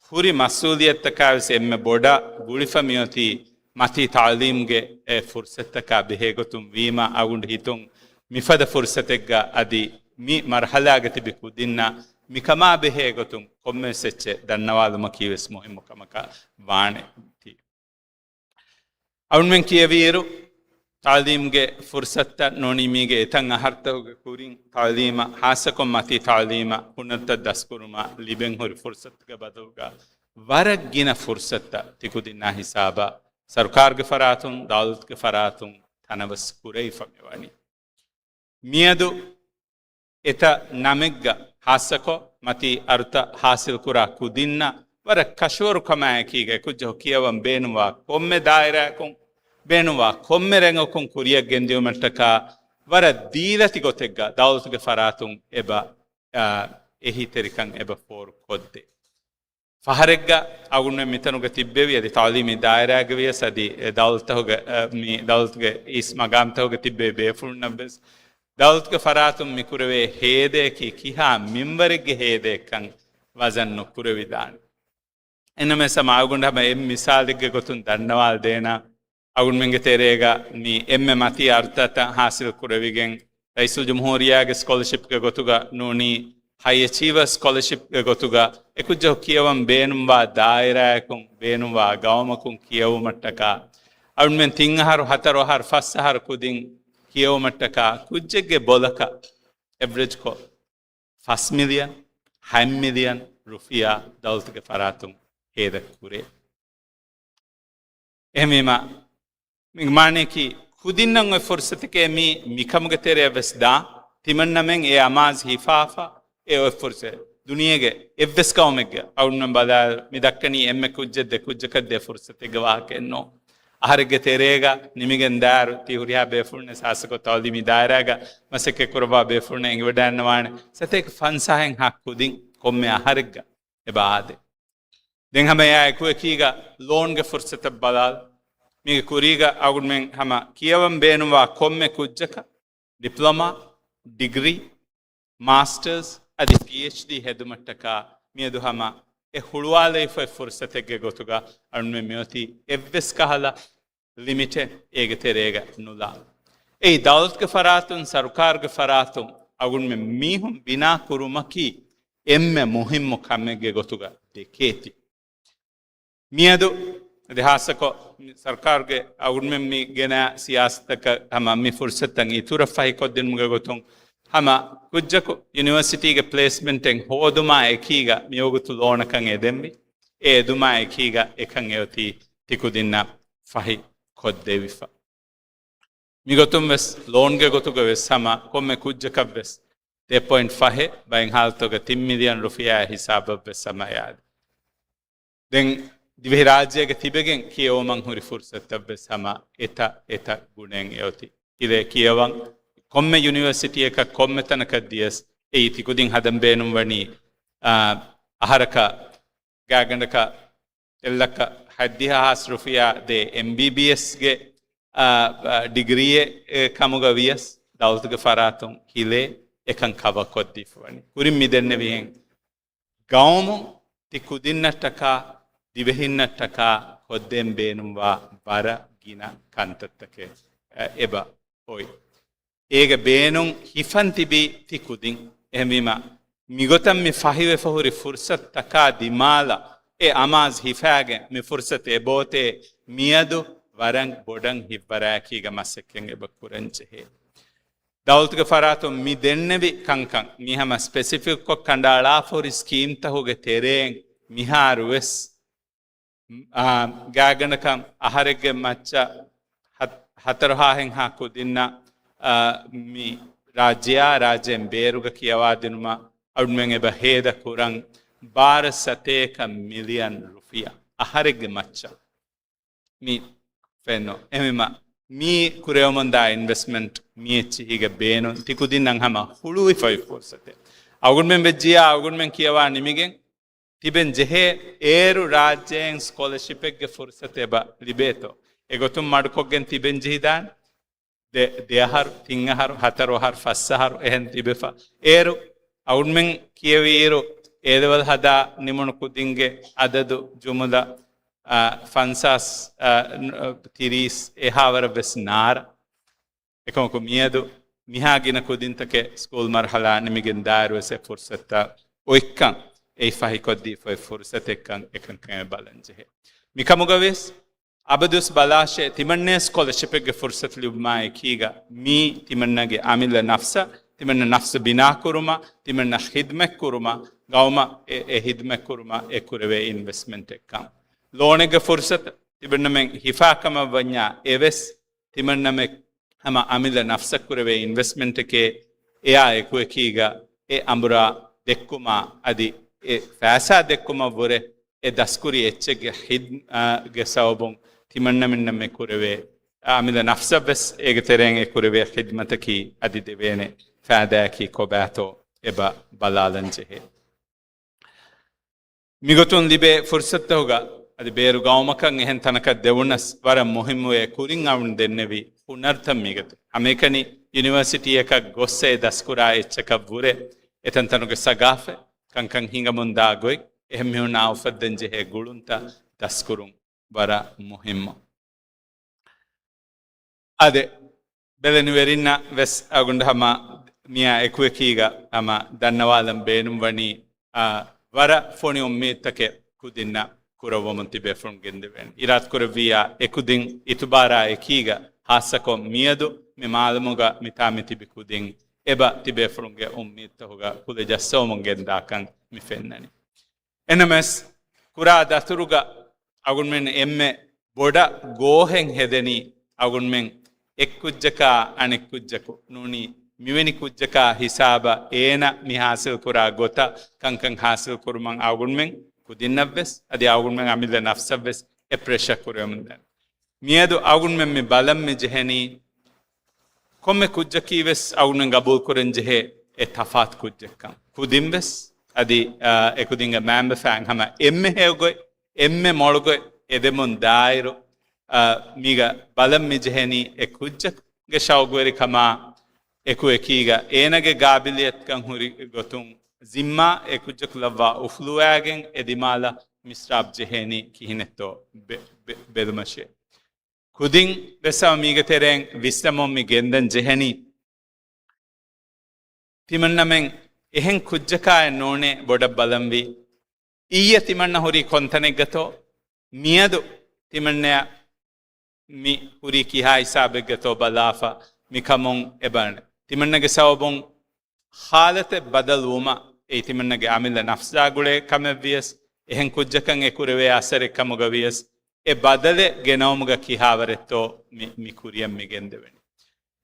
huri masuliyattakavs emme boda gulifa miyoti mati ta'limge e fursattaka behegotum vima agund hitun mifada fursategga adi mi marhalaga tibi kudinna mikama behegotum komme secce dannawaluma kiwes muhimmu kamaka waane ti avun men kiyeviru تعليمගේ ෆුර්සත්ත නොනීමීගේ එතන් අහර්තවගේ කුරින් تعليم හාසකොම් මති تعليم පුනත්ත දස්කුරුම ලිබෙන් හොරි ෆුර්සත්ගේ බදවගා වරගින ෆුර්සත්ත තිකුදිනා හිසාබා सरकारගේ ෆරාතුන් දාලුත්ගේ ෆරාතුන් තනවස් කුරේ ෆමෙවනි මියදු එත නමෙග්ග හාසකො මති අර්ථ හාසිල් කුරා කුදින්න වර කෂවරු කමෑකීගේ කුජ්ජෝ කියවම් බේනුවා කොම්මෙ දායරාකුන් ಬೇಣುವಾ ಕೊಮ್ಮೆರೆಂಗಕೊಂ ಕುರಿಯ ಗೆಂದಿಯುಮಟ್ಟಕ ವರ ದೀಲತಿ ಗೊತೆಗ್ಗ ದಾವಲ್ತುಗೆ ಫರಾತುಂ ಎಬ ಎಹಿ ತೆರಿಕಂ ಎಬ four ಕೊದ್ದೆ ಫಹರೆಗ್ಗ ಅಗುಣ್ಣ ಮಿತನುಗೆ ತಿಬ್ಬೆವಿ ಅದಿ ತಾಲೀಮಿ ದಾಯರಾಗವಿಯ ಸದಿ ದಾವಲ್ತಹುಗೆ ಮಿ ದಾವಲ್ತುಗೆ is ಮಗಾಮ್ತಹುಗೆ ತಿಬ್ಬೆ ಬೇಫುಣ್ಣಬೆಸ್ ದಾವಲ್ತುಗೆ ಫರಾತುಂ ಮಿಕುರವೆ ಹೇದೇಕಿ ಕಿಹಾ ಮಿಂಬರಿಗೆ ಹೇದೇಕಂ ವಜನ್ನು ಕುರವಿದಾಣಿ ಎನ್ನಮೆ ಸಮ ಅಗುಂಡ ಹಮ M ಮಿಸಾಲಿಗೆ ಗೊತ್ತುನ್ ದಂಡವಾಲ್ Dena ಅಗುನ್ ಮೆಂಗೆ ತೆರೆಗ ನೀ ಎಮ್ಮೆ ಮತಿ ಅರ್ಥತ ಹಾಸಿಲ್ ಕುರವಿಗೆಂ ರೈಸುಲ್ ಜುಮ್ಹೂರಿಯಾಗೆ ಸ್ಕಾಲರ್ಶಿಪ್ಗೆ ಗೊತ್ತುಗ ನೋನಿ ಹೈ ಅಚೀವರ್ ಸ್ಕಾಲರ್ಶಿಪ್ಗೆ ಗೊತ್ತುಗ ಎಕುಜ್ಜ ಕಿಯವಂ ಬೇನುಂವಾ ದಾಯರಾಯಕುಂ ಬೇನುಂವಾ ಗವಮಕುಂ ಕಿಯವು ಮಟ್ಟಕ ಅಗುನ್ ಮೆನ್ ತಿಂಗಹಾರು ಹತರೋಹಾರು ಫಸ್ಸಹಾರು ಕುದಿಂ ಕಿಯವು ಮಟ್ಟಕ ಕುಜ್ಜೆಗೆ ಬೋಲಕ ಎವ್ರೇಜ್ ಕೋ 5 ಮಿಲಿಯನ್ 10 ಮಿಲಿಯನ್ ರುಫಿಯಾ ದೌಲ್ತಗೆ ಫರಾತುಂ ಹೇದ ಕುರೆ ಎಹಮೀಮಾ මිගමානේ කි කුදින්නම් ඔය ෆුර්සතකේ මි මිකමුගේ තෙරේ වෙස්දා තිමන්නමෙන් ඒ අමාස් හිෆාෆා ඒ ඔය ෆුර්සෙ දුනියගේ එවස් කවමෙග්ගේ අවුන්නම් බදා මිදක්කනි එම්මෙ කුජ්ජෙද්ද කුජ්ජකද්ද ෆුර්සතේ ගවාකෙන්නෝ අහරගේ තෙරේගා නිමිගෙන් දාරු තිහුරියා බේෆුන්නේ සාසකෝ තවලි මි දායරාගා මසකේ කුරබා බේෆුන්නේ ඉංග වඩන්නවාන සතේක ෆන්සාහෙන් හක් කුදින් කොම්මේ අහරග්ගා එබාදේ දෙන් හැම යා එකුවේ කීගා ලෝන්ගේ ෆුර්සත බදාල් මිගේ කුරීග අගුන්මෙන් හම කියවම් බේනුවා කොම්මෙ කුජ්ජක ඩිප්ලොමා ඩිග්‍රී මාස්ටර්ස් අධි PhD හෙදුමට්ටක මියදු හම එ හුළුවාලේ ෆුර්සතෙක්ගේ ගොතුග අනුමෙ මෙයොති එව්වෙස් කහලා ලිමිටෙන් ඒග තෙරේග නුලා ඒ දෞලත්ගේ ෆරාතුන් සරුකාර්ගේ ෆරාතුන් අගුන්මෙ මීහුම් බිනා කුරුමකි එම්මෙ මුහිම්මු කම්මෙක්ගේ ගොතුග දෙකේති මියදු දෙහාසකො ಸರ್ಕಾರ್ಗೆ ಅವ್ರ ಮಿ ಗೆನ ಸಿಯಾಸತಕ ಹಮ ಮಿ ಫುರ್ಸತ್ತಂಗ್ ಈ ತುರ ಫೈ ಕೊದ್ದಿನ ಮುಗ ಗೊತ್ತುಂ ಹಮ ಕುಜ್ಜಕು ಯೂನಿವರ್ಸಿಟಿಗೆ ಪ್ಲೇಸ್ಮೆಂಟ್ ಎಂಗ್ ಹೋದುಮಾ ಎಕೀಗ ಮಿಯೋಗುತು ಲೋಣಕಂ ಎದೆಂಬಿ ಎ ದುಮಾ ಎಕೀಗ ಎಕಂ ಎವತಿ ತಿಕುದಿನ್ನ ಫಹಿ ಕೊದ್ದೆವಿಫ ಮಿ ಗೊತ್ತುಂ ವೆಸ್ ಲೋನ್ಗೆ ಗೊತ್ತುಗ ವೆಸ್ ಹಮ ಕೊಮ್ಮೆ ಕುಜ್ಜಕ ವೆಸ್ 3.5 ಬೈಂಗ್ ಹಾಲ್ತೋಗ 3 ಮಿಲಿಯನ್ ರುಫಿಯಾ ಹಿಸಾಬ ವೆಸ್ ಸಮಯಾದ ದೆನ್ දිවෙහි රාජ්‍යයක තිබෙගෙන් කියවමං හුරි ෆුර්සත්තබ්බ සම එත ගුණෙන් යොති ඉදේ කියවං කොම්මෙ යුනිවර්සිටි එක කොම්මෙ තනක දියස් ඒ තිකුදින් හදම් බේනුම් වනි අහරක ගාගණක එල්ලක හද්දිහාස් රුෆියා දේ MBBS ගේ ඩිග්‍රියේ කමුග වියස් දෞල්තුගේ ෆරාතුන් හිලේ එකන් කව කොද්දිෆ වනි කුරින් මිදෙන්න විහෙන් ගවමු තිකුදින්නටක දිවෙහින්නටක කොද්දෙන් බේනුම්වා බර ගින කන්තත්තකේ එබ ඔයි ඒක බේනුම් හිෆන් තිබි තිකුදින් එහෙමීම මිගොතම් මි ෆහිවෙ ෆහුරි ෆුර්සත් තකා දිමාලා ඒ අමාස් හිෆාගෙන් මි ෆුර්සත් එබෝතේ මියදු වරන් බොඩන් හිබ්බරාකීග මස්සෙක්ෙන් එබ කුරංචේ දෞල්තුගේ ෆරාතු මි දෙන්නෙවි කංකං මිහම ස්පෙસિෆික් කො කණ්ඩාලා ෆොරි ස්කීම් තහුගේ තෙරෙන් මිහාරුවස් ගාගනකම් අහරෙක්ගේ මච්ච හතරහාහෙන් හා කුදින්න මි රාජ්‍යයෙන් බේරුග කියවා දෙනුම අඩුමෙන් එබ හේද කුරන් 12 මිලියන් රුෆියා අහරෙක්ගේ මච්ච මි ෆෙනෝ එමෙම මි කුරෙවමන්දා ඉන්වෙස්ට්මන්ට් මි එච්චිහිගේ බේනු තිකුදින්නම් හැම හුළුයි ෆයිෆෝසතේ අගුන්මෙන් වෙජ්ජියා අගුන්මෙන් කියවා නිමිගෙන් තිබෙන් ජෙහෙ ඒරු රාජ්‍යයෙන් ස්කෝලර්ෂිප් එකගේ ෆුර්සත එබ ලිබේතෝ එගොතුම් මඩකොක්ගෙන් තිබෙන් ජිහිදාන් දෙයහරු තිංහරු හතරවහරු ෆස්සහරු එහෙන් තිබෙෆා ඒරු අවුන්මෙන් කියවීරු ඒදවල් හදා නිමුණු කුදින්ගේ අදදු ජුමුද ෆන්සස් තිරීස් එහාවර වෙස් නාර එකමකු මියදු මිහාගින කුදින්තකේ ස්කූල් මර්හලා නිමිගෙන් දාරුවසේ ෆුර්සත ඔයික්කන් ඒ ෆහි කොද්දී ෆයි ෆුර්සත එක්කන් එකන් කම බලන්ජෙ මිකමුගවෙස් abadus balashe timanne scholarship ge fursat lubma ekiga mi timannage amila nafsa timanna nafsa bina kuruma timanna khidmat kuruma gawma e khidmat kuruma e kurave investment ekam loan ge fursat timanna men hifakama vanya eves timanna me hama amila nafsa kurave investment ke eya eku ekiga e ambura dekkuma adi e fasa dekkuma vore e daskuri echge hid ge sawbon timanna minna me kurave amila nafsa bes ege tereng e kurave khidmat ki adi devene fada ki kobato eba balalanje he migotun libe fursat hoga adi beru gawmakan ehen tanaka devunas wara muhimmu e kurin awun dennevi punartham migat amekani university ekak gosse daskura echka vure etan tanuge sagafe kankan hingamunda goy ehmehuna aufaddenje he gulunta daskurun wara muhimmu ade beleni verinna ves agunda hama miya ekuekiga ama dannawalam beenum wani wara foni ummeetake kudinna kurawumunti befrum gendeven irat kuravia ekudin itubara ekiga hasako miyadu me malamuga mitamiti bikudin eba tibefrunge ummeetta hoga kule jassawmun gendakan mifennani enames kura daturuga agunmen emme boda gohen hedeni agunmen ekkujjaka anekkujjaku nuni miweni kujjaka hisaba ena mi hasil kura gota kankan hasil kurman agunmen kudinnavves adi agunmen amila nafsavves e pressure kuremden miedu agunmen mi balam mi jeheni komme kujjakives agunmen gabul kuren jehe e tafat kujjakam kudimves adi ekudinga member fang hama emme hegoy emme molgoy edemun dairo miga balam mi jeheni e kujjak ge shawgweri kama eku ekiga enage gabiliyat kan huri gotun zimma ekujjak lawa ufluagen edimala misrab jeheni kihinetto bedumashe kudin besaw miga tereng vistamon mi gendan jeheni timannamen ehen kujjaka none boda balamvi iyya timanna huri kontane gato miyadu timanna mi huri kiha hisabe gato balafa mi kamon eban timannage sawbon halate badaluma e timannage amilla nafsa gule kamevvies ehen kujjakan e kurave asare kamugavies e badale genawmuga kihawaretto mi kuriyam mi gendeveni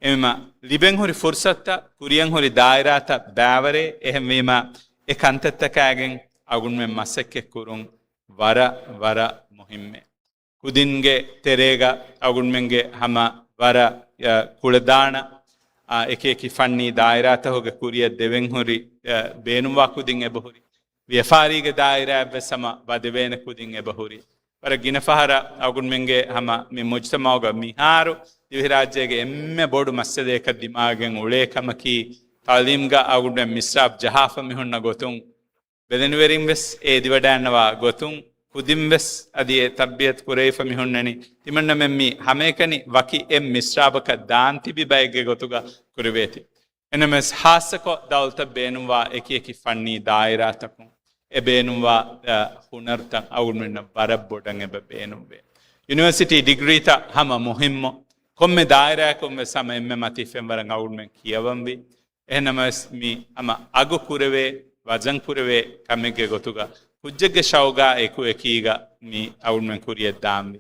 emma liben hori fursatta kuriyan hori dairata bavare ehem vima e kantattakagen agun men masekke kurun vara muhimme kudinge terega agun menge hama vara kuladana ekeki fanni dairata hoge kuriya deven hori beenumwa kudin ebahuri vyafariga daira besama badevene kudin ebahuri para ginafahara agun menge hama mi mujtamauga miharu divhirajyege emme bodu massadeka dimagen ule kamaki talimga agun misrab jahafa mihunna gotun bedenwerim ves e divadanwa gotun kudimves adi tabbiyat kurayfa mihunnani timanna memmi hamekani waki em misrabaka danti bi bayge gotuga kurveti enemes hasako dawlta beenumwa eki fanni daira takun e beenumwa hunarta awunna barabbodan e beenumbe university degree ta hama muhimmo komme daira komme sama emme mati femwaran awunmen kiyawambi enemes mi ama agu kurave wajan kurave kamege gotuga kujjege shawga eku ekiga mi awunmen kuriyet dambi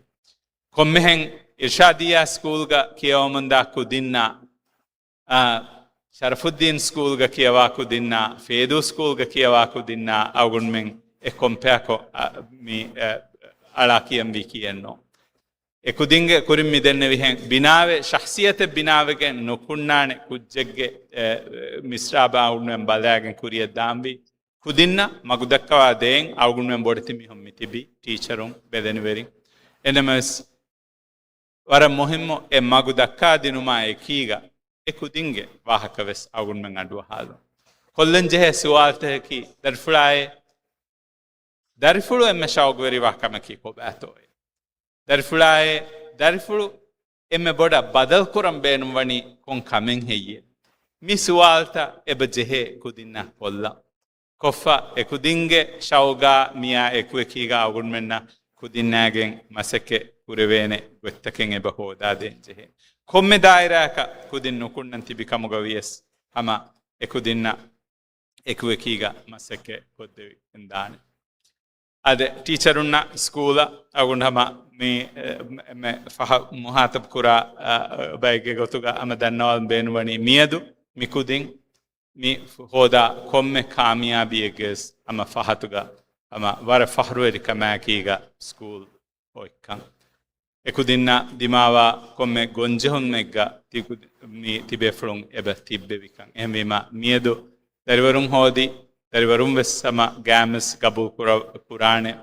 kommehen irshadiya school ga kiyawmanda kudinna Sharafuddin school ga kiyawa kudinna Fedu school ga kiyawa kudinna awunmen e kompeko mi alakiyam vi kiyenno e kudinge kurim mi denne vihen binave shakhsiyate binave gen nokunnane kujjege misraba awunmen balagen kuriyet dambi kudinna magudakkawa den awgunmen bodati mi hommi tibi teacherun bedeni veri enemes wara muhimmo e magudakka dinuma ekiga e kudinge wahakaves awgunmen adwa halu kollenje he suwalte ki darfulu emme shawgweri wahkamaki ko batoy darfulu emme boda badal kuram beenum wani kon kamen heye mi suwalta ebejehe kudinna kolla koffa ekudinge shawga miya ekuekiga agunmenna ಕುದಿನ್ನಾಗೆಂ ಮಸಕ್ಕೆ ಕುರೆವೇನೆ ಗೊತ್ತಕೆಂ ಎಬ ಹೋದಾದೆಂಜೆಹೆ ಕೊಮ್ಮೆ ದಾಯಿರಾಕ ಕುದಿನ್ ನುಕುಣ್ಣಂತಿ ಬಿಕಮುಗವಿಯಸ್ ಹಮ ಎಕುದಿನ್ನ ಎಕುವೆಕೀಗ ಮಸಕ್ಕೆ ಕೊದ್ದೆವಿ ಎಂದಾನೆ ಅದೆ ಟೀಚರುನ್ನ ಸ್ಕೂಲ ಅಗುಂಡ ಹಮ me ಫಹ ಮುಹಾತಬ್ ಕುರ ಬೈಗೆ ಗೊತ್ತುಗ ಅಮ ದನ್ನವಲ್ ಬೇನುವಣಿ ಮಿಯದು ಮಿಕುದಿನ್ ಮಿ ಹೋದ ಕೊಮ್ಮೆ ಕಾಮಿಯಾಬಿಯಗೆಸ್ ಅಮ ಫಹತುಗ ಅಮ ವರ ಫಹರುವೆರಿ ಕಮ್ಯಾಕೀಗ school ಹೋಯ್ಕಂ ಎಕುದಿನ್ನ ದಿಮಾವ ಕೊಮ್ಮೆ ಗೊಂಜೆಹುನ್ನೆಗ್ಗ ಮಿ ತಿಬೆಫ್ಳುಂ ಎಬ ತಿಬ್ಬೆವಿಕಂ ಎಹಮಿಮ ಮಿಯದು ದರಿವರುಂ ಹೋದಿ ದರಿವರುಂ ವೆಸ್ ಸಮ ಗ್ಯಾಮಸ್ ಗಬು ಕುರಾಣೆ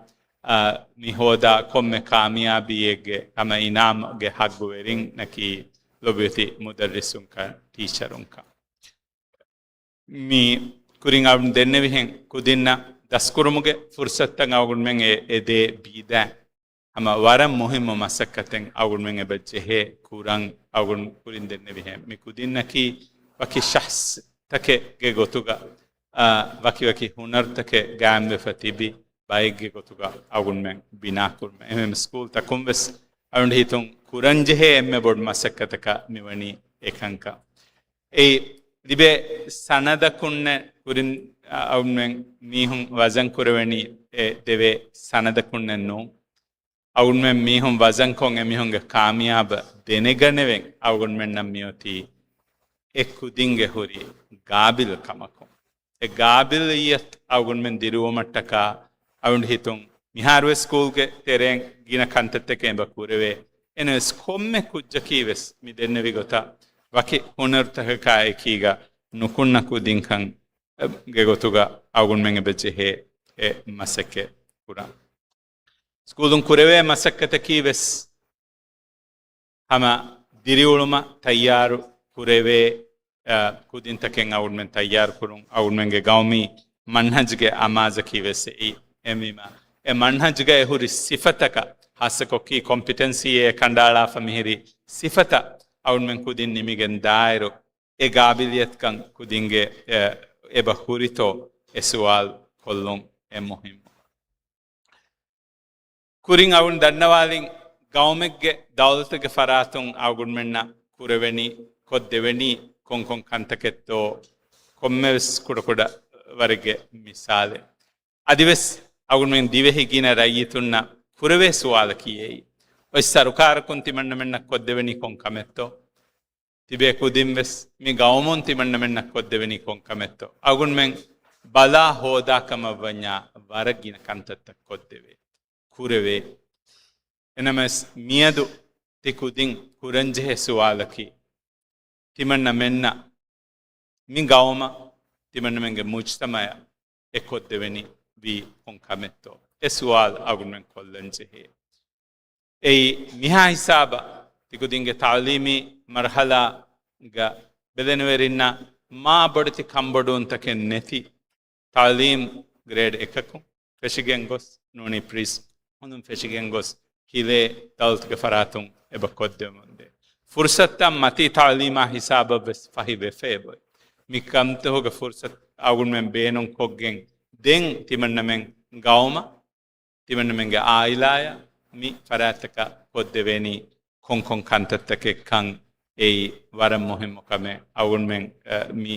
ಮಿ ಹೋದ ಕೊಮ್ಮೆ ಕಾಮಿಯಾಬಿಯೆಗೆ ಅಮ ಇನಾಮ್ಗೆ ಹಗ್ಗುವೆರಿಂ ನಕಿ ಲೊಬೆತಿ ಮುದರ್ರಿಸುಂಕ ಟೀಚರುಂಕ ಮಿ ಕುರಿಂಗ್ ಅವನ್ ದೆನ್ನೆವಿಹೆಂ ಕುದಿನ್ನ ದಸ್ಕುರುಮುಗೆ ಫುರ್ಸತ್ತಂ ಅವಗುಣ್ಮೆಂ ಎದೆ ಬೀದ ಅಮ ವರಂ ಮುಹಿಮ ಮಸಕ್ಕತೆಂ ಅವಗುಣ್ಮೆಂ ಎ ಬಜ್ಜೆಹೆ ಕುರಂಗ್ ಅವಗುಣ್ ಕುರಿನ್ ದೆನ್ನೆವಿಹೆಂ ಮಿ ಕುದಿನ್ನಕಿ ವಕಿ ಶಹ್ಸ್ ತಕೆ ಗೆ ಗೊತುಗ ವಕಿ ಹುನರ್ ತಕೆ ಗ್ಯಾಮ್ವೆ ಫತಿಬಿ ಬೈಗ್ಗೆ ಗೊತುಗ ಅವಗುಣ್ಮೆಂ ಬಿನಾ ಕುರ್ಮೆ ಎಮ್ ಸ್ಕೂಲ್ ತಕುಂವೆಸ್ ಅವನ್ ಹಿತುಂ ಕುರಂಜೆಹೆ ಎಮ್ಮೆ ಬೋಡ್ ಮಸಕ್ಕತಕ ಮಿವಣಿ ಏಕಂಕ ಏ ದಿಬೆ ಸನದ ಕುಣ್ಣೆ ಕುರಿನ್ ಅವನ್ಮೆಂ ಮೀಹುಂ ವಜನ್ ಕುರವೆಣಿ ದೆವೆ ಸನದ ಕುಣ್ಣೆನ್ನು ಅವನ್ಮೆಂ ಮೀಹುಂ ವಜನ್ ಕೊಂಗೆ ಮೀಹುಂಗೆ ಕಾಮಿಯಾಬ ದೆನೆಗನೆವೆಂ ಅವಗುಣ್ಮೆಂ ನಮ್ಮಿಯೋತಿ ಎ ಕುದಿಂಗೆ ಹುರಿ ಗಾಬಿಲ್ ಕಮಕು ಎ ಗಾಬಿಲ್ ಇಯತ್ ಅವಗುಣ್ಮೆಂ ದಿರುವ ಮಟ್ಟಕ ಅವನ್ ಹಿತುಂ ಮಿಹಾರ್ವೆ ಸ್ಕೂಲ್ಗೆ ತೆರೆಂ ಗಿನ ಕಂತತ್ತಕ್ಕೆ ಎಂಬ ಕುರವೆ ಎನ ಕೊಮ್ಮೆ ಕುಜ್ಜಕೀವೆಸ್ ಮಿ ದೆನ್ನೆವಿ ಗೊತ್ತಾ ವಕಿ ಹುನರ್ತಕ ಏಕೀಗ ನುಕುಣ್ಣ ಕುದಿಂಕಂ ಗೆ ಗೊತ್ತುಗ ಅವಗುಣ್ಮೆಂಗೆ ಬೆಜ್ಜೆಹೆ ಎ ಮಸಕ್ಕೆ ಕುರ ಸ್ಕೂಲುಂ ಕುರೆವೆ ಮಸಕ್ಕತೆ ಕೀವೆಸ್ ಹಮ ದಿರಿಯುಳುಮ ತಯ್ಯಾರು ಕುರೆವೆ ಕುದಿಂತಕೆಂ ಅವಗುಣ್ಮೆಂ ತಯ್ಯಾರು ಕುರುಂ ಅವಗುಣ್ಮೆಂಗೆ ಗೌಮಿ ಮನ್ಹಜ್ಗೆ ಅಮಾಜ ಕೀವೆಸ್ ಈ ಎಮಿಮ ಎ ಮನ್ಹಜ್ಗೆ ಹುರಿ ಸಿಫತಕ ಹಾಸಕೊಕ್ಕಿ ಕಾಂಪಿಟೆನ್ಸಿಯೇ ಕಂಡಾಳಾಫ ಮಿಹಿರಿ ಸಿಫತ ಅವಗುಣ್ಮೆಂ ಕುದಿನ್ ನಿಮಿಗೆನ್ ದಾಯರು ಎ ಗಾಬಿಲಿಯತ್ಕಂ ಕುದಿಂಗೆ ಎಬ ಹುರಿತೋ ಎ ಸುವಾಲ್ ಕೊಲ್ಲುಂ ಎ ಮುಹಿಮ್ ಕುರಿಂಗ್ ಅವನ್ ದನ್ನವಾಲಿಂಗ್ ಗೌಮೆಗ್ಗೆ ದೌಲತ್ಗೆ ಫರಾತುಂ ಅವಗುಣ್ಮೆನ್ನ ಕುರವೆಣಿ ಕೊದ್ದೆವೆಣಿ ಕೊಂಕೊಂ ಕಂತಕೆತ್ತೋ ಕೊಮ್ಮೆವೆಸ್ ಕುಡಕುಡ ವರೆಗೆ ಮಿಸಾಲೆ ಅದಿವೆಸ್ ಅವಗುಣ್ಮೆನ್ ದಿವೆ ಹಿಗಿನ ರೈಯಿತುನ್ನ ಕುರವೆ ಸುವಾಲಕಿಯೇಯಿ ಒಯ್ ಸರುಕಾರ ಕುಂತಿ ಮಣ್ಣಮೆನ್ನ ಕೊದ್ದೆವೆಣಿ ಕೊಂಕಮೆತ್ತೋ ತಿಬೆ ಕುದಿಂವೆಸ್ ಮಿ ಗೌಮೊನ್ ತಿಮಣ್ಣಮೆನ್ನ ಕೊದ್ದೆವೆನಿ ಕೊಂಕಮೆತ್ತೋ ಅಗುಣ್ಮೆಂ ಬಲ ಹೋದಾಕಮವನ್ಯ ವರಗಿನ ಕಂತತ್ತ ಕೊದ್ದೆವೆ ಕುರೆವೆ ಎನಮೆಸ್ ಮಿಯದು ತಿಕುದಿಂ ಕುರಂಜೆ ಸುವಾಲಕಿ ತಿಮಣ್ಣ ಮೆನ್ನ ಮಿ ಗೌಮ ತಿಮಣ್ಣಮೆಂಗೆ ಮುಜ್ತಮಯ ಎ ಕೊದ್ದೆವೆನಿ ವಿ ಕೊಂಕಮೆತ್ತೋ ಎ ಸುವಾಲ್ ಅಗುಣ್ಮೆಂ ಕೊಲ್ಲಂಜೆ ಏಯ್ ಮಿಹಾ ಹಿಸಾಬ ತಿಕುದಿಂಗೆ ತಾಲೀಮಿ ಮರ್ಹಲಾ ಗ ಬೆದೆನುವೆರಿನ್ನ ಮಾ ಬಡತಿ ಕಂಬಡು ಅಂತಕೆ ನೆತಿ ತಾಲೀಮ್ ಗ್ರೇಡ್ ಎಕಕು ಫೆಶಿಗೆಂ ಗೊಸ್ ನೋನಿ ಪ್ರೀಸ್ ಒಂದೊಂ ಫೆಶಿಗೆಂ ಗೊಸ್ ಹಿಲೆ ದೌಲ್ತ್ಗೆ ಫರಾತುಂ ಎಬ ಕೊದ್ದೆ ಮುಂದೆ ಫುರ್ಸತ್ತ ಮತಿ ತಾಲೀಮಾ ಹಿಸಾಬ ಬೆಸ್ ಫಹಿ ಬೆಫೇಬ ಮಿ ಕಂತ ಹೋಗ ಫುರ್ಸತ್ ಅಗುಣ್ಮೆಂ ಬೇನುಂ ಕೊಗ್ಗೆಂ ದೆಂ ತಿಮಣ್ಣಮೆಂ ಗೌಮ ತಿಮಣ್ಣಮೆಂಗೆ ಆಯಿಲಾಯ ಮಿ ಫರಾತಕ ಕೊದ್ದೆವೇನಿ ಕೊಂಕೊಂ ಕಂತತ್ತಕ್ಕೆ ಕಂ ಏಯ್ ವರಂ ಮೊಹಿಮ್ಮು ಕಮೆ ಅವಗುಣ್ಮೆಂ ಮಿ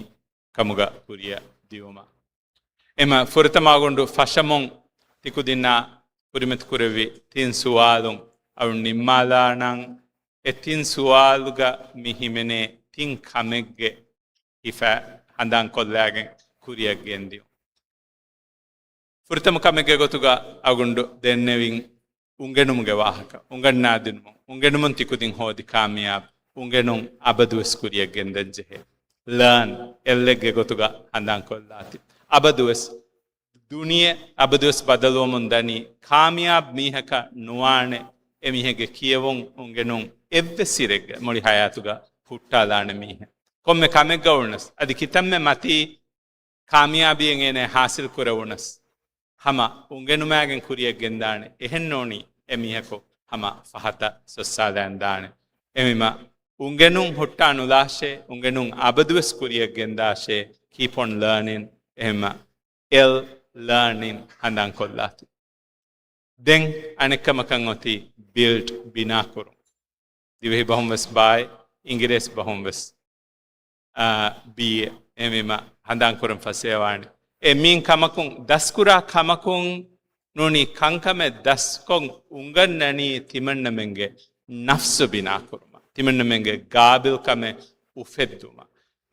ಕಮುಗ ಕುರಿಯ ದಿವುಮ ಎಮ ಫುರತಮಾಗೊಂಡು ಫಶಮೊಂ ತಿಕುದಿನ್ನ ಕುರಿಮೆತ್ ಕುರೆವಿ ತಿನ್ ಸುವಾಲುಂ ಅವನ್ ನಿಮ್ಮಾಲಾಣಂ ಎ ತಿನ್ ಸುವಾಲುಗ ಮಿ ಹಿಮೆನೆ ತಿನ್ ಕಮೆಗ್ಗೆ ಇಫ ಹಂದಾಂ ಕೊಲ್ಲಾಗೆ ಕುರಿಯಗ್ಗೆ ಎಂದಿವು ಫುರತಮ ಕಮೆಗೆ ಗೊತ್ತುಗ ಅಗುಂಡು ದೆನ್ನೆವಿಂ ಉಂಗೆನುಮ್ಗೆ ವಾಹಕ ಉಂಗಣ್ಣಾದಿನ್ಮು ಉಂಗೆನುಮನ್ ತಿಕುದಿಂ ಹೋದಿ ಕಾಮಿಯಾಬ್ ಉಂಗೆನುಂ ಅಬದುವೆಸ್ ಕುರಿಯಗೆಂದೆಂಜೆಹೆ ಲರ್ನ್ ಎಲ್ಲೆಗ್ಗೆ ಗೊತ್ತುಗ ಹಂದಾಂ ಕೊಲ್ಲಾತಿ ಅಬದುವೆಸ್ ದುನಿಯೆ ಅಬದುವೆಸ್ ಬದಲುವ ಮುಂದನಿ ಕಾಮಿಯಾಬ್ ಮೀಹಕ ನುವಾಣೆ ಎಮಿಹೆಗೆ ಕಿಯವೊಂ ಉಂಗೆನುಂ ಎವ್ವೆ ಸಿರೆಗ್ಗೆ ಮೊಳಿ ಹಯಾತುಗ ಹುಟ್ಟಾಲಾಣೆ ಮೀಹೆ ಕೊಮ್ಮೆ ಕಮೆಗ್ಗ ಉಣ್ಣಸ್ ಅದಿ ಕಿತಮ್ಮೆ ಮತಿ ಕಾಮಿಯಾಬಿಯೆಂ ಏನೆ ಹಾಸಿಲ್ ಕುರ ಉಣ್ಣಸ್ ಹಮ ಉಂಗೆನುಮ್ಯಾಗೆನ್ ಕುರಿಯಗೆಂದಾಣೆ ಎಹೆನ್ನೋಣಿ ಎಮಿಹಕೊ ಹಮ ಫಹತ ಸೊಸ್ಸಾದಂದಾಣೆ ಎಮಿಮ ಉಂಗೆನುಂ ಹುಟ್ಟ ಅನುಲಾಶೆ ಉಂಗೆನುಂ ಅಬದುವೆಸ್ ಕುರಿಯಗೆಂದಾಶೆ ಕೀಪ್ ಆನ್ ಲರ್ನಿಂಗ್ ಎಹಿಮ ಎಲ್ ಲರ್ನಿಂಗ್ ಹಂದಾಂ ಕೊಲ್ಲಾತಿ den anekamakan oti build bina kurum divehi bahumwes bai ingires bahumwes bi emima handan kurum fasewani e min kamakun daskura kamakun noni kankame daskon ungannani timanna menge nafsu bina kuruma timanna menge gabil kame ufedduma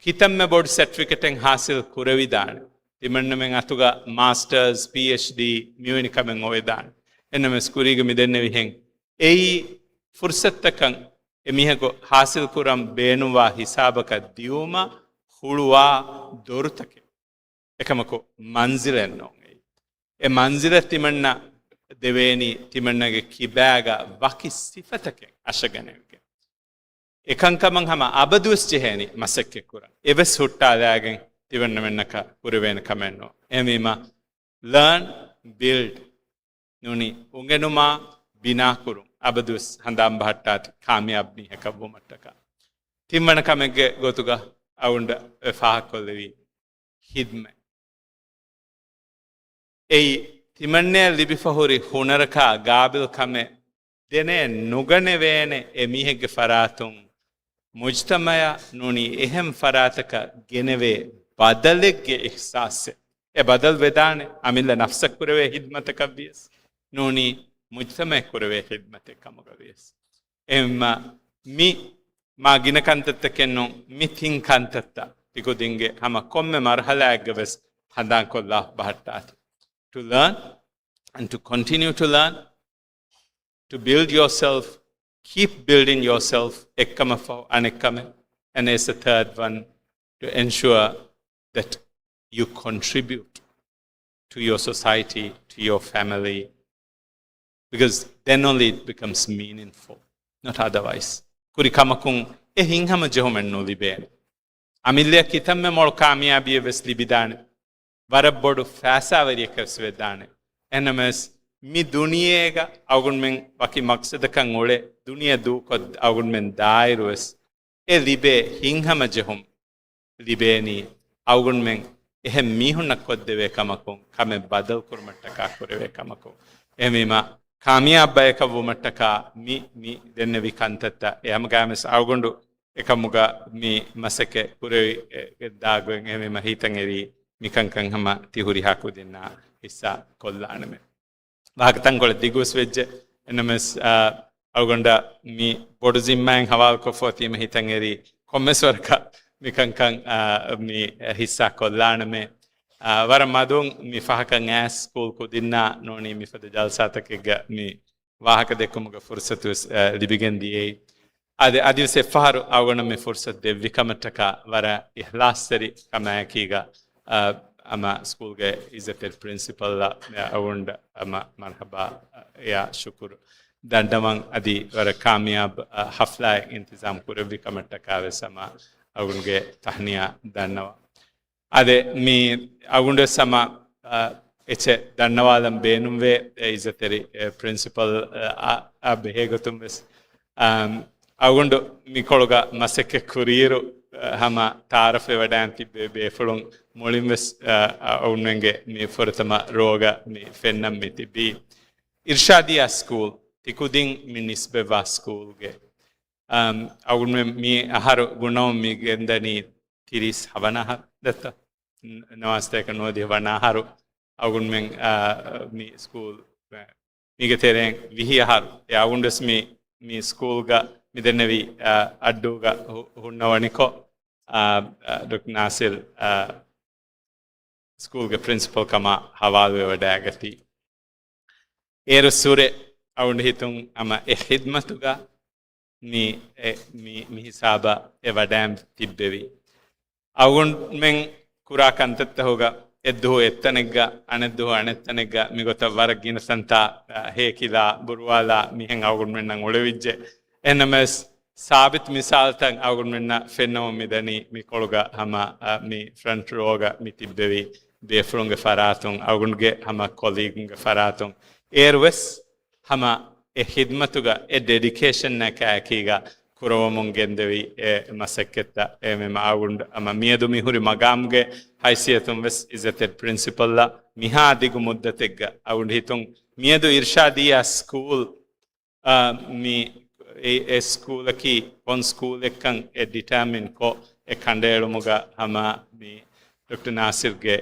kitamme board certificate en hasil kuravidani timanna men atuga masters phd miweni kamen ovedani ename skuriga midenne vihen ei fursattakan emihego hasil kuram beenuwa hisabaka diuma huluwa dorutake ekamako manzilenno e manzila timanna deweni timannage kibaga waki sifatake ashaganege ekankaman hama abadus jeheni masakke kura eves hutta dagen timanna mennaka kurwen kamenno emima learn build nuni ungenuma bina kurum abadus handam bahattat kamyab ni hakabumattaka timmanna kamege gotuga awunda fahakollevi hidme ei timanne libifahuri hunaraka gabil kame dene nugane vene emihege faratun mujtamaya nuni ehem farataka geneve badalege ihsase e badal vedane amilla nafsak kurave hidmataka bies nuni mujtamaya kurave hidmate kamagavies emma mi ma ginakantatta kennon mi tinkantatta tigodinge hama komme marhala agves handan kollah bahattat to learn and to continue to learn, to build yourself, keep building yourself, ekkama for anekkame, and as the third one, to ensure that you contribute to your society, to your family, because then only it becomes meaningful, not otherwise. Kurikamakung e hinghama jehomen no libene. Amilya kitamme mol kamiyabiye ves libidane. Varabbodu fasavariyakas vedane. Enames mi duniyega agun men waki maksadakan ole duniya du kod agun men dairues e libe hinghama jehum libeni agun men ehem mihunna koddeve kamakon kame badal kurmattaka kureve kamakon emima kamiyabbayaka wumattaka mi denne vikantatta eham games agundu ekamuga mi masake kurevi dagoen emima hitan evi mikankan hama tihuri hakudinna hissa kollaname wagatan gol digus vejje enames agonda mi bodu zimman hawal ko foti me hitan eri kommeswarka mikankan mi hissa kollaname war madun mi fahakan as school ko dinna noni mi fada jalsatakega mi wahaka dekumuga fursatu libigendi ei ade adivse faharu agona me fursat de vikamataka wara ihlasari kamakiga ama school ge izatel principal la awunda ama marhaba ya shukur dandaman adi wara kamyab hafla intizam kurevi kamattaka vesama agunge tahniya dannawa ade mi agunde sama eche dannawalam beenumve izateri principal abehegotum ves agundu mi koluga maseke kuriru hama taarafe wadan tibbe be fulun molimves aunenge mi fortama roga mi fennam mi tibi irshadiya school tikudin mi nisbeva school ge agun mi aharu gunaw mi gendani tiris havana datta nawasteka nodi havana haru agun men mi school mi geteren vihi aharu e agundes mi school ga mi dennevi adduga hunnawaniko Dr. Nasir school ge principal kama hawalwe wadagati eru sure awund hitun ama e khidmatuga mi hisaba e wadam tibbevi awund men kura kantatta hoga eddu ettanegga aneddu anettanegga mi gota waragina santa hekila burwala mihen awund men nan olevijje enames sabit misal tang agun menna fenno mi dani mi koluga hama mi front roga mi tibbevi be frunga faratung agun ge hama colleague ge faratung airways hama e khidmatuga e dedication na ka kiga kuromun gendevi e masaketta e me agun ama miedu mi huri magamge haisiyatum ves izatet principal la miha digu muddategga agun hitun මියදු Irshadiyya school මේ ඒ school එකේ පොන් school එකන් ඒ ඩිටර්මින් කෝ ඒ කණ්ඩායමක හැම මේ Dr. Nasirගේ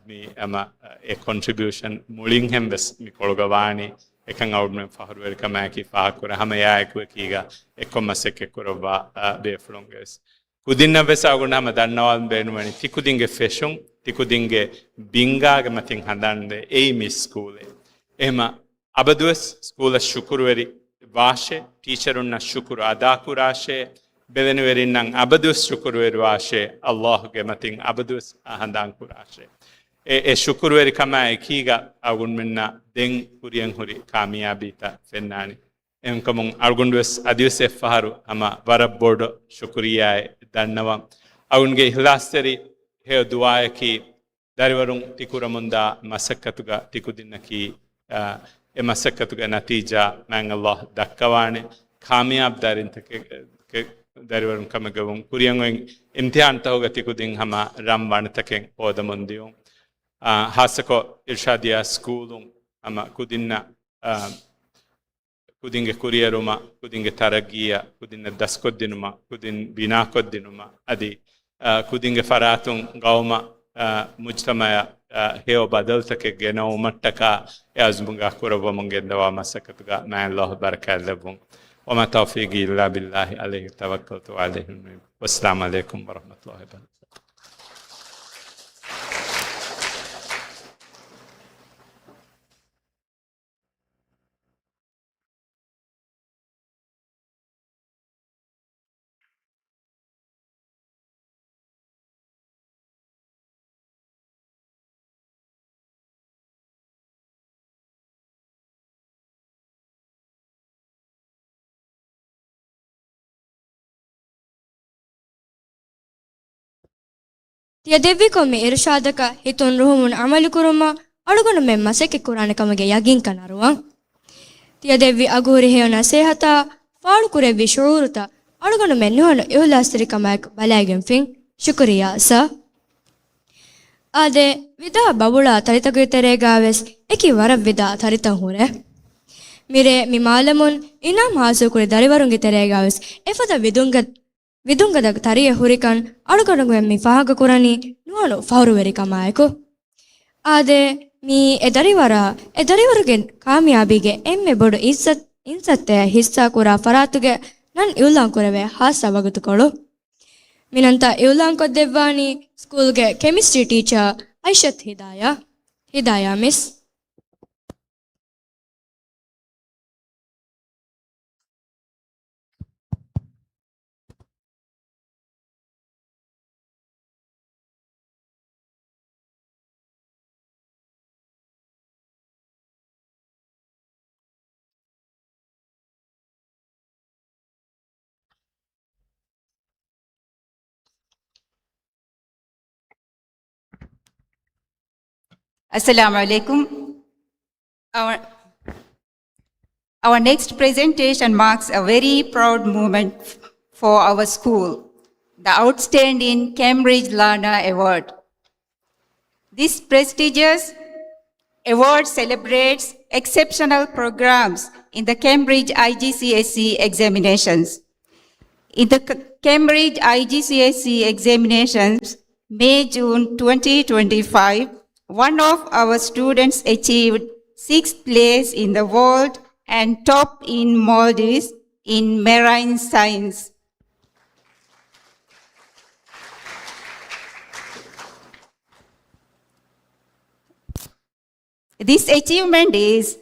මේ අම ඒ contribution මුලින් හැම්බස් මේ කොළගවානි එකන් අවුරුම ෆහරුවර කමකි ෆාකුර හැම යායකු කීගා එක්කොමසෙක් කරවා බේෆලොන්ගස් කුදින්න වෙසාගුණම දන්නවල් බේනුවනි තිකුදින්ගේ ෆැෂන් තිකුදින්ගේ බින්ගාගේ මතින් හදන්නේ ඒ මි ස්කූලේ එහෙම අබදුස් ස්කූල ශුක්‍රවරි වාෂේ ටීචරුන්න ශුක්‍ර අදා කුරාෂේ බෙදෙනවරින්නම් අබදුස් ශුක්‍රවරි වාෂේ අල්ලාහ්ගේ මතින් අබදුස් හඳාන් කුරාෂේ ඒ ශුක්‍රවරි කමයි කීගා අගුන්මන්න දෙන් කුරියන් හොරි කාමියාබීතා ෆෙන්නානි එම්කමුන් අල්ගුන්ඩස් අදියුසෙ ෆහරු අම වරබ් බෝඩ ශුක්‍රියායි දන්නවා අවුන්ගේ ඉහලාස්තරි හේ දුආයකි දරිවරුන් තිකුරමුන්දා මසක්කතුගා තිකුදින්නකි e masakatuga natija mang Allah dakkawane kamyab darintake dariwarun kamagawun kuriyangoin imtihan tahoga tikudin hama ram wantaken odamondiun hasako irshadiya schoolun ama kudinna kudinge kuriyaruma kudinge taragiya kudinna daskoddinuma kudin binakoddinuma adi kudinge faratun gauma mujtamaya heo badaltake gena umattaka yazmunga kurabo mungendawa masakatuga ma Allah barakallahum wama tawfiqi illa billahi alayhi tawakkaltu alayhi wassalamu alaykum wa rahmatullahi wa barakatuh තිය දෙවි කොමි ඉර්ෂාදක හිතුන් රුහුමුන් අමලි කුරුම අලුගොන මෙ මසෙකි කුරාන කමගේ යගින් කනරුවන් තිය දෙවි අගෝරි හේන සේහතා ෆාලු කුරේ විෂූරුත අලුගොන මෙ නුහන ඉහුලාස්තරි කමක් බලයිගෙන් Finn ಶುಕ್ರಿಯಾ ಸ ಆದೆ ವಿದಾ ಬಬುಳ ತರಿತಗೆ ತೆರೆಗಾವೆಸ್ ಎಕಿ ವರ ವಿದಾ ತರಿತ ಹುರೆ ಮಿರೆ ಮಿ ಮಾಲಮುನ್ ಇನಾಮ್ ಹಾಸು ಕುರೆ ದರಿವರುಂಗೆ ತೆರೆಗಾವೆಸ್ ಎಫದ ವಿದುಂಗದ ತರಿಯ ಹುರಿಕನ್ ಅಳುಗಡುಗೆ ಮಿ ಫಾಹಗ ಕುರನಿ ನುವನು ಫೌರುವೆರಿ ಕಮಾಯಕು ಆದೆ ಮಿ ಎದರಿವರುಗೆ ಕಾಮಿಯಾಬಿಗೆ ಎಮ್ಮೆ ಬೊಡು ಇನ್ಸತ್ತೆ ಹಿಸ್ಸಾ ಕುರ ಫರಾತುಗೆ ನನ್ ಇವುಲಾಂ ಕುರವೆ ಹಾಸ ವಗುತುಕೊಳು ಮಿನಂತ ಇವುಲಾಂ ಕೊದ್ದೆವ್ವಾನಿ ಸ್ಕೂಲ್ಗೆ chemistry teacher Aishath Hidhaya miss Assalamu alaikum. Our next presentation marks a very proud moment for our school, the Outstanding Cambridge Learner Award. This prestigious award celebrates exceptional programs in the Cambridge IGCSE examinations. In the Cambridge IGCSE examinations, May-June 2025, one of our students achieved 6th place in the world and top in Maldives in marine science. This achievement is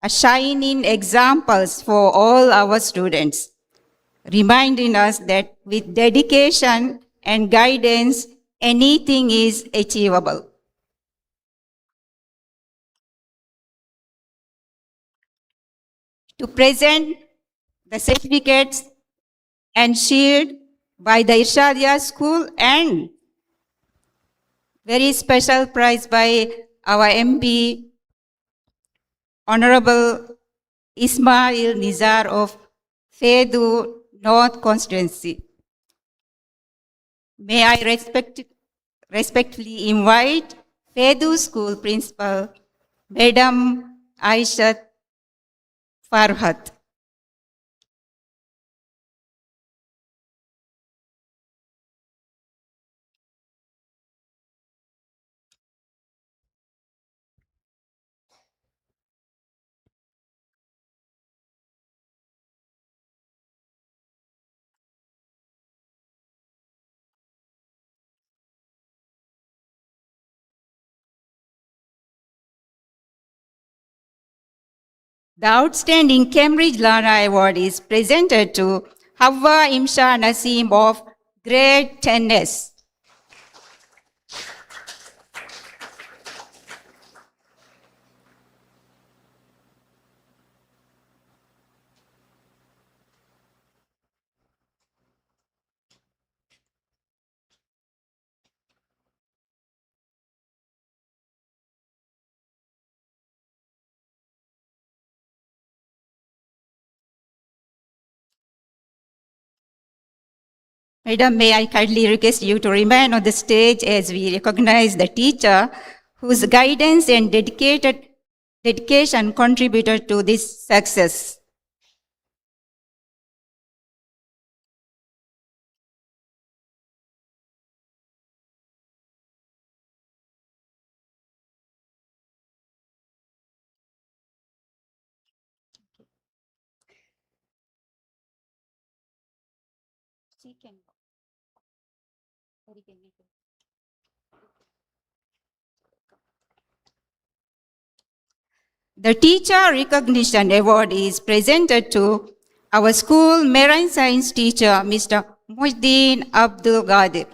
a shining example for all our students, reminding us that with dedication and guidance, anything is achievable. To present the certificates and shield by the Irshadiya School and very special prize by our MP, Honorable Ismail Nizar of Fedu North Constituency. May I respectfully invite Fedu School Principal, Madam Aishat Farhat. The Outstanding Cambridge Lara Award is presented to Hawa Imsha Naseem of Grade 10S. Madam, may I kindly request you to remain on the stage as we recognize the teacher whose guidance and dedication contributed to this success. The Teacher Recognition Award is presented to our school marine science teacher, Mr. Muhyiddin Abdul Ghadir.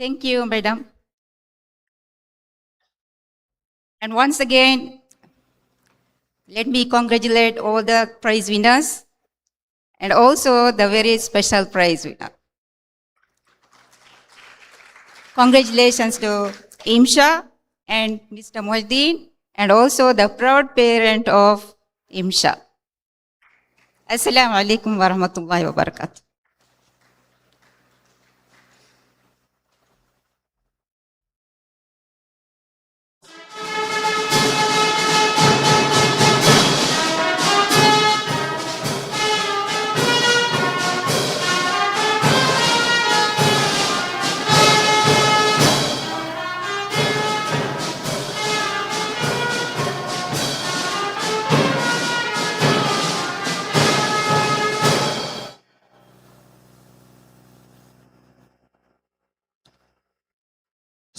Thank you, Madam. And once again, let me congratulate all the prize winners and also the very special prize winner. Congratulations to Imsha and Mr. Muhyiddin and also the proud parent of Imsha. Assalamu alaikum wa rahmatullahi wa barakatuh.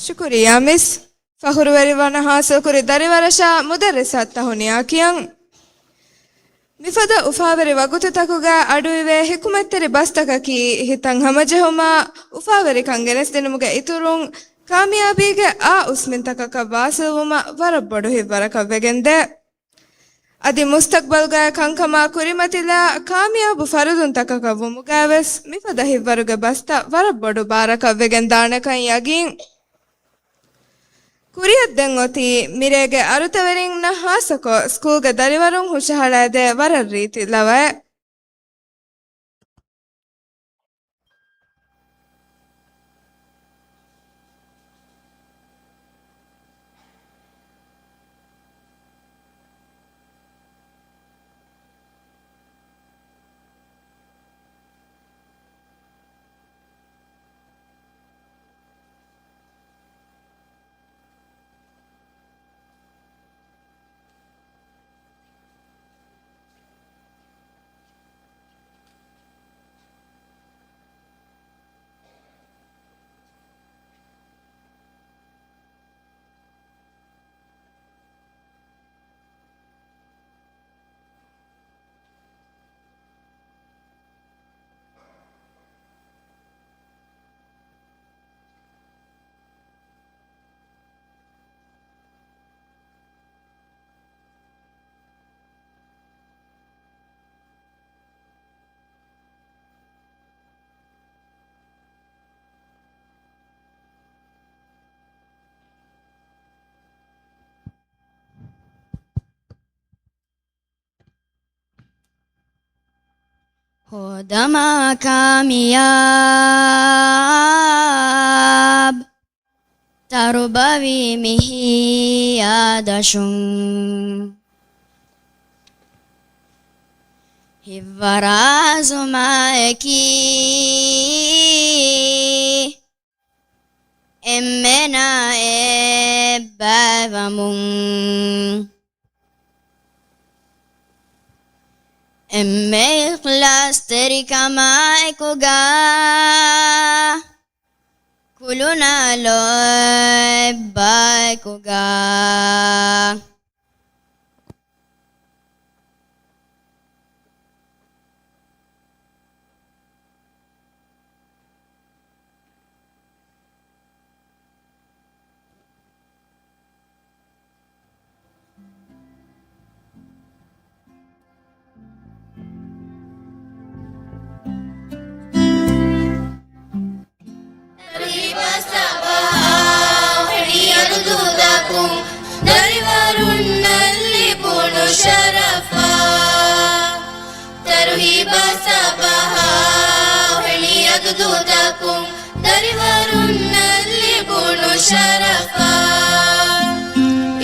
شكرا مس فخر وريوانا حاصل كوري داري ورشا مدرسات تهونيا كيان مفدا أفاوري وقت تاكوغا أدويوه حكومتري بستكاكي هتان همجهما أفاوري كانغنس دنموغا إتورون كاميابيغا أسمن تاكاكا باسلوما وربودو هباركا وگنده أدي مستقبلغا كانكما كوريمتلا كاميابو فردون تاكاكا ومغاوس مفدا هبارغا بستا وربودو باركا وگندانكا يگين ಕುರಿಯದ್ದೆಂ ಒತಿ ಮಿರೆಗೆ ಅರುತವೆರಿಂ ನ ಹಾಸಕೊ ಸ್ಕೂಲ್ಗೆ ದರಿವರುಂ ಹುಷಹಳದೆ ವರರ್ ರೀತಿ ಲವೆ خدما كامياب تربوي مهي يادشون هفراز ماكي إمنا إبابمون إمي إخلاص تريكا مايكوغا كلنا لو إبايكوغا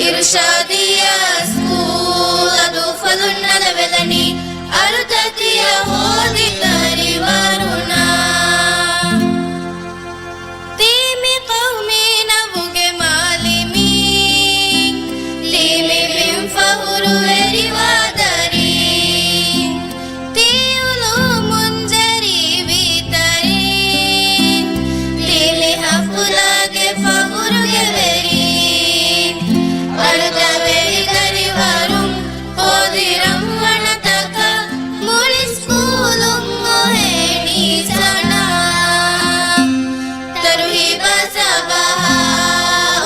ಇರ್ಷಾದಿಯಾ school ಅದು ಫಲುನ್ನದ ವೆಲನಿ ಅರುತತಿಯ ಹೋದಿ ತರಿವರುಣ ತೀಮಿ ಕೌಮಿ ನವುಗೆ ಮಾಲಿಮಿ ಲೀಮಿ ಮಿಂ ಫಹುರು ಎರಿವಾದರಿ ತೀಯುಲು ಮುಂಜರಿ ವಿತರಿ ಲೀಮಿ ಹಫುಲಾಗೆ ಫಹುರುಗೆ very ಅರುತವೆರಿ ತರಿವರುಂ ಹೋದಿರಂ ವಣತಕ ಮುಳಿ ಸ್ಕೂಲುಂ ಮೊಹೇಣಿ ಸಣ ತರುಹಿಬ ಸಬಹ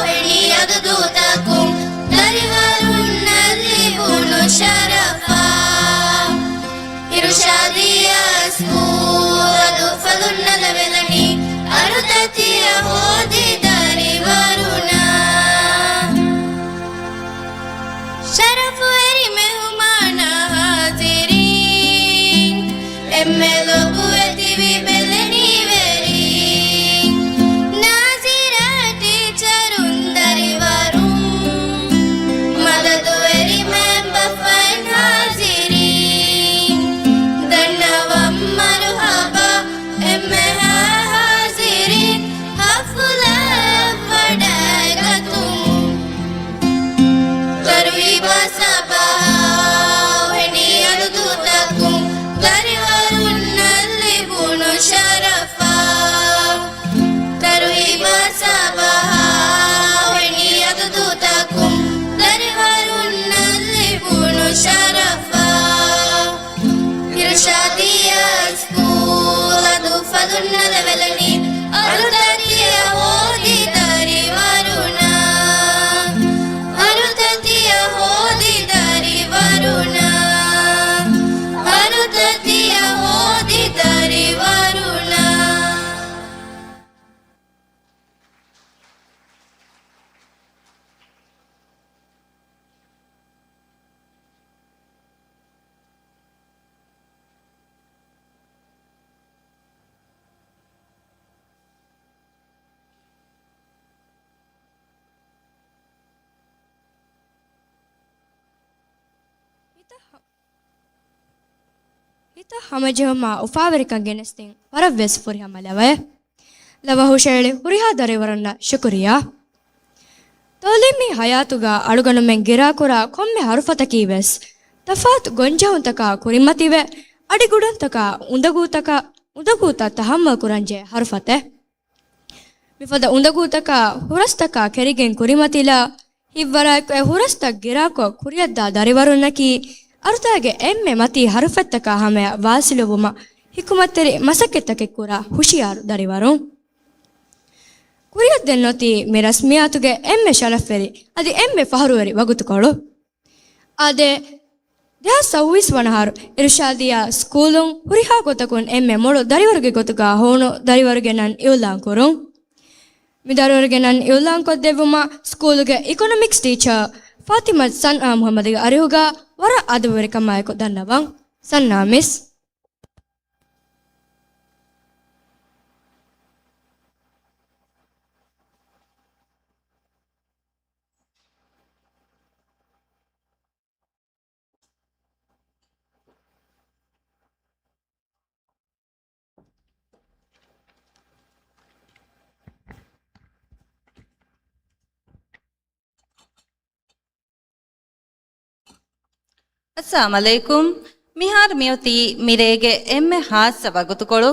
ಹೆಣಿ ಅದು ದೂತಕುಂ ತರಿವರುನ್ನಲ್ಲಿ ಬುನು ಶರಫ ಇರುಷಾದಿಯ school ಅದು ಫಲುನ್ನದ ವೆಲನಿ ಅರುತತಿಯ ಹೋದಿ ತರಿವರುಣ ಶರಫು ಎರಿ ಮೆಹುಮಾನ ಹಾಜಿರೀನ್ ಎಮ್ಮೆಲೊಬು ಎತಿವಿ ಬೆಲೆನಿ very ನಾಜಿರ ಟೀಚರುಂದರಿವರುಂ ಮದದು ಎರಿ ಮೆಂಬ fine ಹಾಜಿರೀನ್ ದಣ್ಣವಂ ಮರುಹಬ ಎಮ್ಮೆ ಹಾಜಿರೀನ್ ಹಫುಲ ಪಡಗತುಂ ತರುಹಿಬ ಸಬಹ ಹೆಣಿ ಅರುದುತಕುಂ ತರಿವರುನ್ನಲ್ಲಿ ಬುನು ಶರಫ ತರುಹಿಬ ಸಬಹ ಹೆಣಿ ಅರುದುತಕುಂ ತರಿವರುನ್ನಲ್ಲಿ ಬುನು ಶರಫ ಇರ್ಷಾದಿಯ school ಅದು ಫಲುನ್ನದ ವೆಲನಿ ಅರುತತಿಯ ಹೋದಿ ತರಿವರುಣ ಅರುತತಿಯ ಹೋದಿ ತರಿವರುಣ ಅರುತತಿಯ ಹೋದಿ ತರಿವರುಣ ಹಿತ ಹಮಜಹಮ ಉಫಾವರಿಕಂ ಗೆನಸ್ತಿಂ ವರವ್ವೆಸ್ ಫುರಿಹ ಮಲವೆ ಲವಹು ಶೇಳೆ ಹುರಿಹಾ ದರೆವರನ್ನ ಶುಕ್ರಿಯಾ ತೋಲಿಮಿ ಹಯಾತುಗ ಅಳುಗನುಮೆಂ ಗಿರಾಕುರ ಕೊಮ್ಮೆ ಹರುಫತಕೀವೆಸ್ ತಫಾತ್ ಗೊಂಜಹುಂತಕ ಕುರಿಮತಿವೆ ಅಡಿಗುಡಂತಕ ಉಂದಗೂತ ತಹಮ್ಮ ಕುರಂಜೆ ಹರುಫತೆ ಮಿಫದ ಉಂದಗೂತಕ ಹುರಸ್ತಕ ಕೆರಿಗೆಂ ಕುರಿಮತಿಲ ಹಿವ್ವರಾಕ್ ಹುರಸ್ತ ಗಿರಾಕೊ ಕುರಿಯದ್ದ ದರೆವರುನ್ನಕಿ ಅರುತಾಗೆ ಎಮ್ಮೆ ಮತಿ ಹರುಫೆತ್ತಕ ಹಮೆಯ ವಾಸಿಲುವುಮ ಹಿಕುಮತ್ತೆರಿ ಮಸಕ್ಕೆತ್ತಕೆ ಕೂರ ಹುಷಿಯಾರು ದರಿವರು ಕುರಿಯದ್ದೆನ್ನೊತಿ ಮೆ ರಸ್ಮಿಯಾತುಗೆ ಎಮ್ಮೆ ಶರಫೆರಿ ಅದಿ ಎಮ್ಮೆ ಫಹರುವರಿ ವಗುತುಕೊಳು ಆದೆ ದ್ಯಾ ಸವ್ವಿಸ್ ವನಹಾರು ಇರುಷಾದಿಯ ಸ್ಕೂಲುಂ ಹುರಿಹಾ ಗೊತಕುನ್ ಎಮ್ಮೆ ಮೊಳು ದರಿವರುಗೆ ಗೊತುಗ ಹೋಣು ದರಿವರುಗೆ ನನ್ ಇವುಲಾಂಕುರು ಮಿದರುವರುಗೆ ನನ್ ಇವುಲಾಂಕೊದ್ದೆವುಮ ಸ್ಕೂಲುಗೆ ಇಕೊನಾಮಿಕ್ಸ್ ಟೀಚರ್ ಫಾತಿಮತ್ ಸನ್ ಮುಹಮ್ಮದಿಗೆ ಅರಿಹುಗ ವರ ಅದುವರಿ ಕಮ್ಮಾಯಕು ದನ್ನವಂ ಸನ್ನಾ miss Assalamu alaikum. Mihar mioti mirege emme haasa wagutukolu.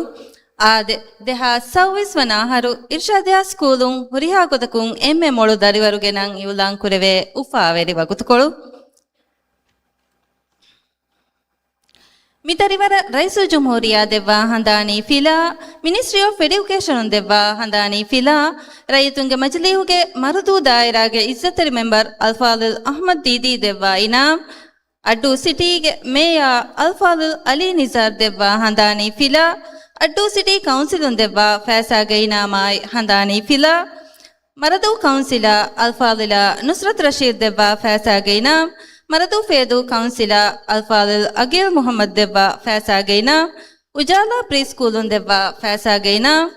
Ade deha service wanaharu irshadya schoolun huriha kodakun emme molu dariwaruge nan iulan kureve ufa veri wagutukolu. Midariwara Raisu Jumhuriya devwa handani fila Ministry of Education devwa handani fila Raitunge Majlihuge Marudu Dairage Izzatari member Alfadil Ahmad Didi devwa inam Addu City Mayor Alfadil Ali Nizar devwa handani fila Addu City Council devwa Faisage inamai handani fila Maradu Councilor Alfadila Nusrat Rashid devwa Faisage inam Maradu Fedu Councilor Alfadil Agil Muhammad devwa Faisage inam Ujala Preschool devwa Faisage inam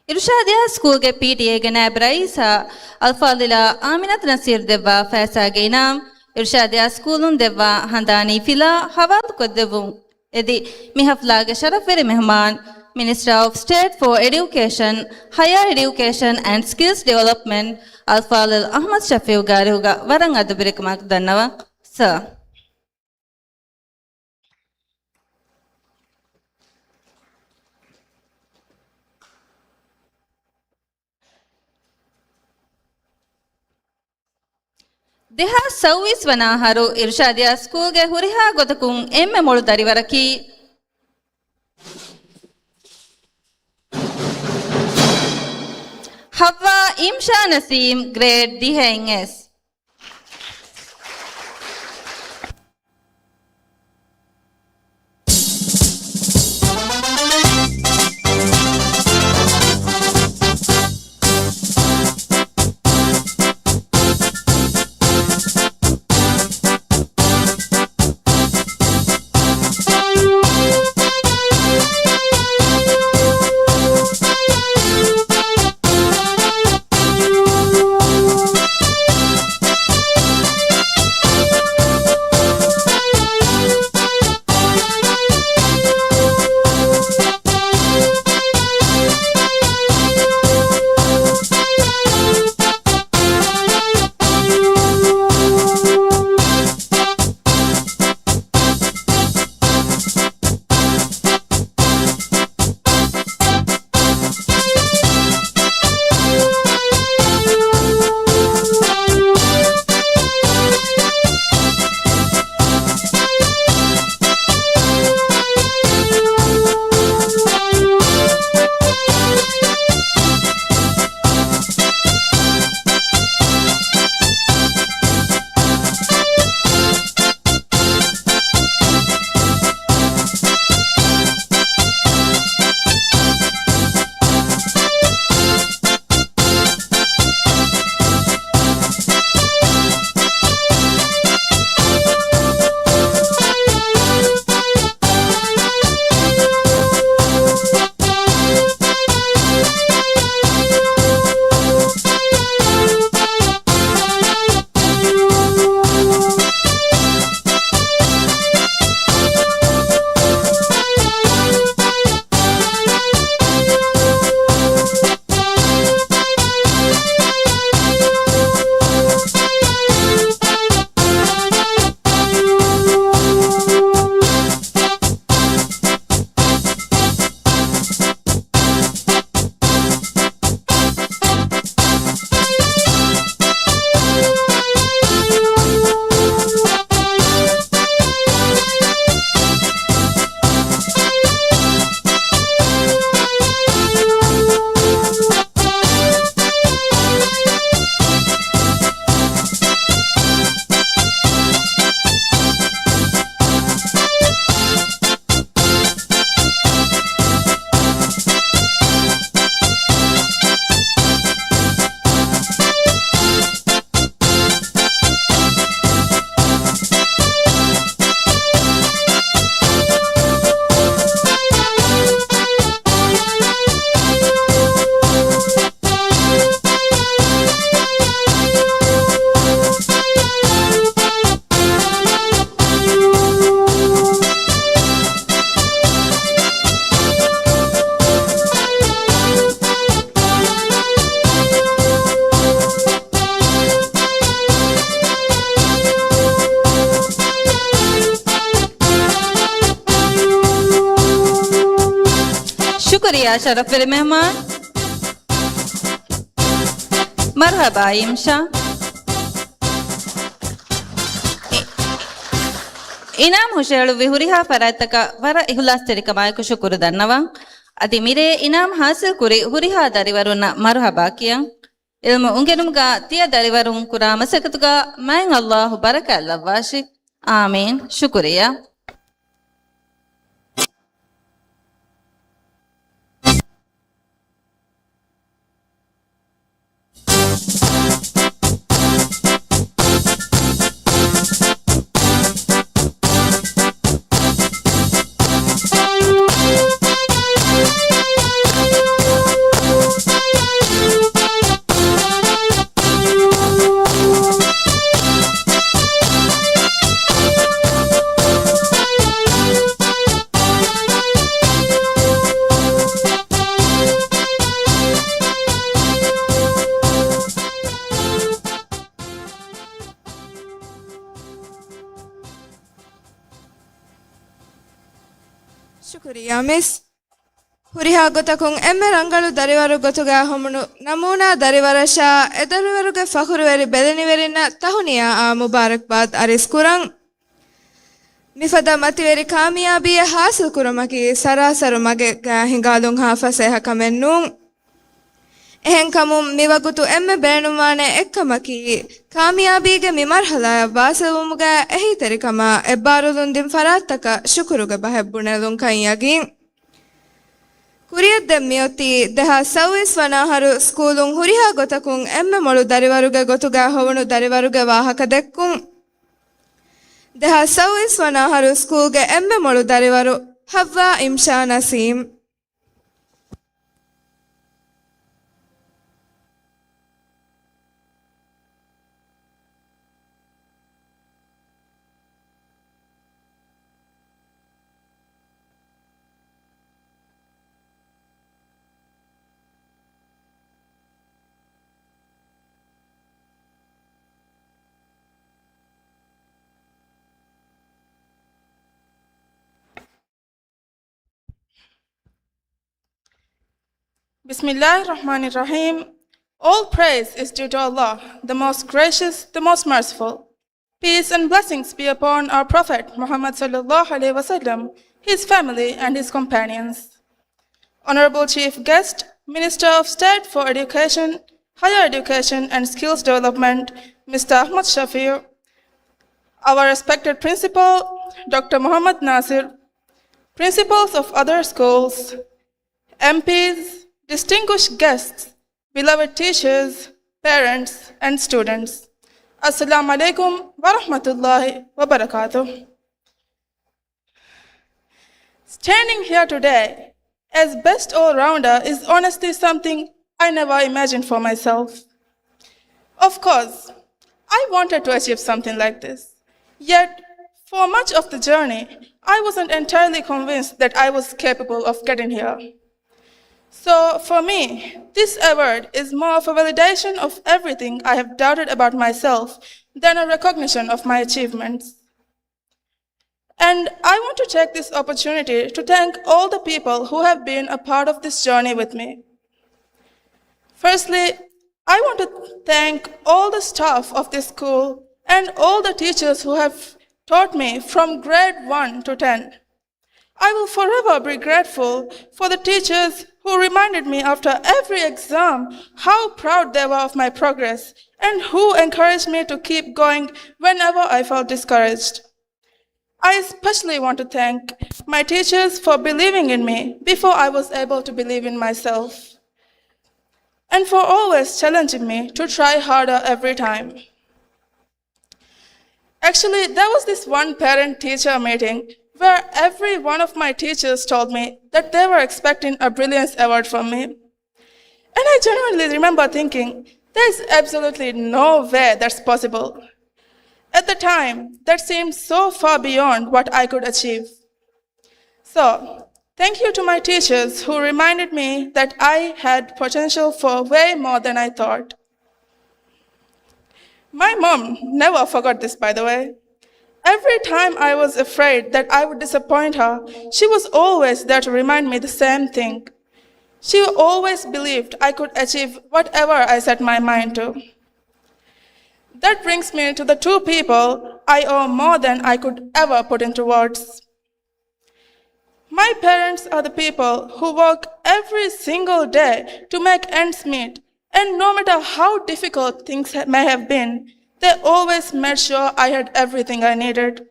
Irshadiya School ge PTA ge nab raisa Alfadila Aminat Nasir devwa Faisage inam Irshadiya School devwa handani fila hawal kodevum edi mihafla ge sharaferi mehman Minister of State for Education, Higher Education and Skills Development Alfadil Ahmad Shafiu garuga warang adubirikmak dannawa sir. Deha service wanaharu Irshadiya School ge huriha godakun emme molu dariwaraki Hawa Imsha Naseem grade DHS शुक्रिया शरफ very मेहमान मरहबा इमशा इनाम हुशेळु विहुरिहा फरातक वर इहुलास तेरिकमायಕು ಶುಕ್ರು ದನ್ನವಾ ಅದಿ ಮಿರೆ ಇನಾಮ್ ಹಾಸಿಲ್ ಕುರಿ ಹುರಿಹಾ ದರಿವರುನ Marhaba ಕಿಯಂ ಇಲ್ಮ ಉಂಗೆನುಮ್ಗ ತಿಯ ದರಿವರುಂ ಕುರಾ ಮಸಕತುಗ main ಅಲ್ಲಾಹು ಬರಕ ಲವಾಶಿ ಆಮೀನ್ ಶುಕ್ರಿಯಾ ಶುಕ್ರಿಯಾ miss ಹುರಿಹಾ ಗೊತಕುಂ ಎಮ್ಮೆ ರಂಗಳು ದರಿವರು ಗೊತುಗ ಹೊಮುನು ನಮೂನಾ ದರಿವರಶ ಎದರಿವರುಗೆ ಫಖುರುವೆರಿ ಬೆದನಿವೆರಿನ ತಹುನಿಯ ಆ ಮುಬಾರಕ್ ಬಾದ್ ಅರಿಸ್ ಕುರಂ ಮಿಫದ ಮತಿವೆರಿ ಕಾಮಿಯಾಬಿಯ ಹಾಸಿಲ್ ಕುರಮಕಿ ಸರಾಸರು ಮಗೆ ಹಿಂಗಾಲುಂ ಹಾಫಸೆಹ ಕಮೆನ್ನು එහෙන් කමුම් මිවගුතු එම්ම බේනුමානේ එක්කමකි කාමියාබීගේ මිමර්හලය වාසවුමුගේ එහි තෙරිකම එබ්බාරුදුන් දින් ෆරාත්තක ಶುಕುರುಗೆ ಬಹೆಬ್ಬುಣೆಲುಂ ಕೈಯಗಿಂ ಕುರಿಯದ್ದೆ ಮಿಯೊತಿ ದೆಹ ಸೌವಿಸ್ ವನಾಹರು ಸ್ಕೂಲುಂ ಹುರಿಹಾ ಗೊತಕುಂ ಎಮ್ಮೆ ಮೊಳು ದರಿವರುಗೆ ಗೊತುಗ ಹೊವಣು ದರಿವರುಗೆ ವಾಹಕ ದೆಕ್ಕುಂ ದೆಹ ಸೌವಿಸ್ ವನಾಹರು ಸ್ಕೂಲ್ಗೆ ಎಮ್ಮೆ ಮೊಳು ದರಿವರು ಹವ್ವಾ ಇಮ್ಶಾ Naseem Bismillahirrahmanirrahim. All praise is due to Allah, the most gracious, the most merciful. Peace and blessings be upon our Prophet Muhammad sallallahu alaihi wasallam, his family and his companions. Honorable Chief Guest, Minister of State for Education, Higher Education and Skills Development, Mr. Ahmad Shafir, our respected Principal, Dr. Muhammad Nasir, principals of other schools, MPs, distinguished guests, beloved teachers, parents, and students. Assalamu alaikum wa rahmatullahi wa barakatuh. Standing here today as best all-rounder is honestly something I never imagined for myself. Of course, I wanted to achieve something like this. Yet, for much of the journey, I wasn't entirely convinced that I was capable of getting here. So, for me, this award is more of a validation of everything I have doubted about myself than a recognition of my achievements. And I want to take this opportunity to thank all the people who have been a part of this journey with me. Firstly, I want to thank all the staff of this school and all the teachers who have taught me from grade 1 to 10. I will forever be grateful for the teachers who reminded me after every exam how proud they were of my progress and who encouraged me to keep going whenever I felt discouraged. I especially want to thank my teachers for believing in me before I was able to believe in myself, and for always challenging me to try harder every time. Actually, there was this one parent-teacher meeting where every one of my teachers told me that they were expecting a brilliance award from me. And I genuinely remember thinking, there is absolutely no way that's possible. At the time, that seemed so far beyond what I could achieve. So, thank you to my teachers who reminded me that I had potential for way more than I thought. My mom never forgot this, by the way. Every time I was afraid that I would disappoint her, she was always there to remind me the same thing. She always believed I could achieve whatever I set my mind to. That brings me to the two people I owe more than I could ever put into words. My parents are the people who work every single day to make ends meet, and no matter how difficult things may have been, they always made sure I had everything I needed.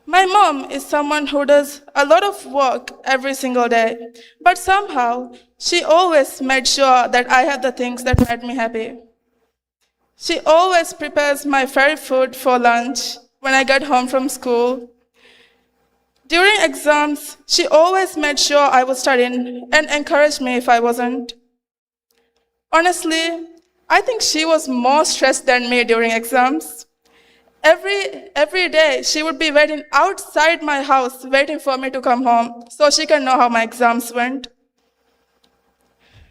My mom is someone who does a lot of work every single day, but somehow she always made sure that I had the things that made me happy. She always prepares my favorite food for lunch when I get home from school. During exams, she always made sure I was studying and encouraged me if I wasn't. Honestly, I think she was more stressed than me during exams. Every day, she would be waiting outside my house, waiting for me to come home so she can know how my exams went.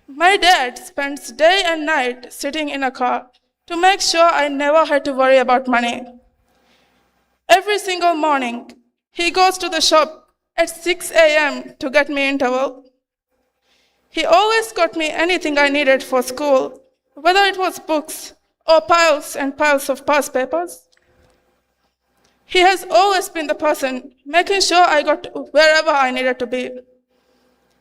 My dad spends day and night sitting in a car to make sure I never had to worry about money. Every single morning, he goes to the shop at 6 a.m. to get me in towel. He always got me anything I needed for school, whether it was books or piles and piles of past papers. He has always been the person making sure I got wherever I needed to be.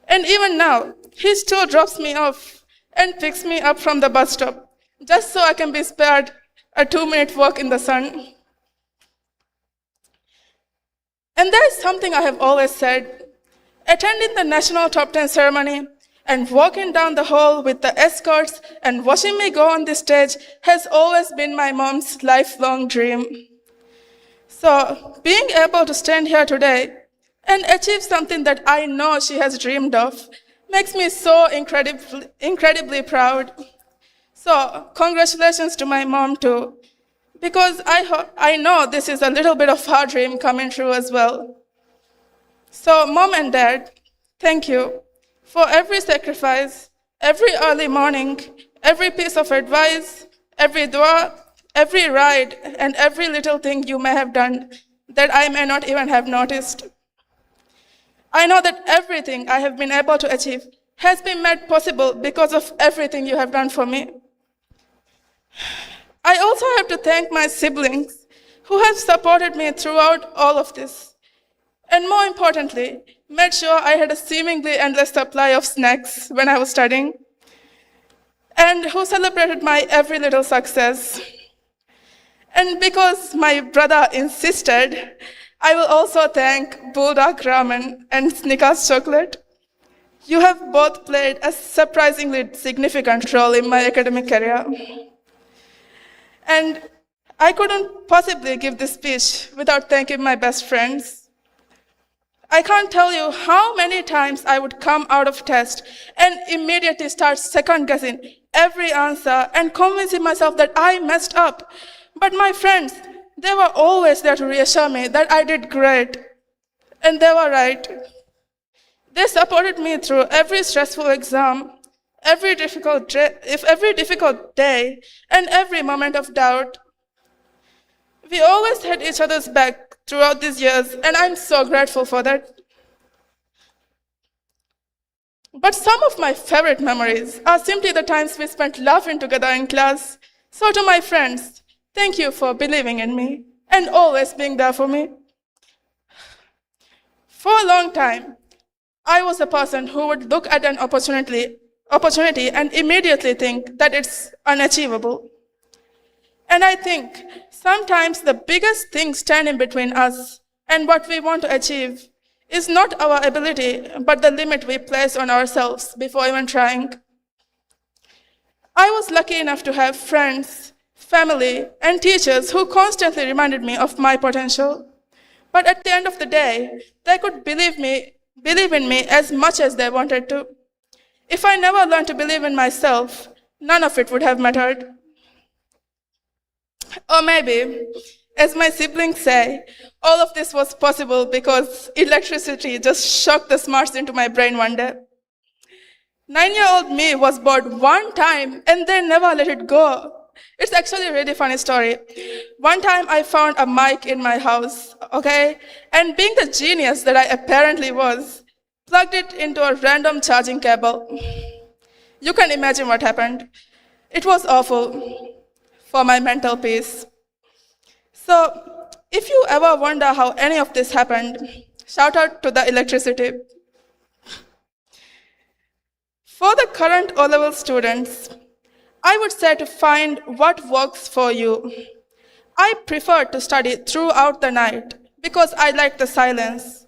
And even now, he still drops me off and picks me up from the bus stop, just so I can be spared a 2-minute walk in the sun. And there is something I have always said. Attending the National Top 10 ceremony and walking down the hall with the escorts and watching me go on the stage has always been my mom's lifelong dream. So, being able to stand here today and achieve something that I know she has dreamed of makes me so incredibly proud. So, congratulations to my mom too, because I know this is a little bit of her dream coming true as well. So, Mom and Dad, thank you for every sacrifice, every early morning, every piece of advice, every dua, every ride, and every little thing you may have done that I may not even have noticed. I know that everything I have been able to achieve has been made possible because of everything you have done for me. I also have to thank my siblings who have supported me throughout all of this, and more importantly, made sure I had a seemingly endless supply of snacks when I was studying, and who celebrated my every little success. And because my brother insisted, I will also thank Bulldog Ramen and Snickers Chocolate. You have both played a surprisingly significant role in my academic career. And I couldn't possibly give this speech without thanking my best friends. I can't tell you how many times I would come out of test and immediately start second-guessing every answer and convincing myself that I messed up. But my friends, they were always there to reassure me that I did great. And they were right. They supported me through every stressful exam, every difficult day, and every moment of doubt. We always had each other's back throughout these years, and I'm so grateful for that. But some of my favorite memories are simply the times we spent laughing together in class. So to my friends, thank you for believing in me and always being there for me. For a long time, I was a person who would look at an opportunity and immediately think that it's unachievable. And I think sometimes the biggest thing standing between us and what we want to achieve is not our ability, but the limit we place on ourselves before even trying. I was lucky enough to have friends, family, and teachers who constantly reminded me of my potential. But at the end of the day, they could believe in me as much as they wanted to. If I never learned to believe in myself, none of it would have mattered. Or maybe, as my siblings say, all of this was possible because electricity just shocked the smarts into my brain one day. 9-year-old me was bored one time and they never let it go. It's actually a really funny story. One time I found a mic in my house, okay? And being the genius that I apparently was, plugged it into a random charging cable. You can imagine what happened. It was awful for my mental peace. So, if you ever wonder how any of this happened, shout out to the electricity. For the current O-level students, I would say to find what works for you. I prefer to study throughout the night because I like the silence.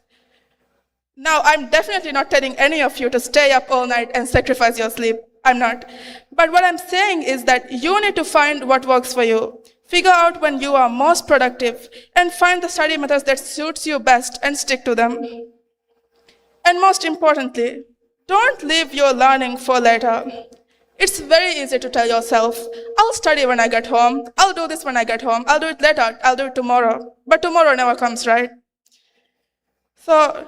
Now, I'm definitely not telling any of you to stay up all night and sacrifice your sleep. I'm not. But what I'm saying is that you need to find what works for you. Figure out when you are most productive and find the study methods that suits you best and stick to them. And most importantly, don't leave your learning for later. It's very easy to tell yourself, I'll study when I get home, I'll do this when I get home, I'll do it later, I'll do it tomorrow. But tomorrow never comes, right? So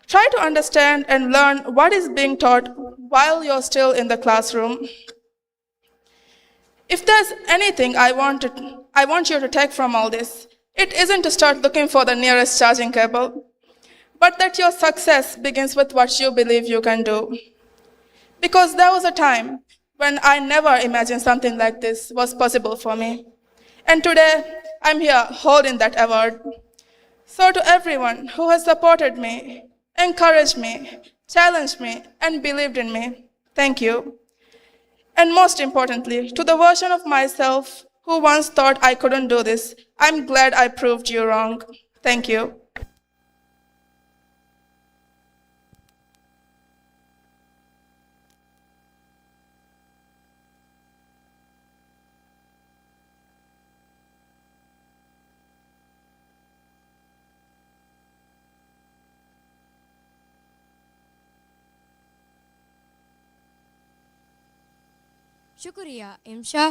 try to understand and learn what is being taught while you're still in the classroom. If there's anything I want you to take from all this, it isn't to start looking for the nearest charging cable, but that your success begins with what you believe you can do. Because there was a time when I never imagined something like this was possible for me. And today, I'm here holding that award. So to everyone who has supported me, encouraged me, challenged me, and believed in me, thank you. And most importantly, to the version of myself who once thought I couldn't do this, I'm glad I proved you wrong. Thank you. ಶುಕ್ರಿಯಾ ಇಮ್ಶಾ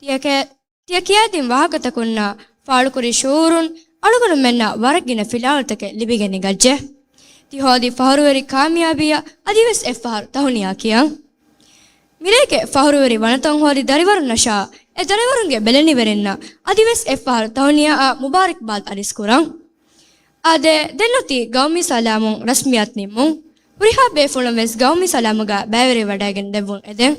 ತಿಯಕಿಯಾದಿನ್ ವಾಹಕತಕುನ್ನ ಫಾಳುಕುರಿ ಶೂರುನ್ ಅಳುಗುನು ಮೆನ್ನ ವರಗಿನ ಫಿಲಾವತಕೆ ಲಿಬಿಗೆನಿ ಗಜ್ಜೆ ತಿಹೋದಿ ಫಹರುವರಿ ಕಾಮಿಯಾಬಿಯ ಅದಿವೆಸ್ ಎಫ್ಫಹರ್ ತಹುನಿಯಾ ಕಿಯಂ ಮಿರೇಕೆ ಫಹರುವರಿ ವನತಂ ಹೋದಿ ದರಿವರು ನಶಾ ಎ ದರಿವರುಂಗೆ ಬೆಲೆನಿವೆರೆನ್ನ ಅದಿವೆಸ್ ಎಫ್ಫಹರ್ ತಹುನಿಯಾ ಮುಬಾರಕ್ ಬಾದ್ ಅರಿಸ್ಕುರಂ ಆದೆ ದೆನ್ನೊತಿ ಗೌಮಿ ಸಲಾಮುಂ ರಸ್ಮಿಯಾತ್ ನಿಮ್ಮುಂ ಉರಿಹಾ ಬೇಫುಳಂ ವೆಸ್ ಗೌಮಿ ಸಲಾಮುಗ ಬ್ಯಾವೆರಿ ವಡಾಗೆನ್ ದೆವ್ವುಂ ಎದೆ